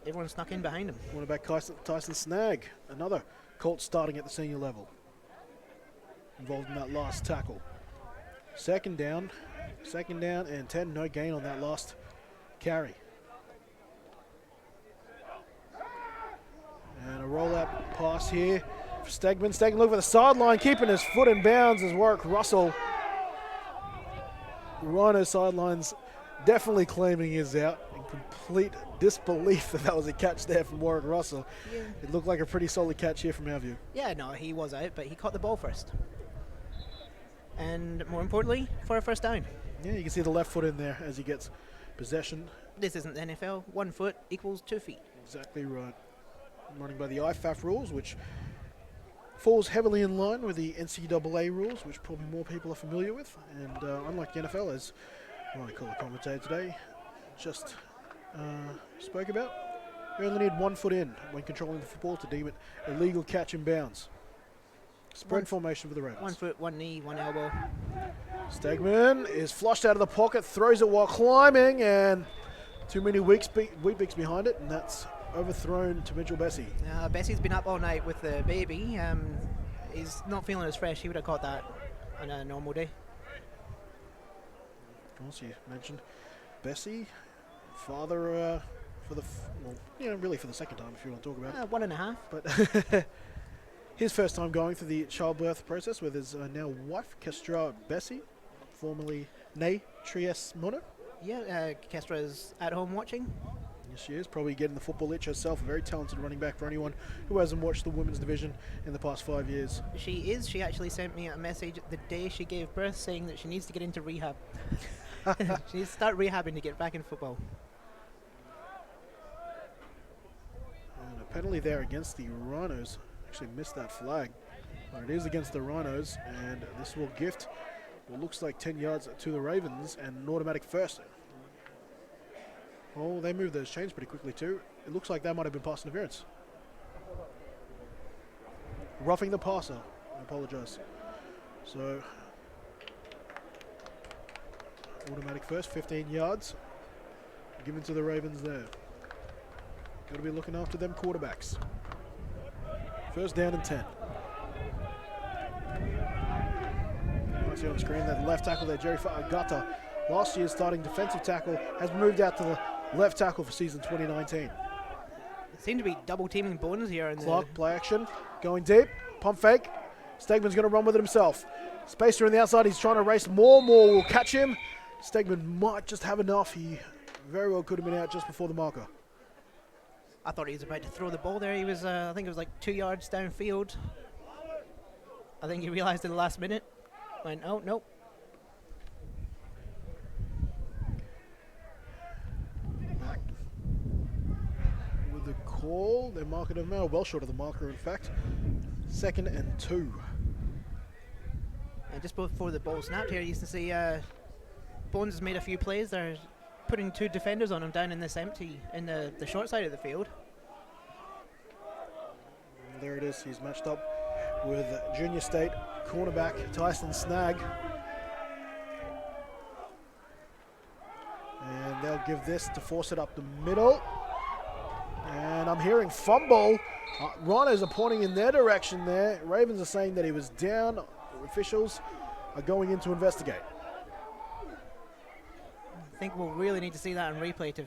everyone snuck in behind him. One back Tyson Snag, another Colt starting at the senior level, involved in that last tackle. Second down and 10, no gain on that last carry. And a rollout pass here for Stegman. Stegman looking for the sideline, keeping his foot in bounds as Warwick Russell. The Rhino sidelines definitely claiming his out and complete disbelief that was a catch there from Warwick Russell. Yeah. It looked like a pretty solid catch here from our view. Yeah, no, he was out, but he caught the ball first. And more importantly, for a first down. Yeah, you can see the left foot in there as he gets possession. This isn't the NFL. 1 foot equals 2 feet. Exactly right. Running by the IFAF rules, which falls heavily in line with the NCAA rules, which probably more people are familiar with. And unlike the NFL, as my color commentator today just spoke about, you only need 1 foot in when controlling the football to deem it a legal catch in bounds. Spread formation for the Ravens. 1 foot, 1 knee, 1 elbow. Stegman is flushed out of the pocket, throws it while climbing, and too many weak beaks behind it, and that's overthrown to Mitchell Bessie. Bessie's been up all night with the baby. He's not feeling as fresh. He would have caught that on a normal day. Of course, you mentioned Bessie, father for the, really for the second time if you want to talk about it. 1.5. But his first time going through the childbirth process with his now wife, Kestra Bessie, formerly Nay Trieste Mono. Yeah, Kestra's at home watching. Yes, she is. Probably getting the football itch herself. A very talented running back for anyone who hasn't watched the women's division in the past 5 years. She is. She actually sent me a message the day she gave birth saying that she needs to get into rehab. She needs to start rehabbing to get back in football. And a penalty there against the Rhinos. Actually missed that flag. But it is against the Rhinos, and this will gift what looks like 10 yards to the Ravens and an automatic first. Oh, they moved those chains pretty quickly too. It looks like that might have been pass interference. Roughing the passer. I apologize. So, automatic first, 15 yards. Given to the Ravens there. Got to be looking after them quarterbacks. First down and 10. You see on the screen that left tackle there, Jerry Agata, last year's starting defensive tackle, has moved out to the left tackle for season 2019. They seem to be double teaming Bones here. In Clark, play action, going deep, pump fake. Stegman's going to run with it himself. Spacer on the outside, he's trying to race more will catch him. Stegman might just have enough. He very well could have been out just before the marker. I thought he was about to throw the ball there. He was, I think it was like 2 yards downfield. I think he realized at the last minute. Went, oh, nope. Back with the call. They're marking him now, well short of the marker, in fact. 2nd and 2. And just before the ball snapped here, you can see Bones has made a few plays. They're putting 2 defenders on him down in this empty, in the short side of the field. And there it is. He's matched up with Junior State cornerback Tyson Snag. And they'll give this to force it up the middle. And I'm hearing fumble. Rhinos are pointing in their direction there. Ravens are saying that he was down. Officials are going in to investigate. I think we'll really need to see that on replay to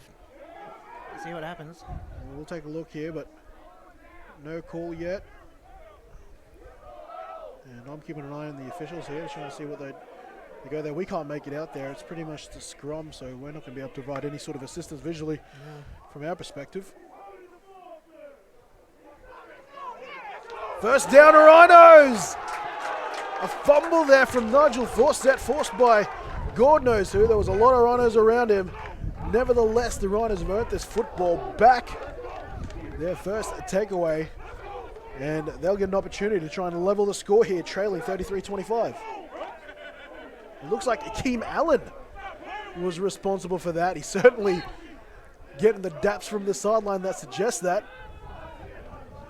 see what happens. We'll take a look here, but no call yet. And I'm keeping an eye on the officials here, trying to see what they go there. We can't make it out there. It's pretty much the scrum, so we're not going to be able to provide any sort of assistance visually from our perspective. First down, Rhinos! A fumble there from Nigel Forsett, forced by God knows who. There was a lot of Rhinos around him. Nevertheless, the Rhinos have earned this football back. Their first takeaway. And they'll get an opportunity to try and level the score here, trailing 33-25. It looks like Akeem Allen was responsible for that. He's certainly getting the daps from the sideline that suggests that.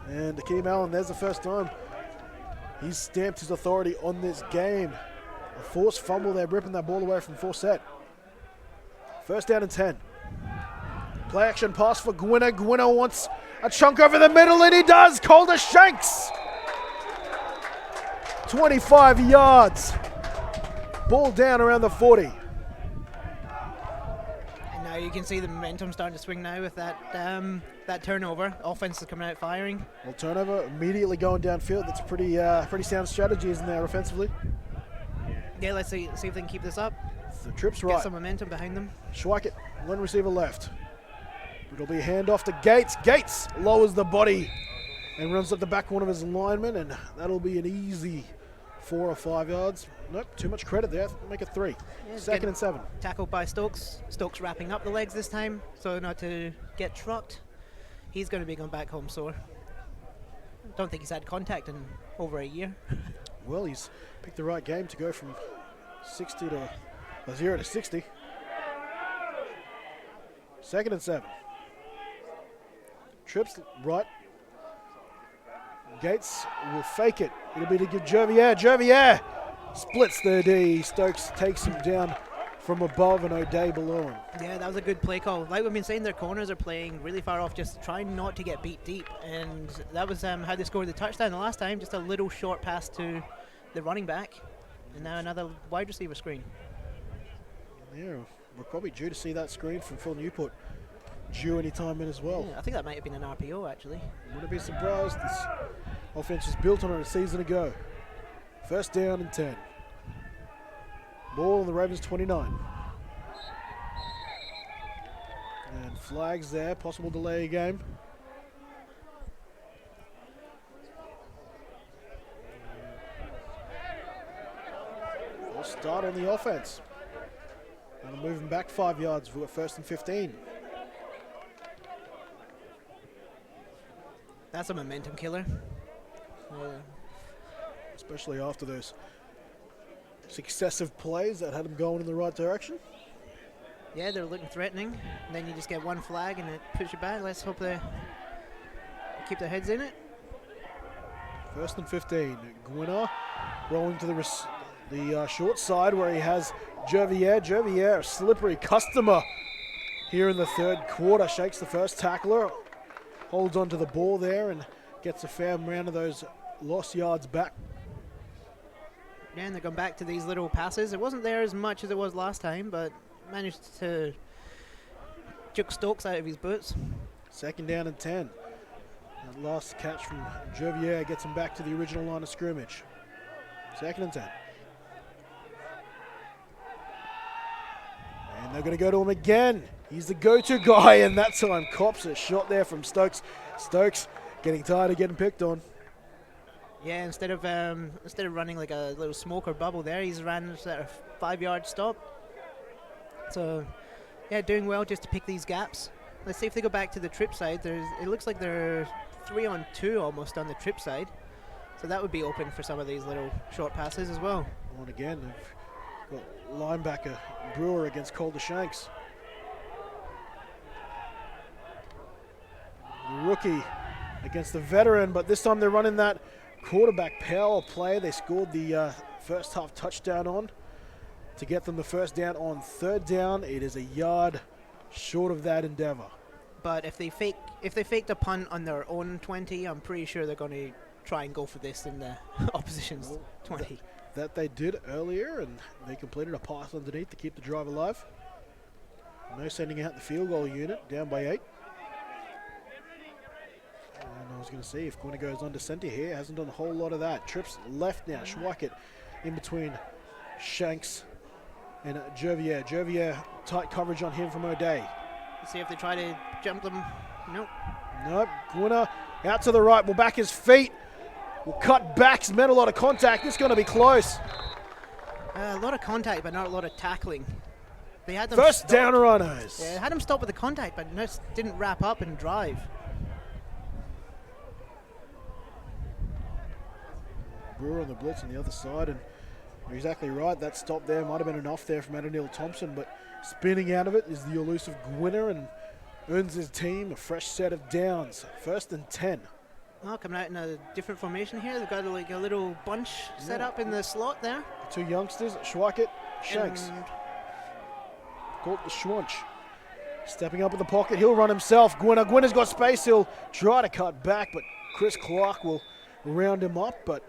And Akeem Allen, there's the first time he's stamped his authority on this game. A forced fumble there, ripping that ball away from Forsett. First down and 10. Play action pass for Gwinner. Gwinner wants a chunk over the middle, and he does. Calder Shanks. 25 yards. Ball down around the 40. And now you can see the momentum starting to swing now with that that turnover. Offense is coming out firing. Well, turnover immediately going downfield. That's pretty sound strategy, isn't there, offensively? Yeah, let's see if they can keep this up. The trip's Get right. some momentum behind them. Schweikert, one receiver left. It'll be a handoff to Gates. Gates lowers the body and runs up the back one of his linemen, and that'll be an easy 4 or 5 yards. Nope, too much credit there. Make it 3. Yeah, Second good. and 7. Tackled by Stokes. Stokes wrapping up the legs this time, so not to get trucked. He's going to be going back home sore. Don't think he's had contact in over a year. Well, he's picked the right game to go from 0 to 60. Second and 7. Trips right. Gates will fake it. It'll be to give Jervier. Jervier splits the D. Stokes takes him down from above and O'Day below him. Yeah, that was a good play call. Like we've been saying, their corners are playing really far off, just trying not to get beat deep. And that was how they scored the touchdown the last time, just a little short pass to the running back. And now another wide receiver screen. Yeah, we're probably due to see that screen from Phil Newport due any time in as well. Yeah, I think that might have been an RPO, actually. Wouldn't be surprised. This offense was built on it a season ago. First down and 10. Ball on the Ravens 29. And flags there, possible delay game. We'll start on the offense. And moving back 5 yards for first and 15. That's a momentum killer. Especially after those successive plays that had them going in the right direction. Yeah, they're looking threatening. And then you just get one flag and it puts you back. Let's hope they keep their heads in it. First and 15. Gwinner rolling to the short side where he has Jervier. Jervier, a slippery customer here in the third quarter. Shakes the first tackler, holds onto the ball there and gets a fair amount of those lost yards back. Yeah, and they're going back to these little passes. It wasn't there as much as it was last time, but managed to juke Stokes out of his boots. Second down and 10. That last catch from Jervier gets him back to the original line of scrimmage. Second and 10. And they're going to go to him again. He's the go-to guy, and that time cops a shot there from Stokes. Stokes getting tired of getting picked on. Yeah, instead of running like a little smoke or bubble there, he's ran a 5-yard stop. So, yeah, doing well just to pick these gaps. Let's see if they go back to the trip side. It looks like they're 3-on-2 almost on the trip side. So that would be open for some of these little short passes as well. And again, they've got linebacker Brewer against Calder Shanks. The rookie against the veteran, but this time they're running that quarterback power play. They scored the first half touchdown on to get them the first down on third down. It is a yard short of that endeavor. But if they faked a punt on their own 20, I'm pretty sure they're going to try and go for this in the opposition's 20. That they did earlier, and they completed a pass underneath to keep the drive alive. No sending out the field goal unit, down by 8. And I was going to see if Gwinner goes under center here. Hasn't done a whole lot of that. Trips left now. Schweikert in between Shanks and Jervier. Jervier, tight coverage on him from O'Day. Let's see if they try to jump them. Nope. Nope. Gwinner out to the right. Will back his feet. Will cut back. He's met a lot of contact. It's going to be close. A lot of contact, but not a lot of tackling. They had them First stopped. down, Rhinos. Yeah, had them stop with the contact, but just didn't wrap up and drive. Brewer on the blitz on the other side, and you're exactly right. That stop there might have been enough there from Adoniel Thompson, but spinning out of it is the elusive Gwinner and earns his team a fresh set of downs. First and 10. Oh, coming out in a different formation here. They've got like a little bunch set up in the slot there. The two youngsters, Schweikert, Shanks. And Called the Schwunch. Stepping up in the pocket, he'll run himself. Gwinner's got space, he'll try to cut back, but Chris Clark will round him up, but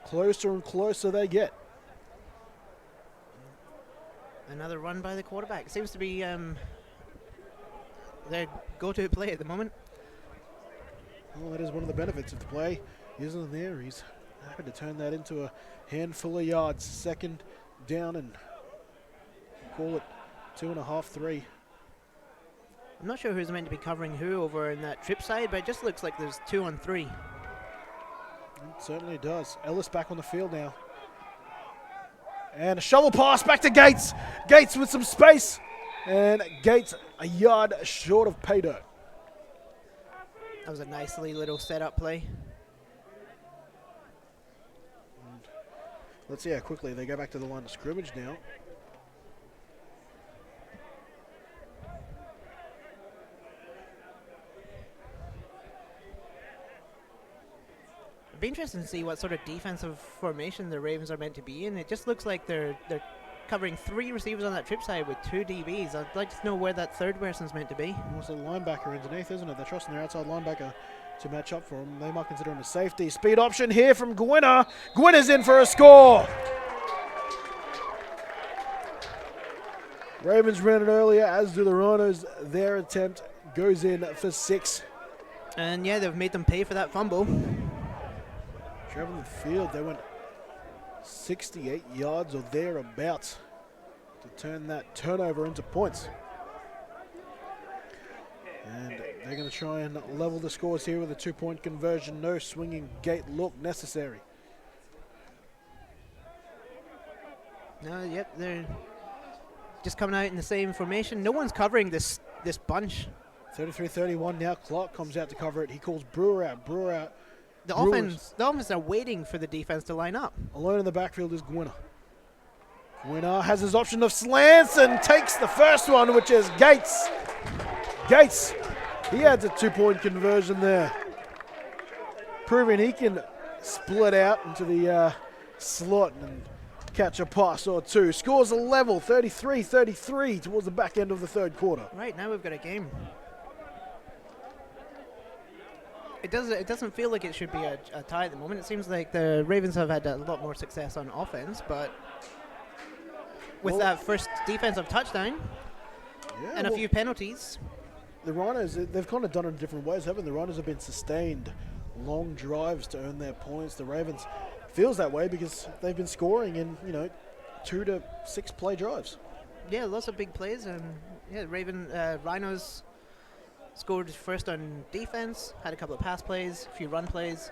closer and closer they get. another run by the quarterback. It seems to be their go-to play at the moment. Well, that is one of the benefits of the play. Isn't there? He's happy to turn that into a handful of yards. Second down and call it 2.5, 3. I'm not sure who's meant to be covering who over in that trip side, but it just looks like there's 2 on 3. It certainly does. Ellis back on the field now. And a shovel pass back to Gates. Gates with some space. And Gates a yard short of pay dirt. That was a nicely little setup play. Let's see how quickly they go back to the line of scrimmage now. It'd be interesting to see what sort of defensive formation the Ravens are meant to be in. It just looks like they're covering 3 receivers on that trip side with 2 DBs. I'd like to know where that third person's meant to be. Almost a linebacker underneath, isn't it? They're trusting their outside linebacker to match up for him. They might consider him a safety. Speed option here from Gwinner. Gwinner's in for a score. Ravens ran it earlier, as do the Rhinos. Their attempt goes in for 6. And yeah, they've made them pay for that fumble. Traveling the field, they went 68 yards or thereabouts to turn that turnover into points. And they're going to try and level the scores here with a 2-point conversion. No swinging gate look necessary. No, yep, they're just coming out in the same formation. No one's covering this bunch. 33-31 now. Clark comes out to cover it. He calls Brewer out. Brewer out. The Brewers. offense are waiting for the defense to line up. Alone in the backfield is Gwinner. Gwinner has his option of slants and takes the first one, which is Gates. Gates, he adds a 2-point conversion there. Proving he can split out into the slot and catch a pass or two. Scores a level, 33-33 towards the back end of the third quarter. Right, now we've got a game. It doesn't feel like it should be a tie at the moment. It seems like the Ravens have had a lot more success on offense, but with that first defensive touchdown and a few penalties. The Rhinos, they've kind of done it in different ways, haven't they? The Rhinos have been sustained long drives to earn their points. The Ravens feels that way because they've been scoring in, 2 to 6 play drives. Yeah, lots of big plays, and yeah, Rhinos scored first on defense, had a couple of pass plays, a few run plays.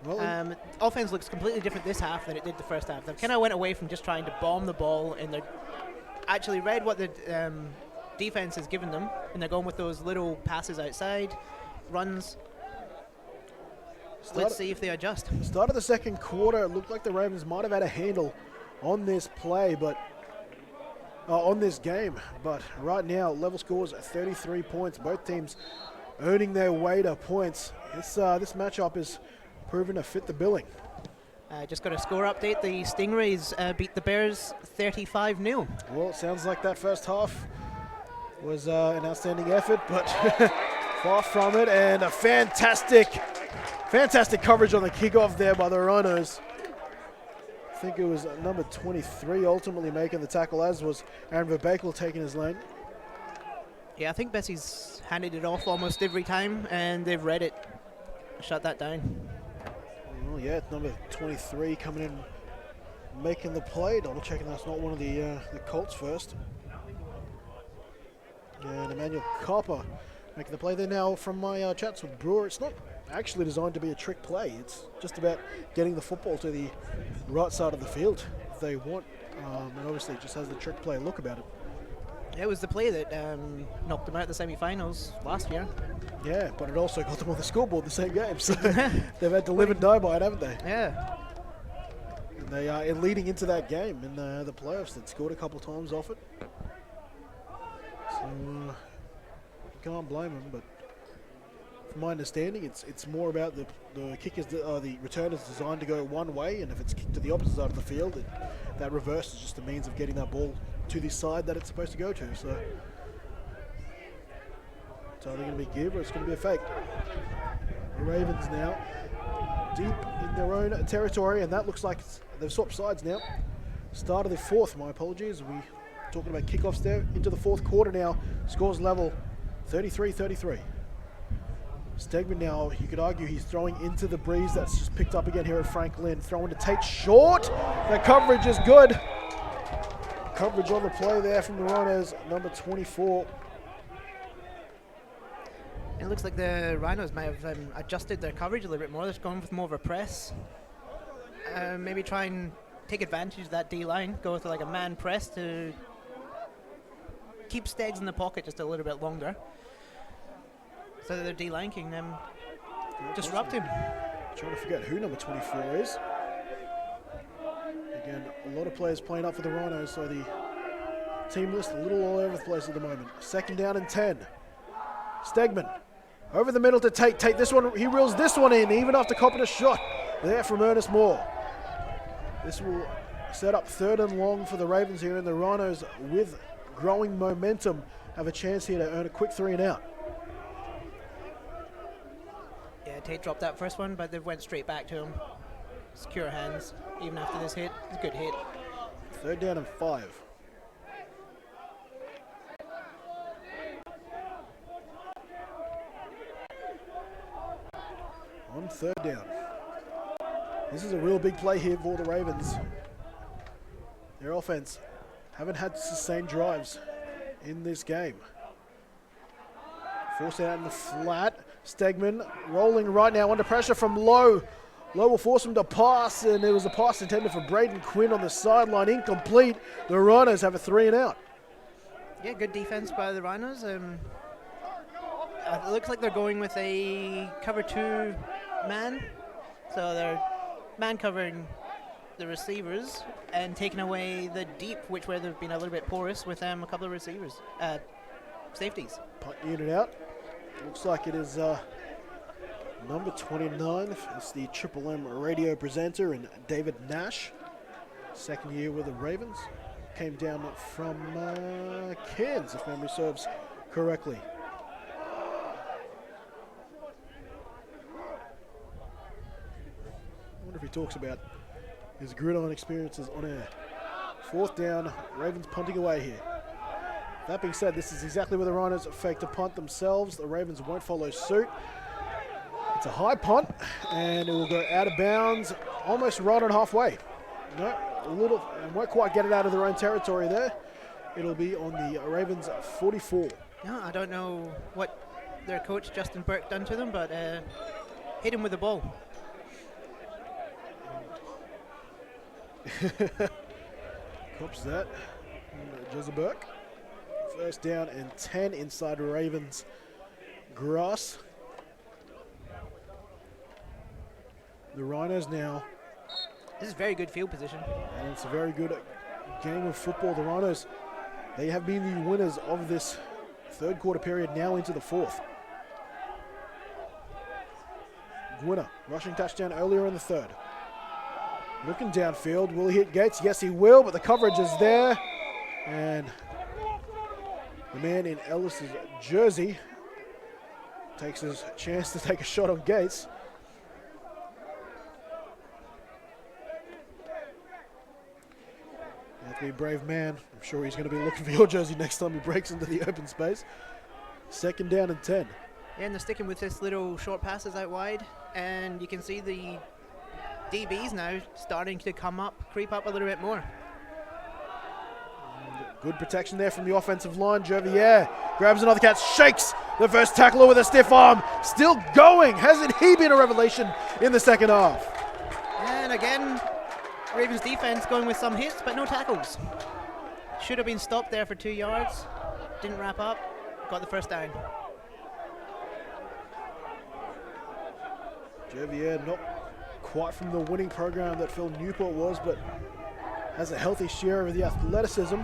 Well, Offense looks completely different this half than it did the first half. They kind of went away from just trying to bomb the ball, and they actually read what the defense has given them, and they're going with those little passes outside, runs. Let's see if they adjust. Start of the second quarter, it looked like the Ravens might have had a handle on this play, but on this game. But right now, level scores at 33 points. Both teams earning their way to points. This matchup is proven to fit the billing. Just got a score update. The Stingrays beat the Bears 35-0. Well, it sounds like that first half was an outstanding effort, but far from it. And a fantastic coverage on the kickoff there by the Rhinos. I think it was number 23 ultimately making the tackle, as was Aaron Verbakel taking his lane. Yeah, I think Bessie's handed it off almost every time, and they've read it. Shut that down. Well, yeah, number 23 coming in, making the play. Double checking that's not one of the Colts first. And Emmanuel Copper making the play there. Now, from my chats with Brewer, it's not actually designed to be a trick play. It's just about getting the football to the right side of the field if they want. And obviously it just has the trick play look about it. It was the play that knocked them out of the semi-finals last year. Yeah, but it also got them on the scoreboard the same game. So they've had to live and die by it, haven't they? Yeah. And they are leading into that game in the playoffs. They'd scored a couple times off it. So you can't blame them, but from my understanding, it's more about the kickers, the return is designed to go one way, and if it's kicked to the opposite side of the field, that reverse is just a means of getting that ball to the side that it's supposed to go to. So it's either going to be give or it's going to be a fake. The Ravens now deep in their own territory, and that looks like they've swapped sides now. Start of the fourth, my apologies. We talking about kickoffs there into the fourth quarter now. Scores level 33-33. Stegman now, you could argue he's throwing into the breeze that's just picked up again here at Franklin. Throwing to Tate short. The coverage is good. Coverage on the play there from the Rhinos, number 24. It looks like the Rhinos might have adjusted their coverage a little bit more. They're going with more of a press. Maybe try and take advantage of that D line. Go with like a man press to keep Stegs in the pocket just a little bit longer, so that their D line can disrupt him. Trying to forget who number 24 is. Again, a lot of players playing up for the Rhinos, so the team list a little all over the place at the moment. 2nd down and 10. Stegman over the middle to Tate. Tate this one, he reels this one in, even after copping a shot there from Ernest Moore. This will set up 3rd and long for the Ravens here, and the Rhinos, with growing momentum, have a chance here to earn a quick 3 and out. Yeah, Tate dropped that first one, but they went straight back to him. Secure hands, even after this hit. It's a good hit. 3rd down and 5. On 3rd down. This is a real big play here for the Ravens. Their offense haven't had sustained drives in this game. Forced out in the flat. Stegman rolling right now under pressure from Lowe. Lowe will force him to pass, and it was a pass intended for Braden Quinn on the sideline. Incomplete. The Rhinos have a 3 and out. Yeah, good defense by the Rhinos. It looks like they're going with a cover 2 man. So they're man covering the receivers and taking away the deep, where they've been a little bit porous with a couple of receivers, safeties. Punt unit out. Looks like it is number 29. It's the Triple M radio presenter, and David Nash, 2nd year with the Ravens. Came down from Cairns, if memory serves correctly. I wonder if he talks about his Gridiron experiences on air. 4th down, Ravens punting away here. That being said, this is exactly where the Rhinos fake to punt themselves. The Ravens won't follow suit. It's a high punt, and it will go out of bounds almost right on halfway. No, a little, and won't quite get it out of their own territory there. It'll be on the Ravens 44. Yeah, I don't know what their coach Justin Burke done to them, but hit him with the ball. Cops that. Jezza Burke. 1st down and 10 inside Ravens grass. The Rhinos now. This is very good field position. And it's a very good game of football. The Rhinos, they have been the winners of this 3rd quarter period, now into the 4th. Gwinner, rushing touchdown earlier in the 3rd. Looking downfield, will he hit Gates? Yes, he will, but the coverage is there. And the man in Ellis's jersey takes his chance to take a shot on Gates. You have to be a brave man. I'm sure he's going to be looking for your jersey next time he breaks into the open space. 2nd down and 10. Yeah, and they're sticking with this little short passes out wide, and you can see the DBs now starting to creep up a little bit more. Good protection there from the offensive line. Jervier grabs another catch, shakes the first tackler with a stiff arm. Still going. Hasn't he been a revelation in the 2nd half? And again, Ravens defense going with some hits, but no tackles. Should have been stopped there for 2 yards. Didn't wrap up. Got the 1st down. Jervier not quite from the winning program that Phil Newport was, but has a healthy share of the athleticism.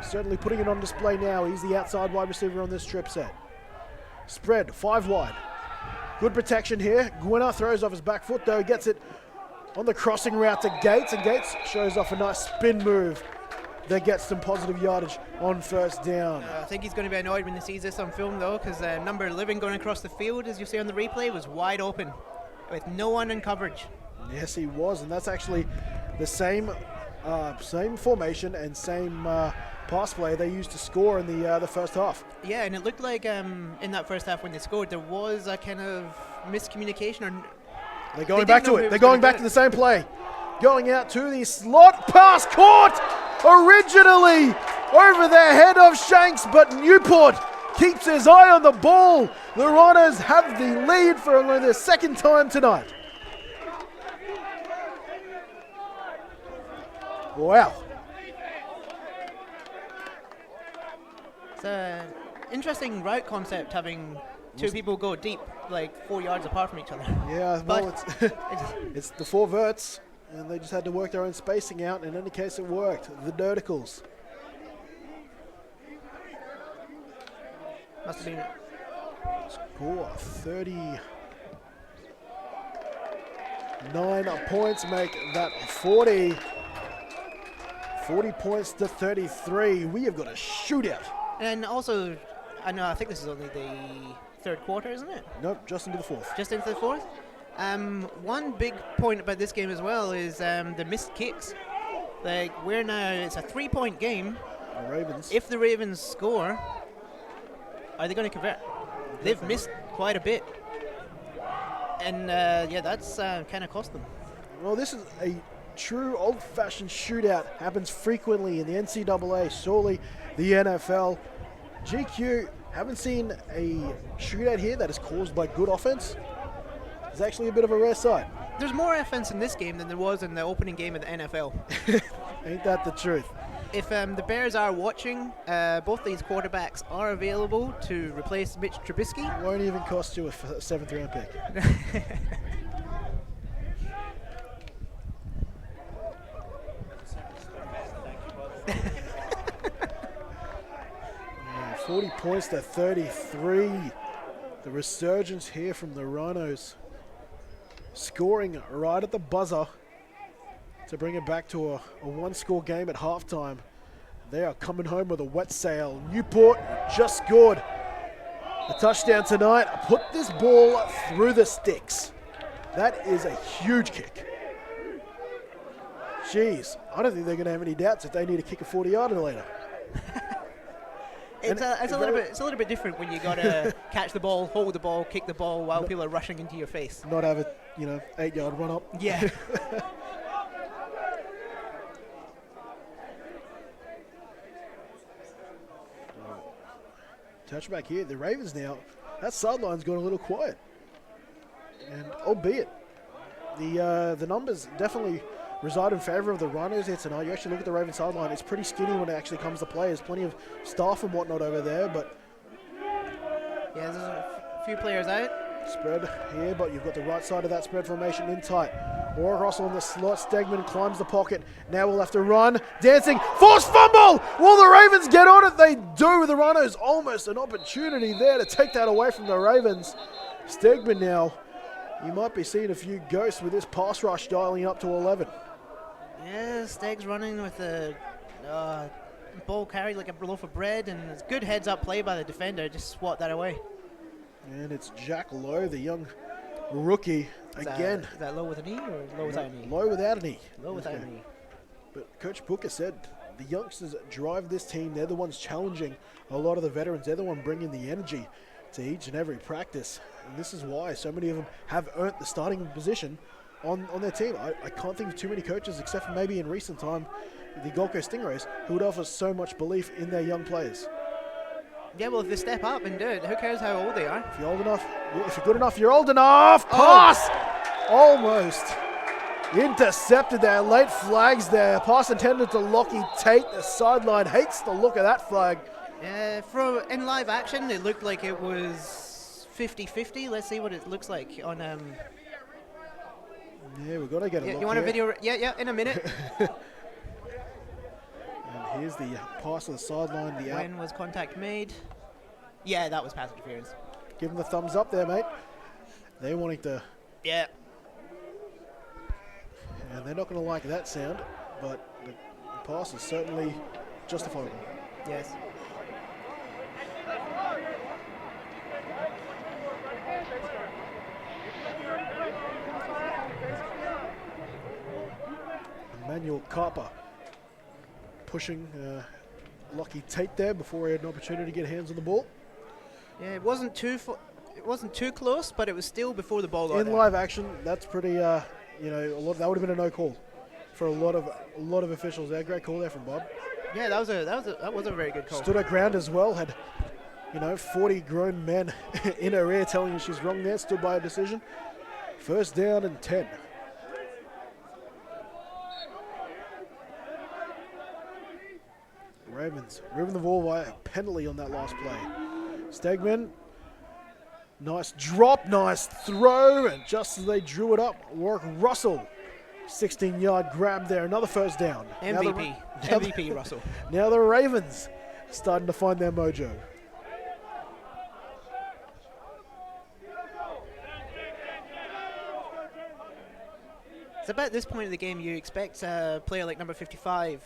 Certainly putting it on display now. He's the outside wide receiver on this trip set. Spread, 5 wide. Good protection here. Gwinner throws off his back foot though. Gets it on the crossing route to Gates, and Gates shows off a nice spin move that gets some positive yardage on 1st down. I think he's going to be annoyed when he sees this on film though, because number 11 going across the field, as you see on the replay, was wide open with no one in coverage. Yes, he was, and that's actually the same formation and same pass play they used to score in the 1st half. Yeah, and it looked like in that 1st half when they scored, there was a kind of miscommunication. Or they're going back to it. They're going back to the same play. Going out to the slot. Pass caught originally over the head of Shanks, but Newport keeps his eye on the ball. The Rhinos have the lead for only the second time tonight. Wow. It's an interesting route concept having two people go deep, like 4 yards apart from each other. Yeah, But well, it's the four verts, and they just had to work their own spacing out. In any case, it worked. The Dirticals. Must have been. Score 39 points, make that 40. 40 points to 33. We have got a shootout. And also, I think this is only the third quarter, isn't it? Nope, just into the fourth. Just into the fourth. One big point about this game as well is the missed kicks. Like, it's a 3-point game. The Ravens. If the Ravens score, are they going to convert? They've missed quite a bit. And yeah, that's kind of cost them. Well, this is a true old-fashioned shootout. Happens frequently in the NCAA, surely the NFL. GQ, haven't seen a shootout here that is caused by good offense. It's actually a bit of a rare sight. There's more offense in this game than there was in the opening game of the NFL. Ain't that the truth? If the Bears are watching, both these quarterbacks are available to replace Mitch Trubisky. Won't even cost you a 7th round pick. 40 points to 33. The resurgence here from the Rhinos. Scoring right at the buzzer to bring it back to a one-score game at halftime. They are coming home with a wet sail. Newport just scored a touchdown tonight. Put this ball through the sticks. That is a huge kick. Jeez, I don't think they're going to have any doubts if they need to kick a 40-yarder later. It's a little bit different when you got to catch the ball, hold the ball, kick the ball while people are rushing into your face. Not have a 8-yard run up. Yeah. Touchback here. The Ravens now. That sideline's gone a little quiet, and albeit the numbers definitely reside in favour of the Rhinos here tonight. You actually look at the Ravens sideline; it's pretty skinny when it actually comes to players. Plenty of staff and whatnot over there, but yeah, there's a few players out. Spread here, but you've got the right side of that spread formation in tight. Or Russell in the slot. Stegman climbs the pocket. Now we'll have to run. Dancing. Forced fumble! Will the Ravens get on it? They do. The Rhinos almost an opportunity there to take that away from the Ravens. Stegman now. You might be seeing a few ghosts with this pass rush dialing up to 11. Yeah, Steg's running with a ball carried like a loaf of bread, and it's good heads-up play by the defender. Just swat that away. And it's Jack Lowe, the young rookie, again. Is that low with an E or low without an E? Low without an E. Low without an E. But Coach Booker said the youngsters drive this team. They're the ones challenging a lot of the veterans. They're the one bringing the energy to each and every practice. And this is why so many of them have earned the starting position on their team. I can't think of too many coaches, except for maybe in recent time, the Gold Coast Stingrays, who would offer so much belief in their young players. Yeah, well, if they step up and do it, who cares how old they are? If you're old enough, if you're good enough, you're old enough. Pass! Almost intercepted there. Late flags there. Pass intended to Lockie Tate. The sideline hates the look of that flag. In live action, it looked like it was 50-50. Let's see what it looks like on. Yeah, we've got to get a look. You want a here. video? Yeah, in a minute. And here's the pass to the sideline. When was contact made? Yeah, that was pass interference. Give them the thumbs up there, mate. They're wanting to. Yeah. And they're not going to like that sound, but the pass is certainly justifiable. Yes. Emmanuel Carper pushing Lockie Tate there before he had an opportunity to get hands on the ball. Yeah, it wasn't too close, but it was still before the ball got In there. live action, that's pretty. A lot. That would have been a no call for a lot of officials there. Great call there from Bob. Yeah, that was a very good call. Stood at ground as well. Had you know, 40 grown men in her ear telling her she's wrong there, stood by her decision. First down and 10. Ravens moving the ball by a penalty on that last play. Stegman, nice drop, nice throw, and just as they drew it up, Warwick Russell, 16-yard grab there, another first down. MVP. MVP, Russell. Now the Ravens starting to find their mojo. It's about this point of the game you expect a player like number 55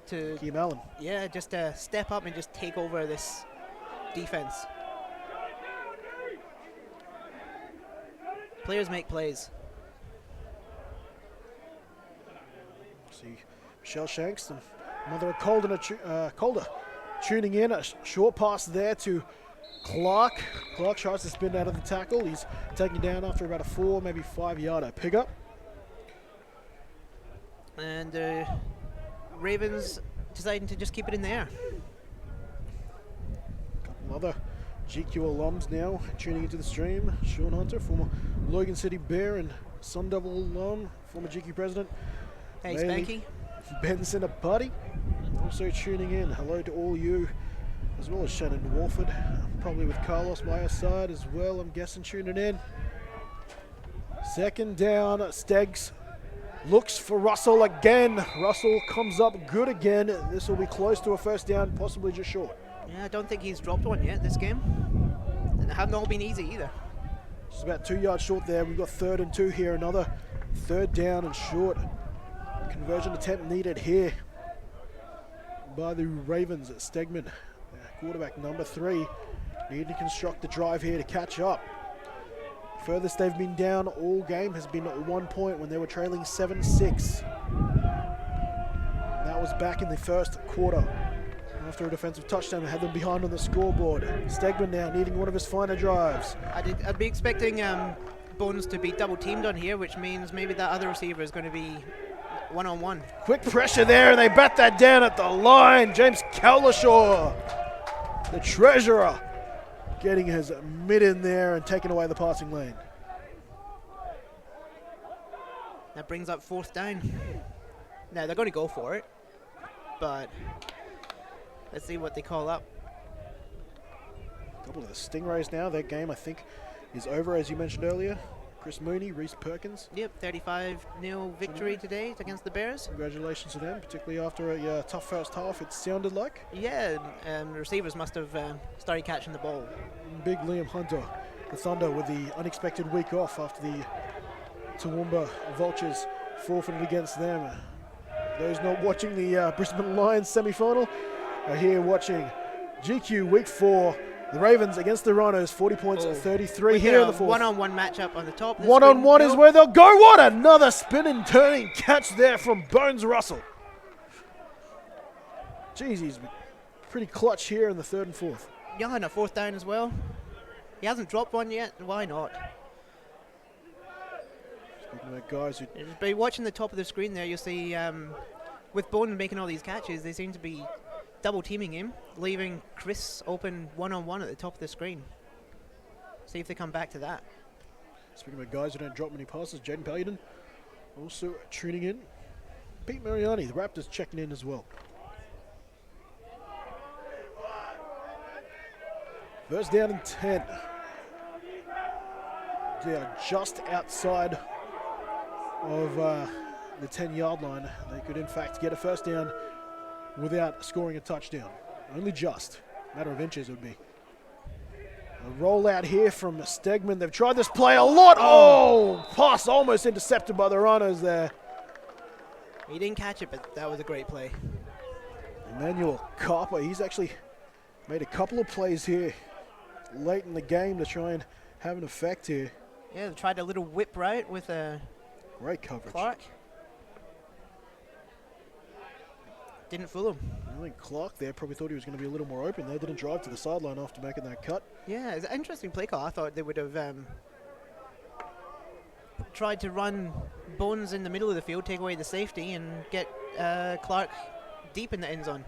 to, Keem Allen. yeah, just step up and just take over this defense. Players make plays. See Michelle Shanks and Mother of Calder tuning in. A short pass there to Clark. Clark tries to spin out of the tackle. He's taken down after about a 4, maybe 5-yarder pickup. And the Ravens deciding to just keep it in the air. Couple other GQ alums now tuning into the stream. Sean Hunter, former Logan City Bear and Sun Devil alum, former GQ president. Hey, Bailey Spanky. Benson a buddy. Also tuning in. Hello to all you, as well as Shannon Warford. Probably with Carlos by our side as well, I'm guessing, tuning in. Second down, Stegs looks for Russell again. Russell comes up good again. This will be close to a first down, possibly just short. Yeah, I don't think he's dropped one yet this game. And they haven't all been easy either. Just about 2 yards short there. We've got 3rd and 2 here. Another third down and short. Conversion attempt needed here by the Ravens. Stegman, quarterback number 3, needing to construct the drive here to catch up. Furthest they've been down all game has been at 1 point when they were trailing 7-6. That was back in the first quarter. After a defensive touchdown, had them behind on the scoreboard. Stegman now needing one of his finer drives. I'd be expecting Bones to be double teamed on here, which means maybe that other receiver is going to be one-on-one. Quick pressure there, and they bat that down at the line. James Cowlishaw, the treasurer, getting his mid in there and taking away the passing lane. That brings up 4th down. Now, they're going to go for it, but let's see what they call up. Couple of the Stingrays now. Their game, I think, is over, as you mentioned earlier. Chris Mooney, Reese Perkins. Yep, 35-0 victory today against the Bears. Congratulations to them, particularly after a tough first half, it sounded like. Yeah, receivers must have started catching the ball. Big Liam Hunter, the Thunder, with the unexpected week off after the Toowoomba Vultures forfeited against them. Those not watching the Brisbane Lions semi-final are here watching GQ Week 4. The Ravens against the Rhinos, 40 points, 33 here in the fourth. One-on-one matchup on the top. One-on-one is where they'll go. What another spinning, turning catch there from Bones Russell. Jeez, he's pretty clutch here in the 3rd and 4th. Yeah, and a 4th down as well. He hasn't dropped one yet. Why not? Speaking about guys who By watching the top of the screen there, you'll see with Bowden making all these catches, they seem to be double teaming him, leaving Chris open one-on-one at the top of the screen. See if they come back to that. Speaking about guys who don't drop many passes, Jaden Paladin also tuning in. Pete Mariani, the Raptors, checking in as well. First down and 10. They are just outside of the 10-yard line. They could, in fact, get a first down without scoring a touchdown. Only just. Matter of inches it would be. A rollout here from Stegman. They've tried this play a lot. Oh, pass almost intercepted by the Rhinos there. He didn't catch it, but that was a great play. Emmanuel Carper, he's actually made a couple of plays here late in the game to try and have an effect here. Yeah, they tried a little whip route with Great coverage. Clark. Didn't fool him. I think Clark there probably thought he was going to be a little more open there. Didn't drive to the sideline after making that cut. Yeah, it's an interesting play call. I thought they would have tried to run Bones in the middle of the field, take away the safety, and get Clark deep in the end zone.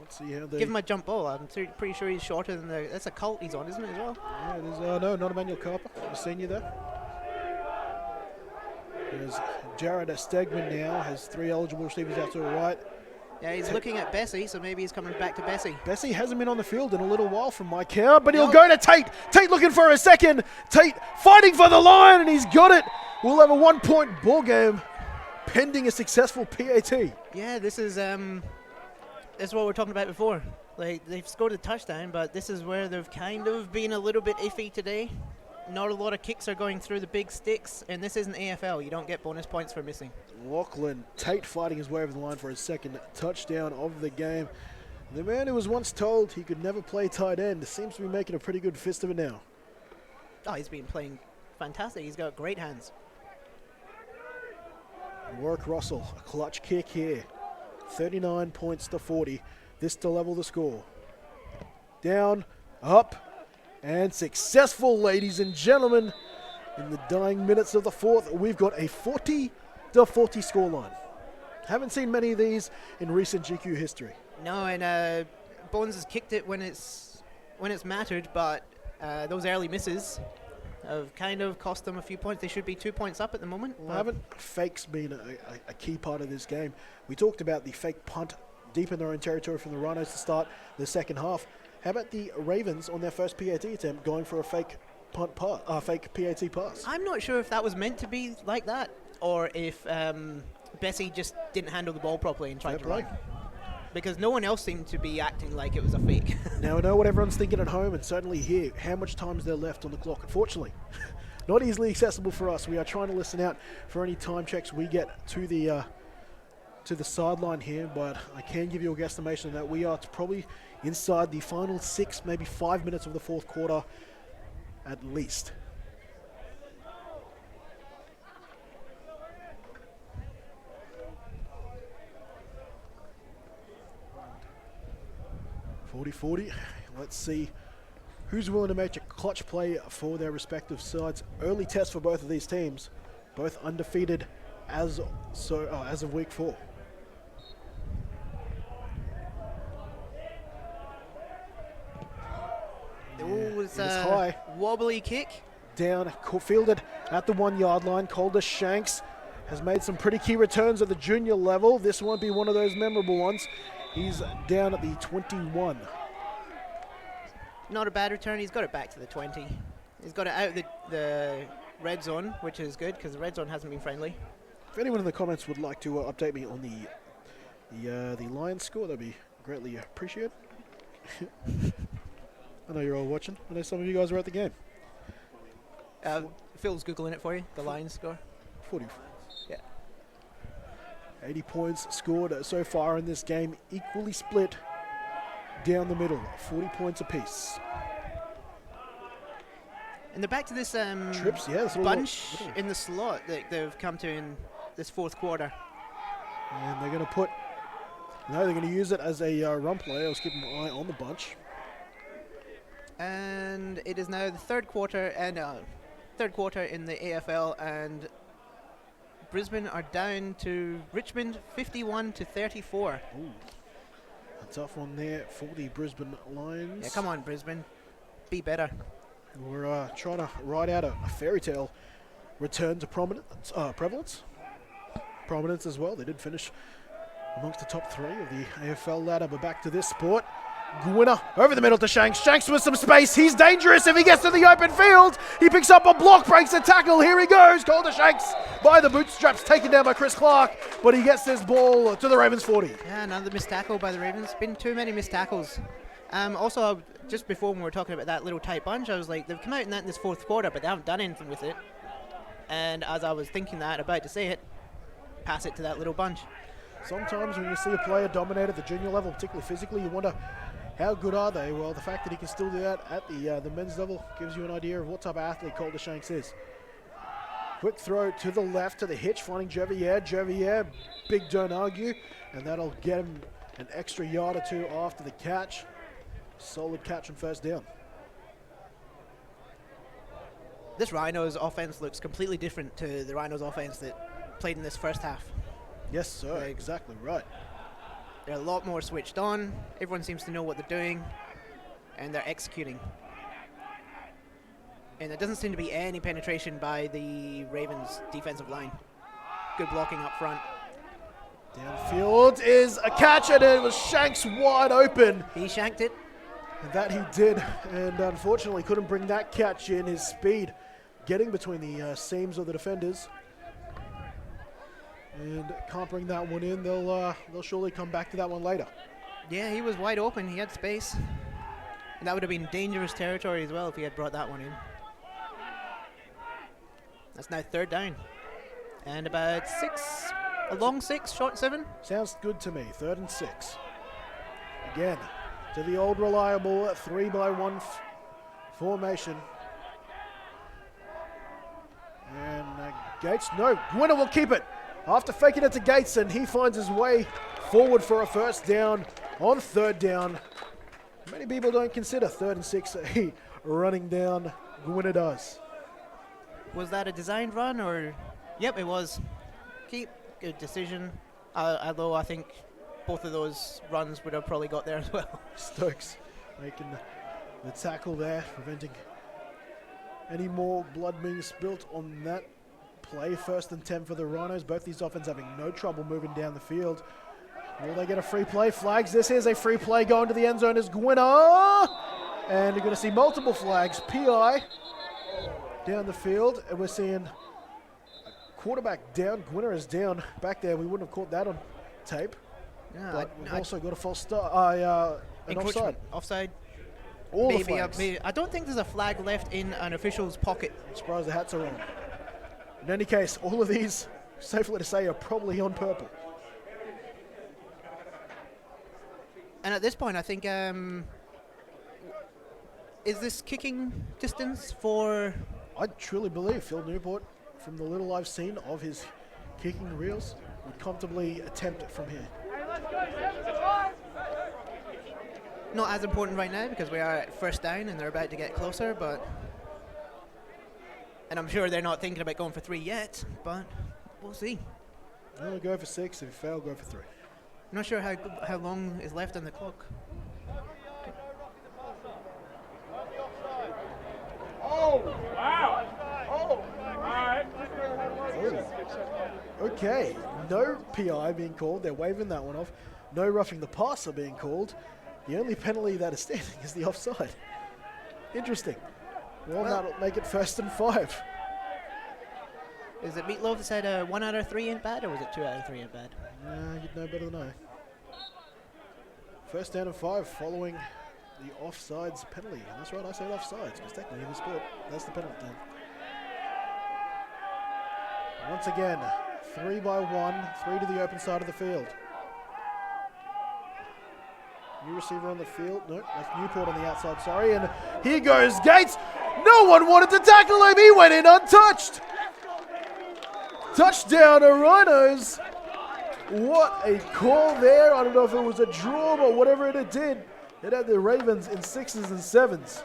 Let's see how they... Give him a jump ball. I'm pretty sure he's shorter than the... That's a cult he's on, isn't it, as well? Yeah, it is. No, not Emmanuel Carper. The senior there. There's Jared Stegman now. Has 3 eligible receivers out to the right. Yeah, he's looking at Bessie, so maybe he's coming back to Bessie. Bessie hasn't been on the field in a little while from my count, but he'll go to Tate. Tate looking for a second. Tate fighting for the line, and he's got it. We'll have a 1-point ball game pending a successful PAT. Yeah, this is what we were talking about before. Like, they've scored a touchdown, but this is where they've kind of been a little bit iffy today. Not a lot of kicks are going through the big sticks, and this isn't AFL. You don't get bonus points for missing. Lachlan Tate fighting his way over the line for his second touchdown of the game. The man who was once told he could never play tight end seems to be making a pretty good fist of it now. Oh, he's been playing fantastic. He's got great hands. Warwick Russell, a clutch kick here. 39 points to 40. This to level the score. Down, up, and successful, ladies and gentlemen. In the dying minutes of the fourth, we've got a 40-40 scoreline. Haven't seen many of these in recent GQ history. No, and Bones has kicked it when it's mattered, but those early misses have kind of cost them a few points. They should be 2 points up at the moment. Well, haven't fakes been a key part of this game? We talked about the fake punt deep in their own territory from the Rhinos to start the second half. How about the Ravens on their first PAT attempt going for a fake punt pass, fake PAT pass? I'm not sure if that was meant to be like that, or if Bessie just didn't handle the ball properly and tried to run. Because no one else seemed to be acting like it was a fake. Now I know what everyone's thinking at home, and certainly here, how much time is there left on the clock? Unfortunately, not easily accessible for us. We are trying to listen out for any time checks we get to the sideline here, but I can give you a guesstimation that we are probably inside the final 6, maybe 5 minutes of the fourth quarter at least. .40. Let's see who's willing to make a clutch play for their respective sides. Early test for both of these teams, both undefeated as of week 4. It was high. Wobbly kick. Down, fielded at the 1 yard line. Calder Shanks has made some pretty key returns at the junior level. This won't be one of those memorable ones. He's down at the 21. Not a bad return. He's got it back to the 20. He's got it out of the red zone, which is good because the red zone hasn't been friendly. If anyone in the comments would like to update me on the Lions score, that'd be greatly appreciated. I know you're all watching. I know some of you guys were at the game. Phil's Googling it for you, the Lions score. 40. Yeah. 80 points scored so far in this game, equally split down the middle, 40 points apiece. And they're back to this Trips, yeah, that's all bunch in the slot that they've come to in this fourth quarter. And they're going to put, no, they're going to use it as a run play. I was keeping my eye on the bunch. And it is now the third quarter in the AFL, and Brisbane are down to Richmond 51-34. Ooh, a tough one there for the Brisbane Lions. Yeah, come on, Brisbane. Be better. We're trying to ride out a fairy tale return to prevalence. Prominence as well. They did finish amongst the top 3 of the AFL ladder, but back to this sport. Gwinner over the middle to Shanks. Shanks with some space. He's dangerous if he gets to the open field. He picks up a block, breaks a tackle. Here he goes. Calder Shanks by the bootstraps, taken down by Chris Clark, but he gets this ball to the Ravens 40. Yeah, another missed tackle by the Ravens. Been too many missed tackles. Also, just before when we were talking about that little tight bunch, I was like, they've come out in that in this fourth quarter, but they haven't done anything with it. And as I was thinking that, about to say it, pass it to that little bunch. Sometimes when you see a player dominate at the junior level, particularly physically, you wonder, how good are they? Well, the fact that he can still do that at the men's level gives you an idea of what type of athlete Calder Shanks is. Quick throw to the left to the hitch, finding Jervier. Jervier, big don't argue, and that'll get him an extra yard or 2 after the catch. Solid catch and first down. This Rhinos offense looks completely different to the Rhinos offense that played in this first half. Yes, sir, exactly right. They're a lot more switched on. Everyone seems to know what they're doing, and they're executing. And there doesn't seem to be any penetration by the Ravens' defensive line. Good blocking up front. Downfield is a catch, and it was Shanks wide open. He shanked it. And that he did, and unfortunately couldn't bring that catch in. His speed getting between the seams of the defenders. And can't bring that one in. They'll surely come back to that one later. Yeah, he was wide open. He had space. And that would have been dangerous territory as well if he had brought that one in. That's now 3rd down. And about 6, a long 6, short 7. Sounds good to me. 3rd and 6. Again, to the old reliable 3-by-1 formation. And Gates, no, Gwinner will keep it. After faking it to Gates, and he finds his way forward for a 1st down on 3rd down. Many people don't consider 3rd and 6 a running down. Gwinner does. Was that a designed run or? Yep, it was. Keep, good decision. Although I think both of those runs would have probably got there as well. Stokes making the tackle there, preventing any more blood being spilt on that play. 1st and 10 for the Rhinos. Both these offenses having no trouble moving down the field. Will they get a free play? Flags. This is a free play going to the end zone is Gwinner. And you're going to see multiple flags. PI down the field. And we're seeing quarterback down. Gwinner is down back there. We wouldn't have caught that on tape. Yeah, But we've I also got a false start. An encroachment. offside. Offside. All the Maybe, flags. I don't think there's a flag left in an official's pocket. I'm surprised the hats are on. In any case, all of these, safely to say, are probably on purple. And at this point, I think, is this kicking distance for? I truly believe Phil Newport, from the little I've seen of his kicking reels, would comfortably attempt it from here. Not as important right now because we are at 1st down and they're about to get closer, but. And I'm sure they're not thinking about going for 3 yet, but we'll see. I'll go for 6. If you fail, go for 3. I'm not sure how long is left on the clock. Okay, no PI being called. They're waving that one off. No roughing the passer being called. The only penalty that is standing is the offside. Interesting. Well, that'll make it 1st and 5. Is it Meatloaf that said 1 out of 3 ain't bad, or was it 2 out of 3 ain't bad? You'd know better than I. 1st down and 5 following the offsides penalty. And that's right, I said offsides, because technically in the sport, that's the penalty. Once again, 3-by-1, 3 to the open side of the field. New receiver on the field. No, that's Newport on the outside, sorry. And here goes Gates. No one wanted to tackle him. He went in untouched. Touchdown to Rhinos. What a call there. I don't know if it was a draw, but whatever it did, it had the Ravens in 6s and 7s.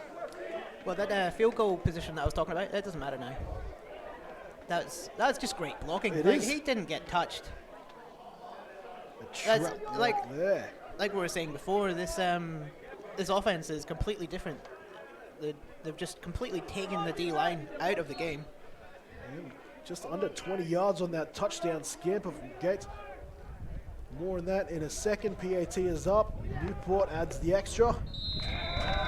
Well, that field goal position that I was talking about, that doesn't matter now. That's just great blocking. It Like, is. he didn't get touched. A That's trap block like- there. Like we were saying before, this offense is completely different. They've just completely taken the D-line out of the game. And just under 20 yards on that touchdown scamper from Gates. More on that in a second. PAT is up. Newport adds the extra.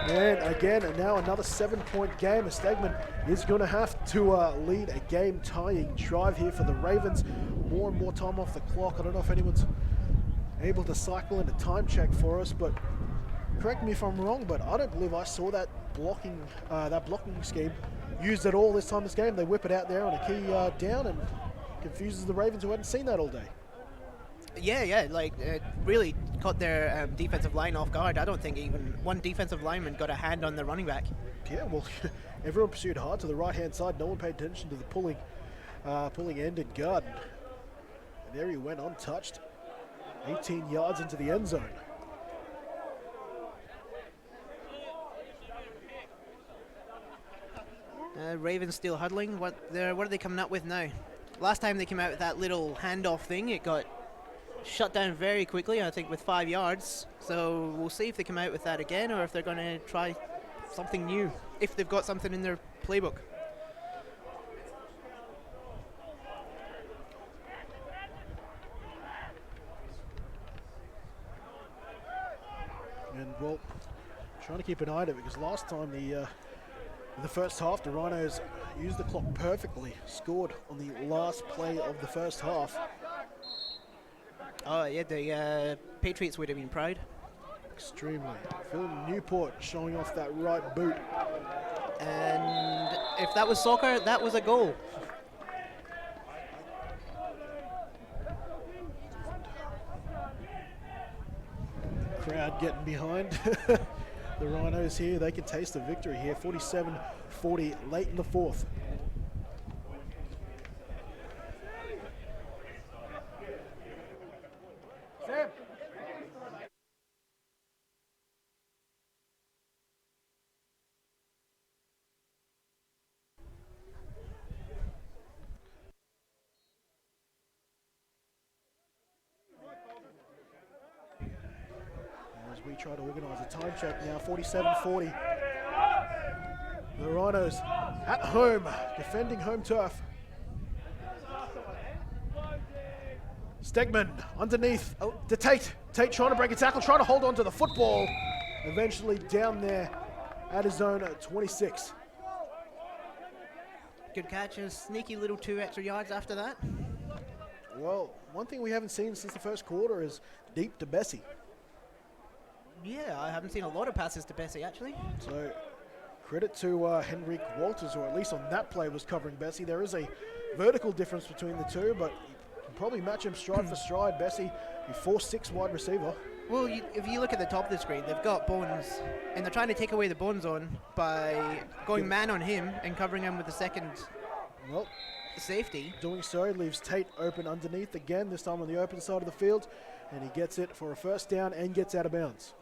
And again, and now another 7-point game. Stegman is going to have to lead a game-tying drive here for the Ravens. More and more time off the clock. I don't know if anyone's able to cycle in a time check for us, but correct me if I'm wrong, but I don't believe I saw that blocking scheme used at all this time this game. They whip it out there on a key down and confuses the Ravens who hadn't seen that all day. Yeah, like it really caught their defensive line off guard. I don't think even one defensive lineman got a hand on the running back. Yeah, well, everyone pursued hard to the right-hand side. No one paid attention to the pulling end and guard. And there he went untouched. 18 yards into the end zone. Ravens still huddling. What are they coming up with now? Last time they came out with that little handoff thing, it got shut down very quickly, I think, with 5 yards. So we'll see if they come out with that again or if they're going to try something new, if they've got something in their playbook. And well, trying to keep an eye on it because last time in the first half, the Rhinos used the clock perfectly, scored on the last play of the first half. Oh yeah, the Patriots would have been proud. Extremely. Phil Newport showing off that right boot. And if that was soccer, that was a goal. Crowd getting behind the Rhinos here. They can taste the victory here. 47-40 late in the fourth. As we try to organise a time check now, 47-40. The Rhinos at home, defending home turf. Stegman underneath to Tate. Tate trying to break a tackle, trying to hold on to the football. Eventually down there at his own 26. Good catch, a sneaky little 2 extra yards after that. Well, one thing we haven't seen since the first quarter is deep to Bessie. Yeah, I haven't seen a lot of passes to Bessie actually. So credit to Henrik Walters, or at least on that play was covering Bessie. There is a vertical difference between the two, but you can probably match him stride for stride. Bessie, a 4'6" wide receiver. Well, if you look at the top of the screen, they've got Bones, and they're trying to take away the Bones on by going man on him and covering him with the second Well, safety. doing so leaves Tate open underneath again, this time on the open side of the field, and he gets it for a first down and gets out of bounds.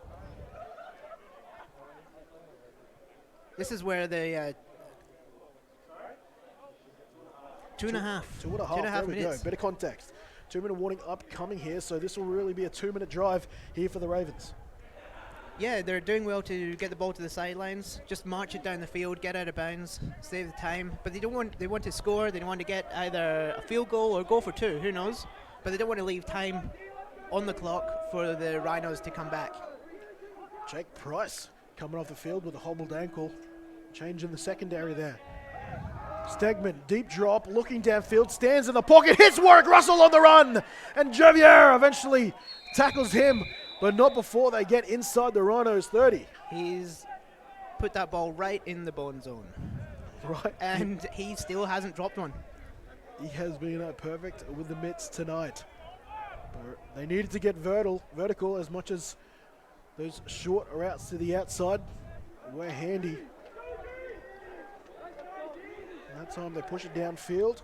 This is where the 2.5 There we go. minutes. Bit of context. 2-minute warning upcoming here, so this will really be a 2-minute drive here for the Ravens. Yeah, they're doing well to get the ball to the sidelines, just march it down the field, get out of bounds, save the time. But they want to score. They want to get either a field goal or go for 2. Who knows? But they don't want to leave time on the clock for the Rhinos to come back. Jake Price coming off the field with a hobbled ankle. Change in the secondary there. Stegman, deep drop, looking downfield, stands in the pocket, hits Warwick Russell on the run, and Javier eventually tackles him, but not before they get inside the Rhinos 30. He's put that ball right in the bone zone, Right, and he still hasn't dropped one. he has been perfect with the mitts tonight. But they needed to get vertical as much as those short routes to the outside were handy. That time they push it downfield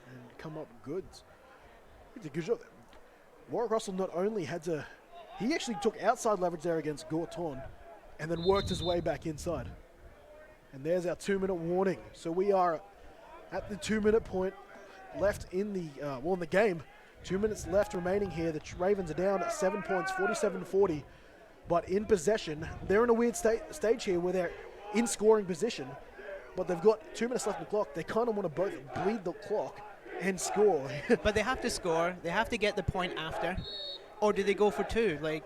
and come up good. He did a good job. Warwick Russell not only he actually took outside leverage there against Gorton and then worked his way back inside. And there's our 2-minute warning. So we are at the 2-minute point left in the game. 2 minutes left remaining here. The Ravens are down at 7 points, 47-40. But in possession, they're in a weird stage here where they're in scoring position. But they've got 2 minutes left on the clock. They kind of want to both bleed the clock and score. But they have to score. They have to get the point after. Or do they go for 2? Like,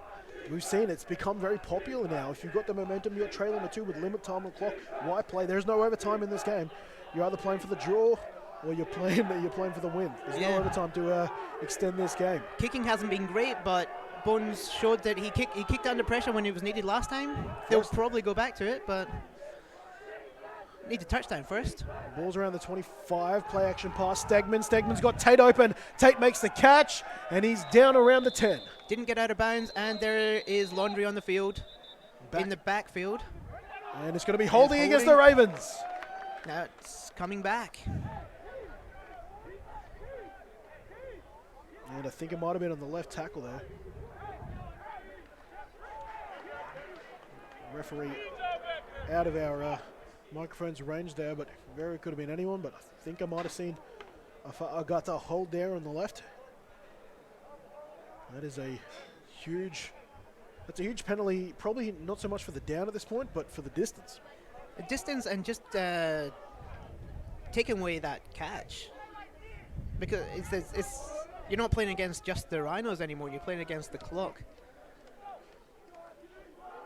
We've seen it's become very popular now. If you've got the momentum, you're trailing the 2 with limit time on the clock. Why play? There's no overtime in this game. You're either playing for the draw or you're playing for the win. There's no overtime to extend this game. kicking hasn't been great, but Bones showed that he kicked under pressure when it was needed last time. They'll probably go back to it, but need a touchdown first. Ball's around the 25, play action pass, Stegman. Stegman's got Tate open. Tate makes the catch, and he's down around the 10. Didn't get out of bounds, and there is Laundry on the field, in the backfield. And it's going to be holding against the Ravens. Now it's coming back. And I think it might have been on the left tackle there. Referee out of our microphone's range there, but very could have been anyone, but I think I might have seen a Agata hold there on the left. That is a huge. That's a huge penalty. Probably not so much for the down at this point, but for the distance. The distance and just taking away that catch, because it's you're not playing against just the Rhinos anymore. You're playing against the clock.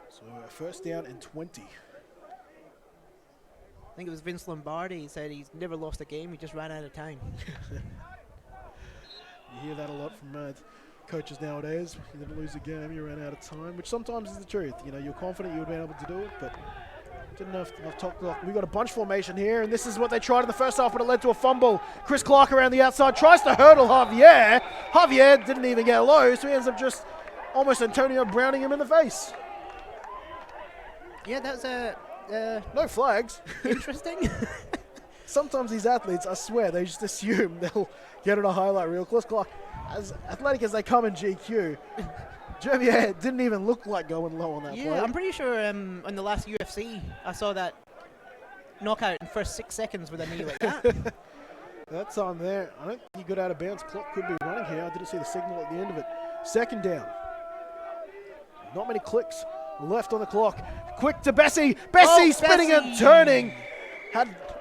So a first down and 20. I think it was Vince Lombardi. He said he's never lost a game. He just ran out of time. You hear that a lot from coaches nowadays. You didn't lose a game, you ran out of time, which sometimes is the truth. You know, you're confident you would have been able to do it, but didn't have enough top block. We've got a bunch formation here, and this is what they tried in the first half, but it led to a fumble. Chris Clark around the outside tries to hurdle Javier. Javier didn't even get low, so he ends up just almost Antonio Browning him in the face. Yeah, that's No flags. interesting. Sometimes these athletes, I swear, they just assume they'll get on a highlight reel. Chris Clark, as athletic as they come in GQ, Javier didn't even look like going low on that play. Yeah, I'm pretty sure in the last UFC I saw that knockout in the first 6 seconds with a knee like that. That time there, I don't think he got out of bounds. Clock could be running here. I didn't see the signal at the end of it. Second down. Not many clicks left on the clock. Quick to Bessie. Bessie spinning and turning.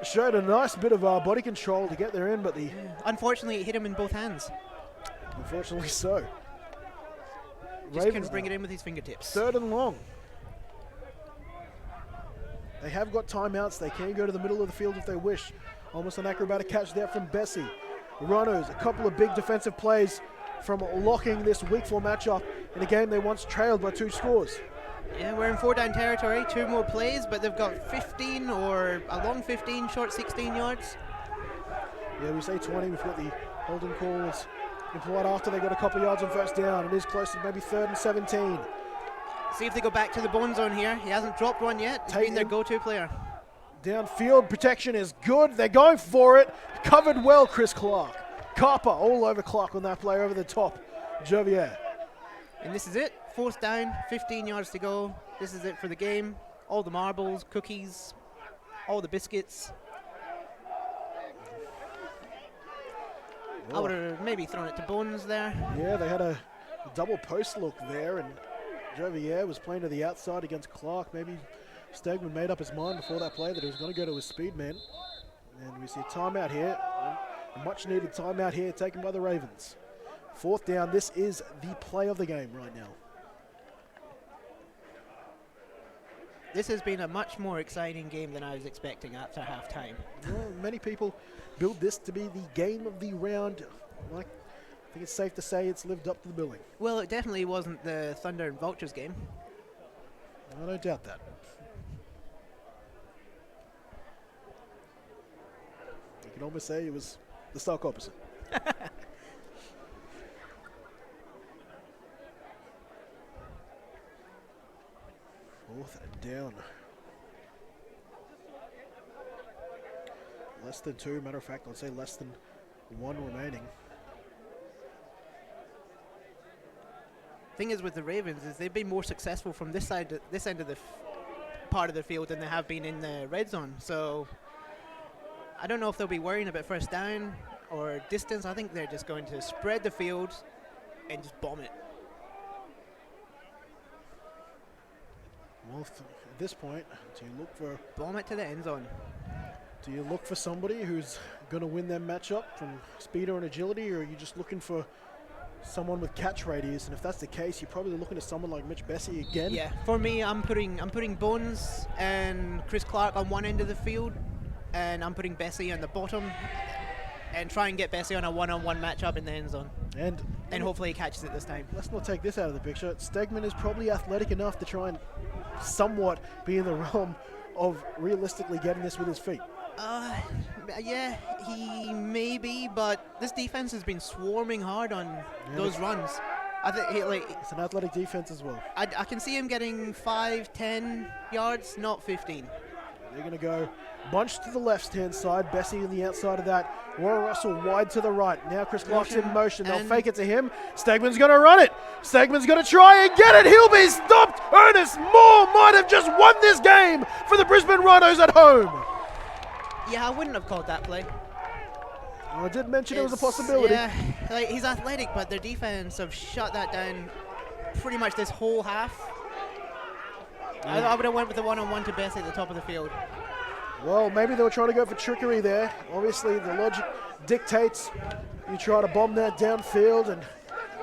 Showed a nice bit of body control to get there in, but Unfortunately, it hit him in both hands. unfortunately so. Just Ravens couldn't bring now. it in with his fingertips. Third and long. They have got timeouts. They can go to the middle of the field if they wish. Almost an acrobatic catch there from Bessie. Rhinos, a couple of big defensive plays from locking this week 4 matchup in a game they once trailed by 2 scores. Yeah, we're in 4-down territory. 2 more plays, but they've got 15 or a long 15, short 16 yards. Yeah, we say 20. We've got the holding calls implied after they got a couple of yards on first down. It is close to maybe 3rd and 17. See if they go back to the bone zone here. He hasn't dropped one yet. He's been their Tatum. go-to player. Downfield protection is good. They're going for it. Covered well, Chris Clark. Carper all over Clark on that play over the top. Javier. And this is it. 4th down, 15 yards to go. This is it for the game. All the marbles, cookies, all the biscuits. I would have maybe thrown it to Bones there. Yeah, they had a double post look there, and Javier was playing to the outside against Clark. Maybe Stegman made up his mind before that play that he was going to go to his speed man. And we see a timeout here, a much needed timeout here taken by the Ravens. 4th down, this is the play of the game right now. This has been a much more exciting game than I was expecting after halftime. Well, many people build this to be the game of the round. Like, I think it's safe to say it's lived up to the billing. Well, it definitely wasn't the Thunder and Vultures game. I don't doubt that. You can almost say it was the stark opposite. 4th down. Less than 2, matter of fact, I'd say less than 1 remaining. Thing is with the Ravens is they've been more successful from this end of the part of the field than they have been in the red zone. So I don't know if they'll be worrying about first down or distance. I think they're just going to spread the field and just bomb it. Well, at this point, do you look for Bomb it to the end zone. somebody who's going to win their matchup from speed or agility, or are you just looking for someone with catch radius? And if that's the case, you're probably looking at someone like Mitch Bessie again. Yeah, for me, I'm putting Bones and Chris Clark on one end of the field, and I'm putting Bessie on the bottom, and try and get Bessie on a one-on-one matchup in the end zone. And hopefully he catches it this time. Let's not take this out of the picture. Stegman is probably athletic enough to try and somewhat be in the realm of realistically getting this with his feet. Yeah, he may be, but this defense has been swarming hard on those runs. I think It's an athletic defense as well. I can see him getting 5-10 yards, not 15. They're going to go bunch to the left-hand side. Bessie on the outside of that. Warren Russell wide to the right. Now Chris Clark's in motion. They'll fake it to him. Stegman's going to run it. Stegman's going to try and get it. He'll be stopped. Ernest Moore might have just won this game for the Brisbane Rhinos at home. Yeah, I wouldn't have called that play. I did mention it was a possibility. Yeah, like, he's athletic, but their defense have shut that down pretty much this whole half. I would have went with the one-on-one to Bessie at the top of the field. Well, maybe they were trying to go for trickery there. Obviously, the logic dictates you try to bomb that downfield, and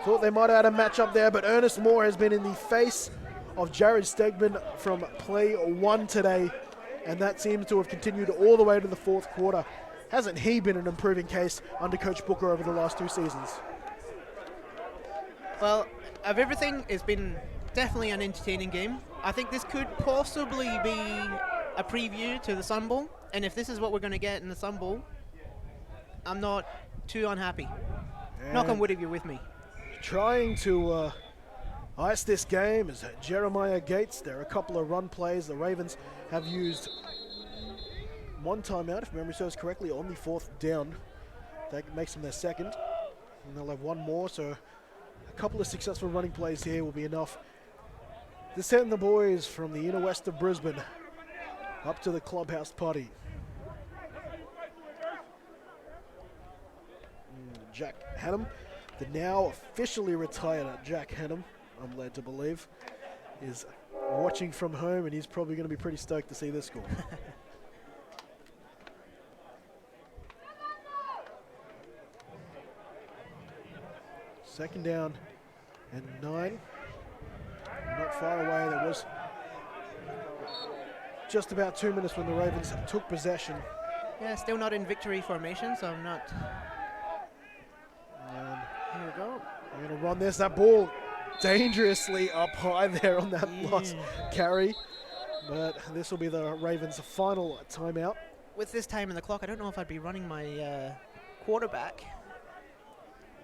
thought they might have had a matchup there, but Ernest Moore has been in the face of Jared Stegman from play 1 today, and that seems to have continued all the way to the 4th quarter. Hasn't he been an improving case under Coach Booker over the last 2 seasons? Well, of everything, it's been definitely an entertaining game. I think this could possibly be a preview to the Sun Bowl, and if this is what we're going to get in the Sun Bowl, I'm not too unhappy. Knock on wood if you're with me. Trying to ice this game is Jeremiah Gates. There are a couple of run plays. The Ravens have used 1 timeout, if memory serves correctly, on the 4th down. That makes them their 2nd. And they'll have 1 more, so a couple of successful running plays here will be enough to send the boys from the inner west of Brisbane up to the clubhouse party. Jack Hannum, the now officially retired Jack Hannum, I'm led to believe, is watching from home, and he's probably going to be pretty stoked to see this score. Second down and 9. Not far away. There was just about 2 minutes when the Ravens took possession. Yeah, still not in victory formation, so I'm not. And Here we go. we're going to run this. That ball dangerously up high there on that last carry. But this will be the Ravens' final timeout. With this time in the clock, I don't know if I'd be running my quarterback.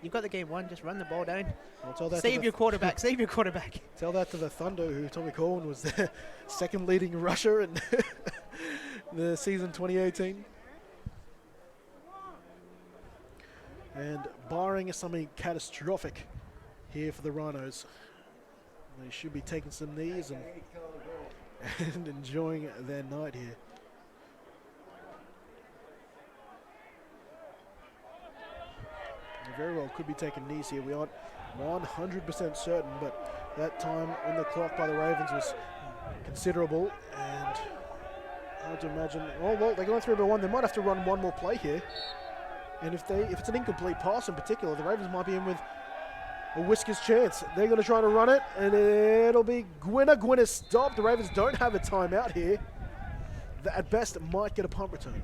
You've got the game won. Just run the ball down. I'll tell that to Save the your quarterback. Save your quarterback. Tell that to the Thunder, who Tommy Corwin was their 2nd leading rusher in the season 2018. And barring something catastrophic here for the Rhinos, they should be taking some knees and enjoying their night here. They very well could be taking knees here. We aren't 100% certain, but that time on the clock by the Ravens was considerable, and hard to imagine. Oh well, they're going 3 by 1. They might have to run 1 more play here, and if it's an incomplete pass in particular, the Ravens might be in with a whiskers chance. They're going to try to run it, and it'll be Gwynner. Gwynner stopped. The Ravens don't have a timeout here. At best, it might get a punt return.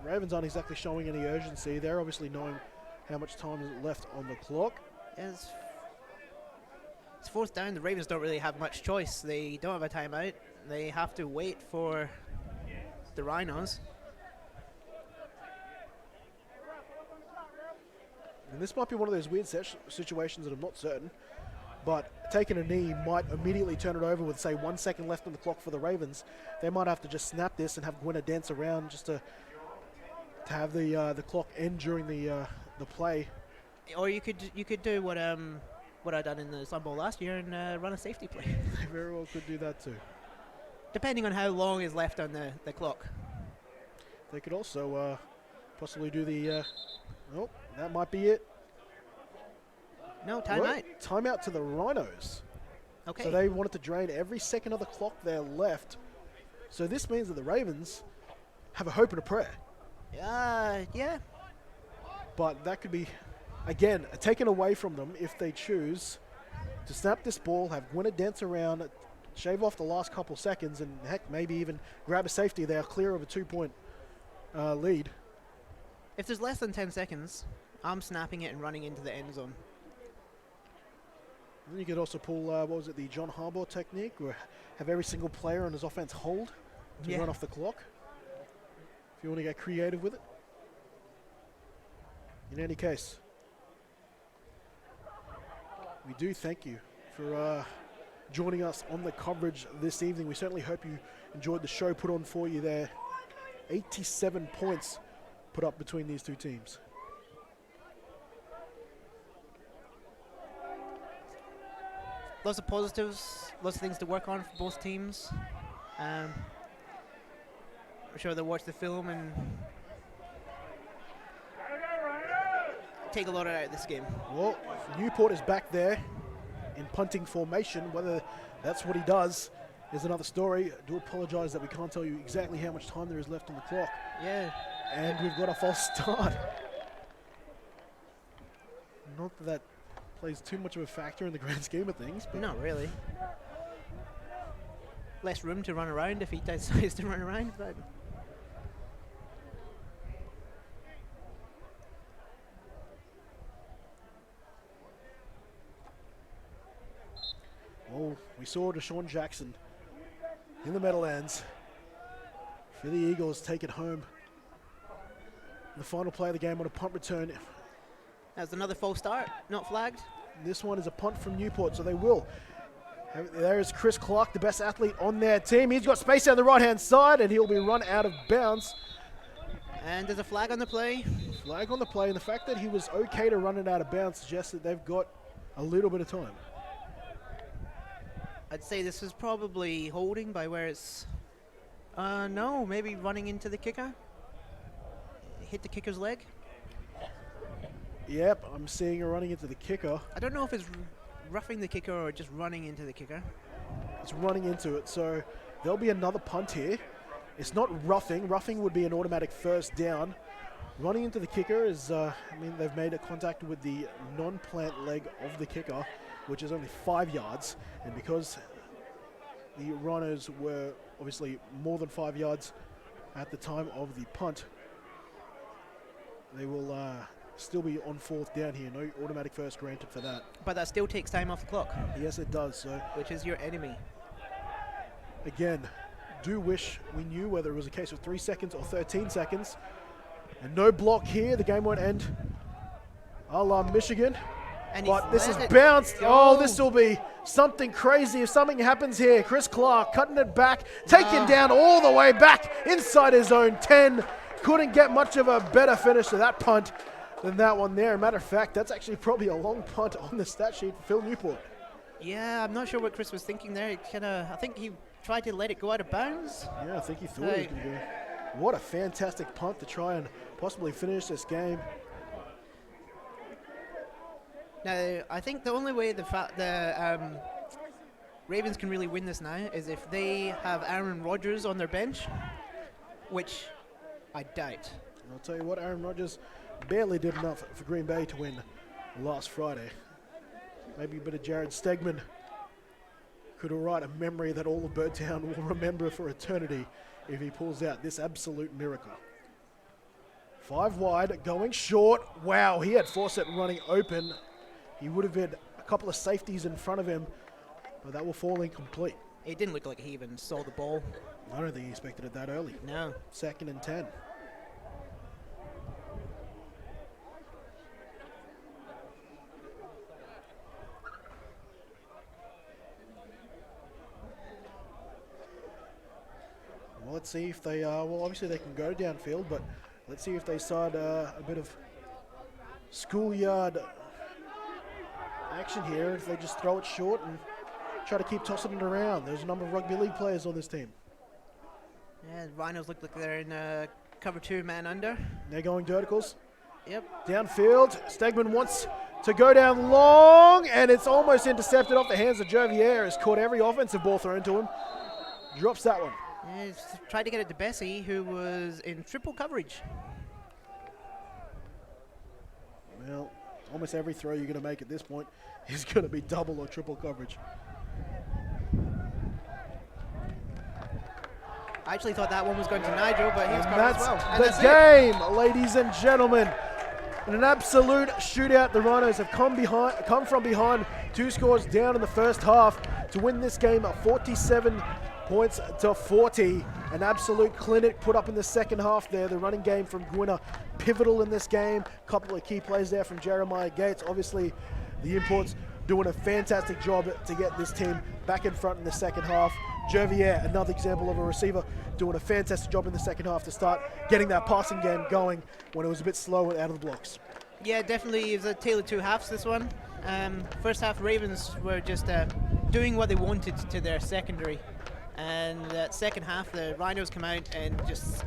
Ravens aren't exactly showing any urgency. They're obviously knowing how much time is left on the clock. It's 4th down. The Ravens don't really have much choice. They don't have a timeout. They have to wait for the Rhinos. And this might be one of those weird situations that I'm not certain, but taking a knee might immediately turn it over with, say, 1 second left on the clock for the Ravens. They might have to just snap this and have Gwynner dance around just to have the clock end during the play. Or you could do what I done in the Sun Bowl last year and run a safety play. They very well could do that too. Depending on how long is left on the clock. They could also possibly do the... oh, that might be it. No, timeout. Timeout to the Rhinos. Okay. So they wanted to drain every second of the clock there left. So this means that the Ravens have a hope and a prayer. Yeah. But that could be, again, taken away from them if they choose to snap this ball, have Gwynner dance around, shave off the last couple seconds, and heck, maybe even grab a safety there, clear of a 2-point lead. If there's less than 10 seconds, I'm snapping it and running into the end zone. And then you could also pull, what was it, the John Harbaugh technique, where have every single player on his offense hold to run off the clock. If you want to get creative with it. In any case, we do thank you for joining us on the coverage this evening. We certainly hope you enjoyed the show put on for you there. 87 points put up between these two teams. Lots of positives, lots of things to work on for both teams. I'm sure they'll watch the film and take a lot out of this game. Well, Newport is back there in punting formation. Whether that's what he does is another story. I do apologise that we can't tell you exactly how much time there is left on the clock. Yeah. And we've got a false start. Not that that plays too much of a factor in the grand scheme of things. But Not really. Less room to run around if he decides to run around, but well, we saw Deshaun Jackson in the Meadowlands for the Eagles take it home. The final play of the game on a punt return. that's another false start, not flagged. This one is a punt from Newport, so they will. There is Chris Clark, the best athlete on their team. He's got space down the right-hand side, and he'll be run out of bounds. And there's a flag on the play. Flag on the play, and the fact that he was okay to run it out of bounds suggests that they've got a little bit of time. I'd say this is probably holding by where it's... no, maybe running into the kicker. Hit the kicker's leg. Yep, I'm seeing her running into the kicker. I don't know if it's roughing the kicker or just running into the kicker. It's running into it, so there'll be another punt here. It's not roughing. Roughing would be an automatic first down. Running into the kicker is, they've made a contact with the non-plant leg of the kicker, which is only 5 yards. And because the Rhinos were obviously more than 5 yards at the time of the punt, they will still be on 4th down here. No automatic first granted for that. But that still takes time off the clock, Yes, it does. So which is your enemy. again, do wish we knew whether it was a case of 3 seconds or 13 seconds. And no block here. The game won't end a la Michigan. And But this is let it bounced. go. Oh, this will be something crazy if something happens here. Chris Clark cutting it back, taken down all the way back inside his own 10. Couldn't get much of a better finish to that punt than that one there. Matter of fact, that's actually probably a long punt on the stat sheet for Phil Newport. Yeah, I'm not sure what Chris was thinking there. I think he tried to let it go out of bounds. Yeah, I think he thought it was going to go. What a fantastic punt to try and possibly finish this game. Now, I think the only way the Ravens can really win this now is if they have Aaron Rodgers on their bench, which I doubt. And I'll tell you what, Aaron Rodgers barely did enough for Green Bay to win last Friday. Maybe a bit of Jared Stegman could write a memory that all of Birdtown will remember for eternity if he pulls out this absolute miracle. 5 wide, going short. Wow, he had Fawcett running open. He would have had a couple of safeties in front of him, but that will fall incomplete. It didn't look like he even saw the ball. I don't think he expected it that early. No. 2nd and 10. Well, let's see if they obviously they can go downfield, but let's see if they start a bit of schoolyard action here. If they just throw it short and try to keep tossing it around. There's a number of rugby league players on this team. Yeah, the Rhinos look like they're in cover 2 man under. They're going verticals. Yep. Downfield, Stegman wants to go down long, and it's almost intercepted off the hands of Jovier. Has caught every offensive ball thrown to him. Drops that one. Yeah, he's tried to get it to Bessie, who was in triple coverage. Well, almost every throw you're going to make at this point is going to be double or triple coverage. I actually thought that one was going to Nigel, but he was And covered as that's well. And the that's it. game, ladies and gentlemen. In an absolute shootout, the Rhinos have come from behind, 2 scores down in the first half to win this game at 47 points to 40. An absolute clinic put up in the second half there. The running game from Gwinner, pivotal in this game. A couple of key plays there from Jeremiah Gates. Obviously, the imports doing a fantastic job to get this team back in front in the second half. Jovier, another example of a receiver, doing a fantastic job in the second half to start getting that passing game going when it was a bit slow out of the blocks. Yeah, definitely. It was a tale of 2 halves, this one. First half, Ravens were just doing what they wanted to their secondary. And that second half, the Rhinos come out and just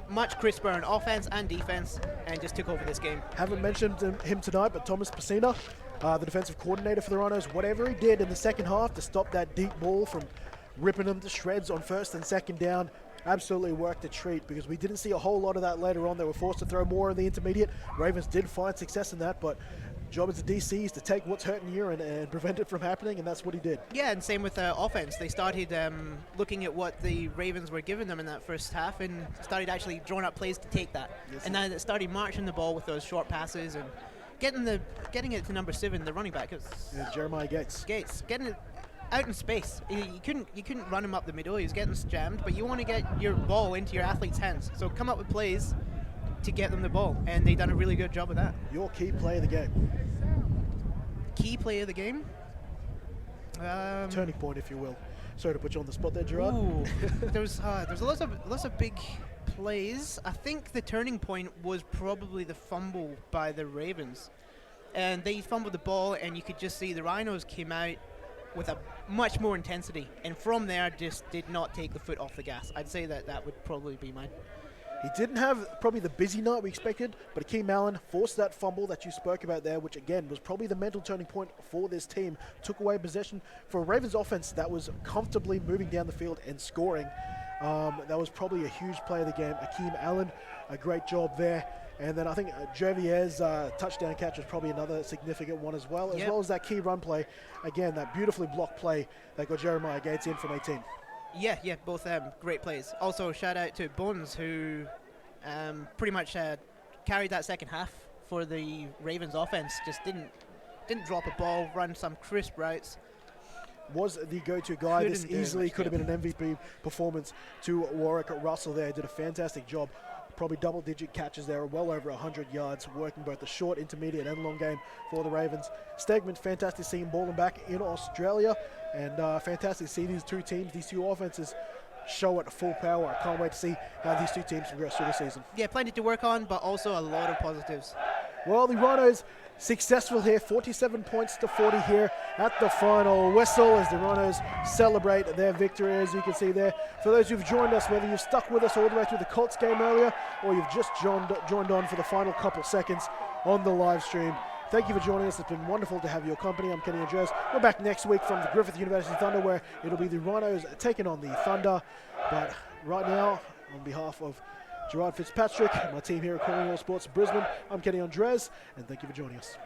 much crisper on offense and defense, and just took over this game. Haven't mentioned him tonight, but Thomas Pacina, the defensive coordinator for the Rhinos, whatever he did in the second half to stop that deep ball from ripping them to shreds on first and second down, absolutely worked a treat, because we didn't see a whole lot of that later on. They were forced to throw more in the intermediate. Ravens did find success in that, but job as a DC is to take what's hurting you and prevent it from happening, and that's what he did. Yeah, and same with offense. They started looking at what the Ravens were giving them in that first half and started actually drawing up plays to take that. Yes, and then it started marching the ball with those short passes and getting it to number 7, the running back. It was Yeah, Jeremiah Gates. getting it out in space. You couldn't run him up the middle. He was getting jammed, but you want to get your ball into your athlete's hands. So come up with plays to get them the ball, and they done a really good job of that. Your key play of the game. Key play of the game. Turning point, if you will. Sorry to put you on the spot there, Gerard. Ooh, there's lots of big plays. I think the turning point was probably the fumble by the Ravens, and they fumbled the ball, and you could just see the Rhinos came out with a much more intensity, and from there just did not take the foot off the gas. I'd say that would probably be mine. He didn't have probably the busy night we expected, but Akeem Allen forced that fumble that you spoke about there, which again was probably the mental turning point for this team. Took away possession for a Ravens offense that was comfortably moving down the field and scoring. That was probably a huge play of the game. Akeem Allen, a great job there. And then I think Javier's touchdown catch was probably another significant one as well, as well as that key run play. Again, that beautifully blocked play that got Jeremiah Gates in from 18. Yeah, both great plays. Also, shout out to Bones, who pretty much carried that second half for the Ravens offense. Just didn't drop a ball, run some crisp routes. Was the go-to guy. Couldn't This do easily much, could have been an MVP performance to Warwick Russell there. Did a fantastic job. Probably double-digit catches there, well over 100 yards, working both the short, intermediate, and long game for the Ravens. Stegman, fantastic seeing balling back in Australia, and fantastic to see these two teams, these two offenses, show at full power. I can't wait to see how these two teams progress through the season. Yeah, plenty to work on, but also a lot of positives. Well, the Rhinos successful here, 47 points to 40 here at the final whistle as the Rhinos celebrate their victory, as you can see there. For those who've joined us, whether you've stuck with us all the way through the Colts game earlier or you've just joined on for the final couple seconds on the live stream, thank you for joining us. It's been wonderful to have your company. I'm Kenny Andres. We're back next week from the Griffith University Thunder, where it'll be the Rhinos taking on the Thunder. But right now, on behalf of Gerard Fitzpatrick, my team here at Calling All Sports Brisbane, I'm Kenny Andres, and thank you for joining us.